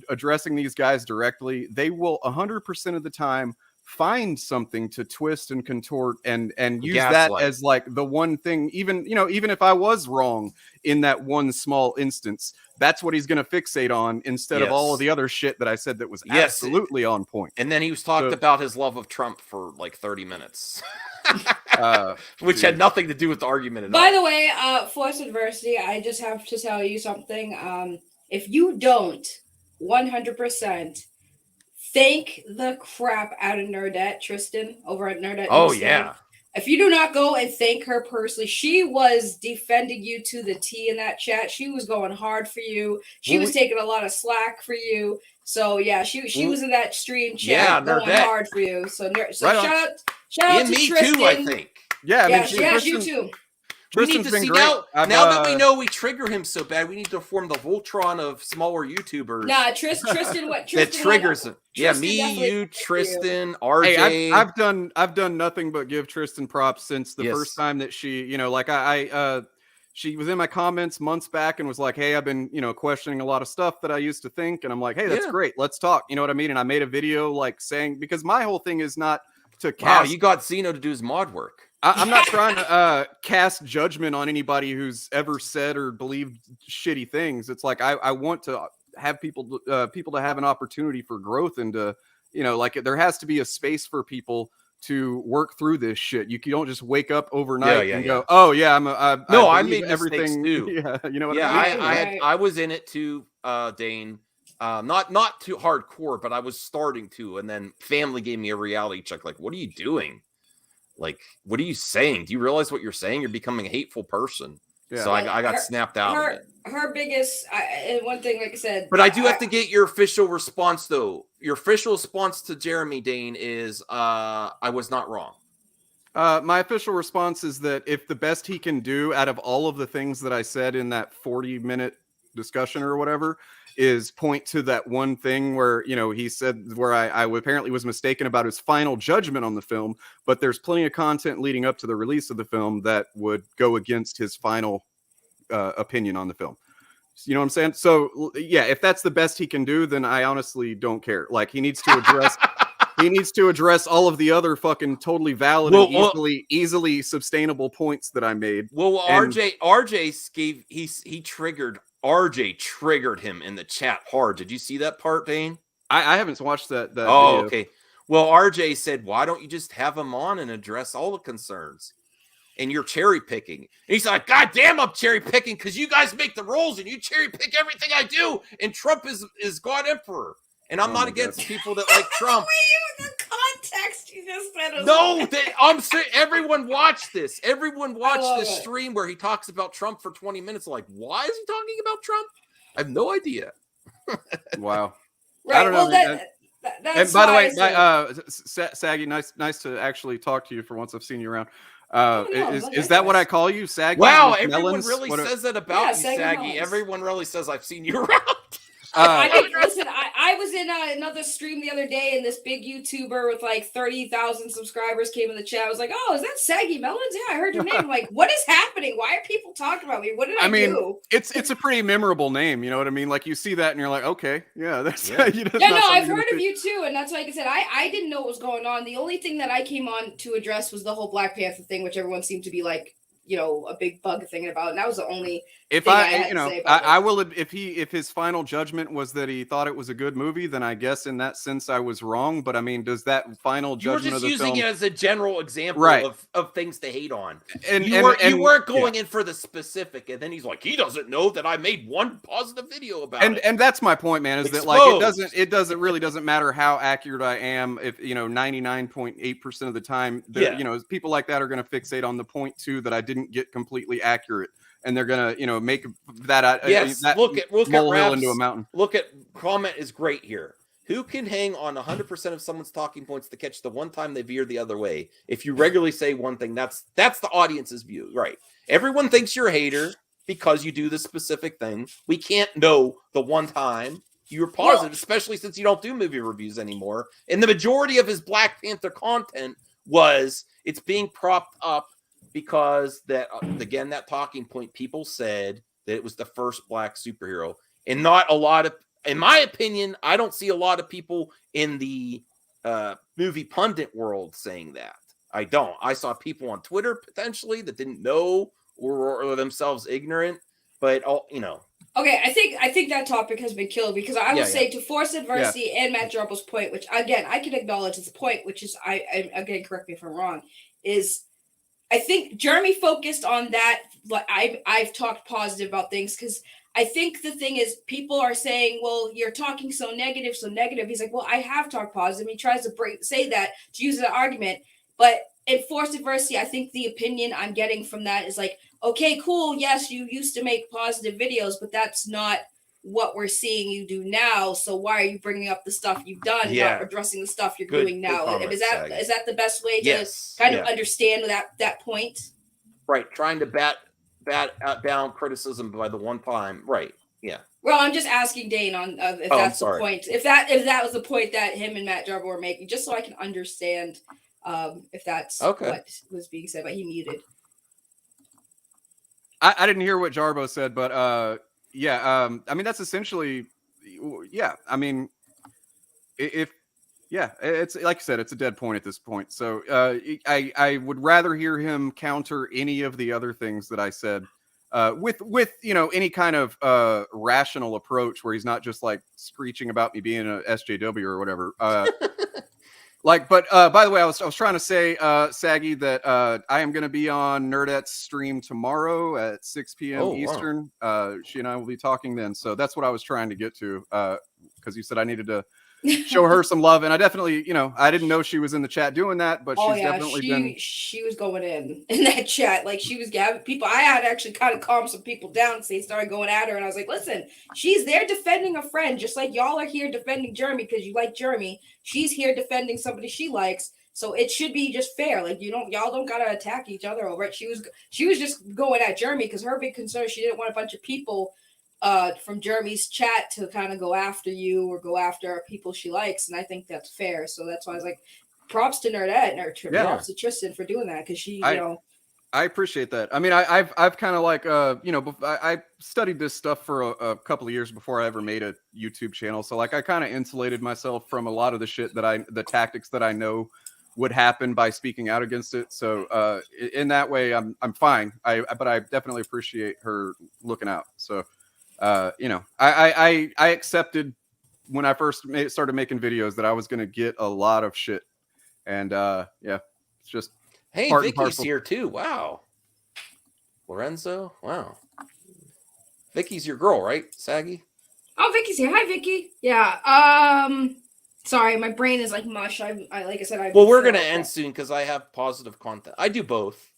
addressing these guys directly, they will 100% of the time find something to twist and contort and use that as like the one thing. Even if I was wrong in that one small instance, that's what he's going to fixate on instead of all of the other shit that I said that was absolutely on point. And then he was talked about his love of Trump for like 30 minutes, which had nothing to do with the argument at all. By the way, Force Adversity, I just have to tell you something. If you don't 100% thank the crap out of Nerdette, Tristan, over at Nerdette. Oh, yeah. If you do not go and thank her personally, she was defending you to the T in that chat. She was going hard for you. She was taking a lot of slack for you. So yeah, she was in that stream chat going hard for you. So shout out to me Tristan. too, I think. Yeah, you too. We need to see now that we know we trigger him so bad, we need to form the Voltron of smaller YouTubers. Nah, Tristan, what that triggers him. Yeah, me, you, Tristan, RJ. Hey, I've done nothing but give Tristan props since the first time that she, she was in my comments months back and was like, "Hey, I've been, questioning a lot of stuff that I used to think," and I'm like, "Hey, that's great. Let's talk." You know what I mean? And I made a video like saying, because my whole thing is not to cast. Wow, you got Zeno to do his mod work. I'm not trying to cast judgment on anybody who's ever said or believed shitty things. It's like I want to have people to have an opportunity for growth and to, like there has to be a space for people to work through this shit. You don't just wake up overnight and go, "Oh yeah, I made everything." Too. Yeah, you know what I mean? I was in it too, Dane. Not too hardcore, but I was starting to, and then family gave me a reality check. Like, what are you doing? Like, what are you saying? Do you realize what you're saying? You're becoming a hateful person. Yeah. So I got snapped out of it. Her biggest, one thing, like I said. But I do have to get your official response, though. Your official response to Jeremy Dane is, I was not wrong. My official response is that if the best he can do out of all of the things that I said in that 40-minute discussion or whatever is point to that one thing where, he said where I apparently was mistaken about his final judgment on the film, but there's plenty of content leading up to the release of the film that would go against his final opinion on the film. You know what I'm saying? So yeah, if that's the best he can do, then I honestly don't care. Like he needs to address he needs to address all of the other fucking totally valid and easily sustainable points that I made. Well, RJ gave he triggered RJ triggered him in the chat hard. Did you see that part, Dane? I haven't watched that video. Okay. Well, RJ said, why don't you just have him on and address all the concerns? And you're cherry picking. And he's like, God damn, I'm cherry picking because you guys make the rules and you cherry pick everything I do. And Trump is God Emperor. And I'm not against people that like Trump. The context you just said. No, everyone watched this. Everyone watched this stream where he talks about Trump for 20 minutes. Like, why is he talking about Trump? I have no idea. Wow. Right. I don't know. Well, that's and by the way, Saggy, nice to actually talk to you for once. I've seen you around. Is that what I call you, Saggy? Wow, everyone really says that about you, Saggy. Everyone really says I've seen you around. Listen, I was in another stream the other day, and this big YouTuber with like 30,000 subscribers came in the chat. I was like, "Oh, is that Saggy Melons? Yeah, I heard your name." I'm like, what is happening? Why are people talking about me? What did I do? It's a pretty memorable name. You know what I mean? Like you see that, and you're like, "Okay, yeah, that's yeah." I've heard of you too, and that's why, like I said, I didn't know what was going on. The only thing that I came on to address was the whole Black Panther thing, which everyone seemed to be like, a big bug thinking about, and that was the only. If I will, if his final judgment was that he thought it was a good movie, then I guess in that sense I was wrong. But I mean, does that final judgment of the film? You're just using it as a general example of things to hate on. And you weren't going in for the specific, and then he's like, he doesn't know that I made one positive video about it. And that's my point, man. Is that like it doesn't matter how accurate I am if 99.8% of the time, people like that are going to fixate on the 0.2 that I didn't get completely accurate. and they're gonna, make that yes. that Look at molehill into a mountain. Look at comment is great here. Who can hang on 100% of someone's talking points to catch the one time they veer the other way? If you regularly say one thing, that's the audience's view, right? Everyone thinks you're a hater because you do this specific thing. We can't know the one time you were positive, especially since you don't do movie reviews anymore. And the majority of his Black Panther content it's being propped up because that talking point, people said that it was the first Black superhero, and not a lot of, in my opinion, I don't see a lot of people in the movie pundit world saying that. I don't. I saw people on Twitter potentially that didn't know or themselves ignorant, but Okay, I think that topic has been killed because I will say to force adversity and Matt Jarbo's point, which again I can acknowledge his point, which is I again, correct me if I'm wrong, is I think Jeremy focused on that. Like I've talked positive about things because I think the thing is people are saying, well, you're talking so negative. He's like, well, I have talked positive. He tries to say that to use as an argument, but in forced adversity, I think the opinion I'm getting from that is like, okay, cool. Yes, you used to make positive videos, but that's not what we're seeing you do now. So why are you bringing up the stuff you've done, not addressing the stuff you're doing now? Is that the best way to kind of understand that point? Right. Trying to bat down criticism by the one time. Right. Yeah. Well, I'm just asking Dane on if that's the point. If that was the point that him and Matt Jarbo were making, just so I can understand if that's what was being said. But he muted. I didn't hear what Jarbo said, but I mean that's essentially, I mean, it's like I said, it's a dead point at this point. So I would rather hear him counter any of the other things that I said with any kind of rational approach where he's not just like screeching about me being a SJW or whatever. By the way, I was trying to say, Saggy, that I am going to be on Nerdette's stream tomorrow at 6 p.m. Eastern. Wow. She and I will be talking then. So that's what I was trying to get to, because you said I needed to show her some love. And I definitely, I didn't know she was in the chat doing that, but she's definitely been. She was going in that chat. Like she was gathering people. I had actually kind of calmed some people down. So they started going at her. And I was like, listen, she's there defending a friend, just like y'all are here defending Jeremy because you like Jeremy. She's here defending somebody she likes. So it should be just fair. Like y'all don't gotta attack each other over it. She was just going at Jeremy because her big concern, she didn't want a bunch of people from Jeremy's chat to kind of go after you or go after people she likes, and I think that's fair. So that's why I was like, props to Nerdette and props to Tristan for doing that because I appreciate that. I mean, I've kind of like I studied this stuff for a couple of years before I ever made a YouTube channel, so like I kind of insulated myself from a lot of the shit the tactics that I know would happen by speaking out against it. So in that way, I'm fine. But I definitely appreciate her looking out. So. I accepted when I first started making videos that I was going to get a lot of shit, and it's just. Hey, Vicky's here too. Wow, Lorenzo. Wow, Vicky's your girl, right, Saggy? Oh, Vicky's here. Hi, Vicky. Yeah. Sorry, my brain is like mush. I like I said. Well, we're gonna end soon because I have positive content. I do both.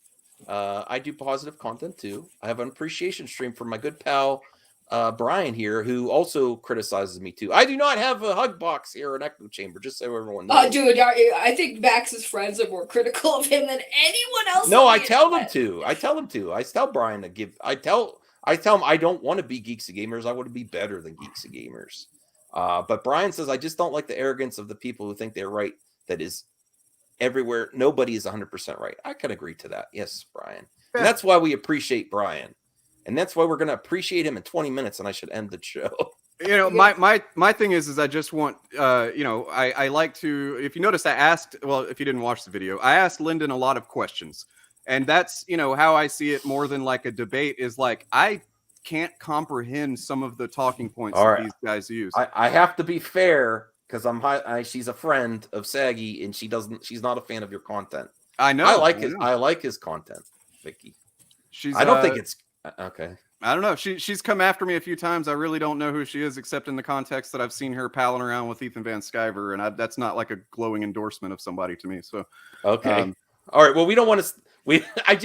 I do positive content too. I have an appreciation stream for my good pal. Brian here, who also criticizes me too. I do not have a hug box here or an echo chamber, just so everyone knows. Dude, I think Max's friends are more critical of him than anyone else. No, I tell them to. I tell Brian to give. I tell him I don't want to be Geeks and Gamers. I want to be better than Geeks and Gamers. But Brian says I just don't like the arrogance of the people who think they're right. That is everywhere. Nobody is 100% right. I can agree to that. Yes, Brian. Yeah. And that's why we appreciate Brian. And that's why we're going to appreciate him in 20 minutes, and I should end the show. My thing is I just want, I like to, if you notice, if you didn't watch the video, I asked Lyndon a lot of questions. And that's, how I see it more than like a debate is like, I can't comprehend some of the talking points that these guys use. I have to be fair because she's a friend of Saggy, and she's not a fan of your content. I know. I like his content, Vicky. I don't think it's okay. I don't know. She's come after me a few times. I really don't know who she is, except in the context that I've seen her palling around with Ethan Van Sciver, and that's not like a glowing endorsement of somebody to me. So okay. All right. Well, we don't want to. I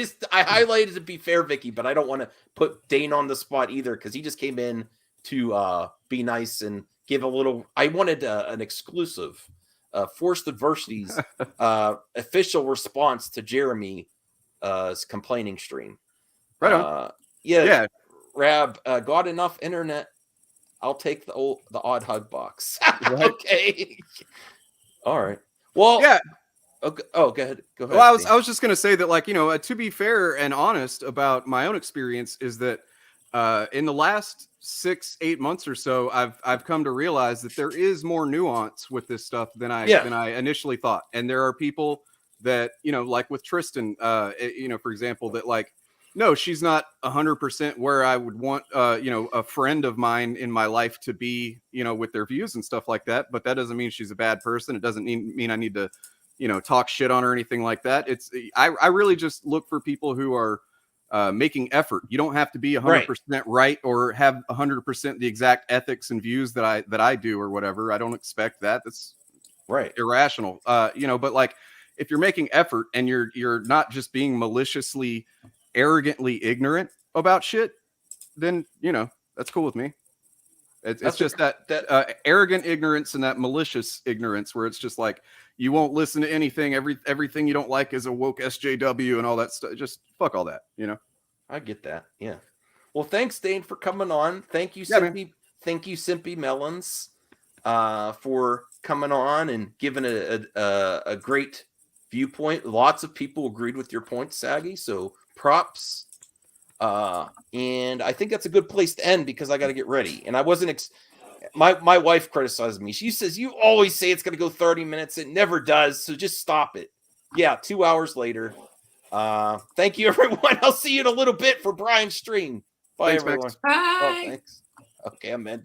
highlighted to be fair, Vicky, but I don't want to put Dane on the spot either because he just came in to be nice and give a little. I wanted an exclusive, Forced Adversity's official response to Jeremy's complaining stream. Right on. Yeah. Rab, got enough internet. I'll take the odd hug box. Okay. All right. Well, yeah. Okay. Oh, go ahead. Go ahead. Well, I was just going to say that, like, to be fair and honest about my own experience is that in the last 6-8 months or so, I've come to realize that there is more nuance with this stuff than I initially thought. And there are people that, like with Tristan, for example, that like, no, she's not 100% where I would want, a friend of mine in my life to be, with their views and stuff like that. But that doesn't mean she's a bad person. It doesn't mean I need to, talk shit on her or anything like that. I really just look for people who are making effort. You don't have to be 100% right or have 100% the exact ethics and views that I do or whatever. I don't expect that. That's irrational. But like if you're making effort and you're not just being maliciously, arrogantly ignorant about shit, then that's cool with me. It's just that arrogant ignorance and that malicious ignorance where it's just like you won't listen to anything. Everything you don't like is a woke SJW and all that stuff. Just fuck all that. I get that. Yeah. Well, thanks, Dane, for coming on. Thank you, Simpy. Thank you, Simpy Melons, for coming on and giving a great viewpoint. Lots of people agreed with your points, Saggy. So props. And I think that's a good place to end because I got to get ready. And I wasn't. My wife criticized me. She says you always say it's going to go 30 minutes. It never does. So just stop it. Yeah, 2 hours later. Thank you, everyone. I'll see you in a little bit for Brian's stream. Bye, Thanks, everyone. Max. Bye. Oh, thanks. Okay, I'm ending.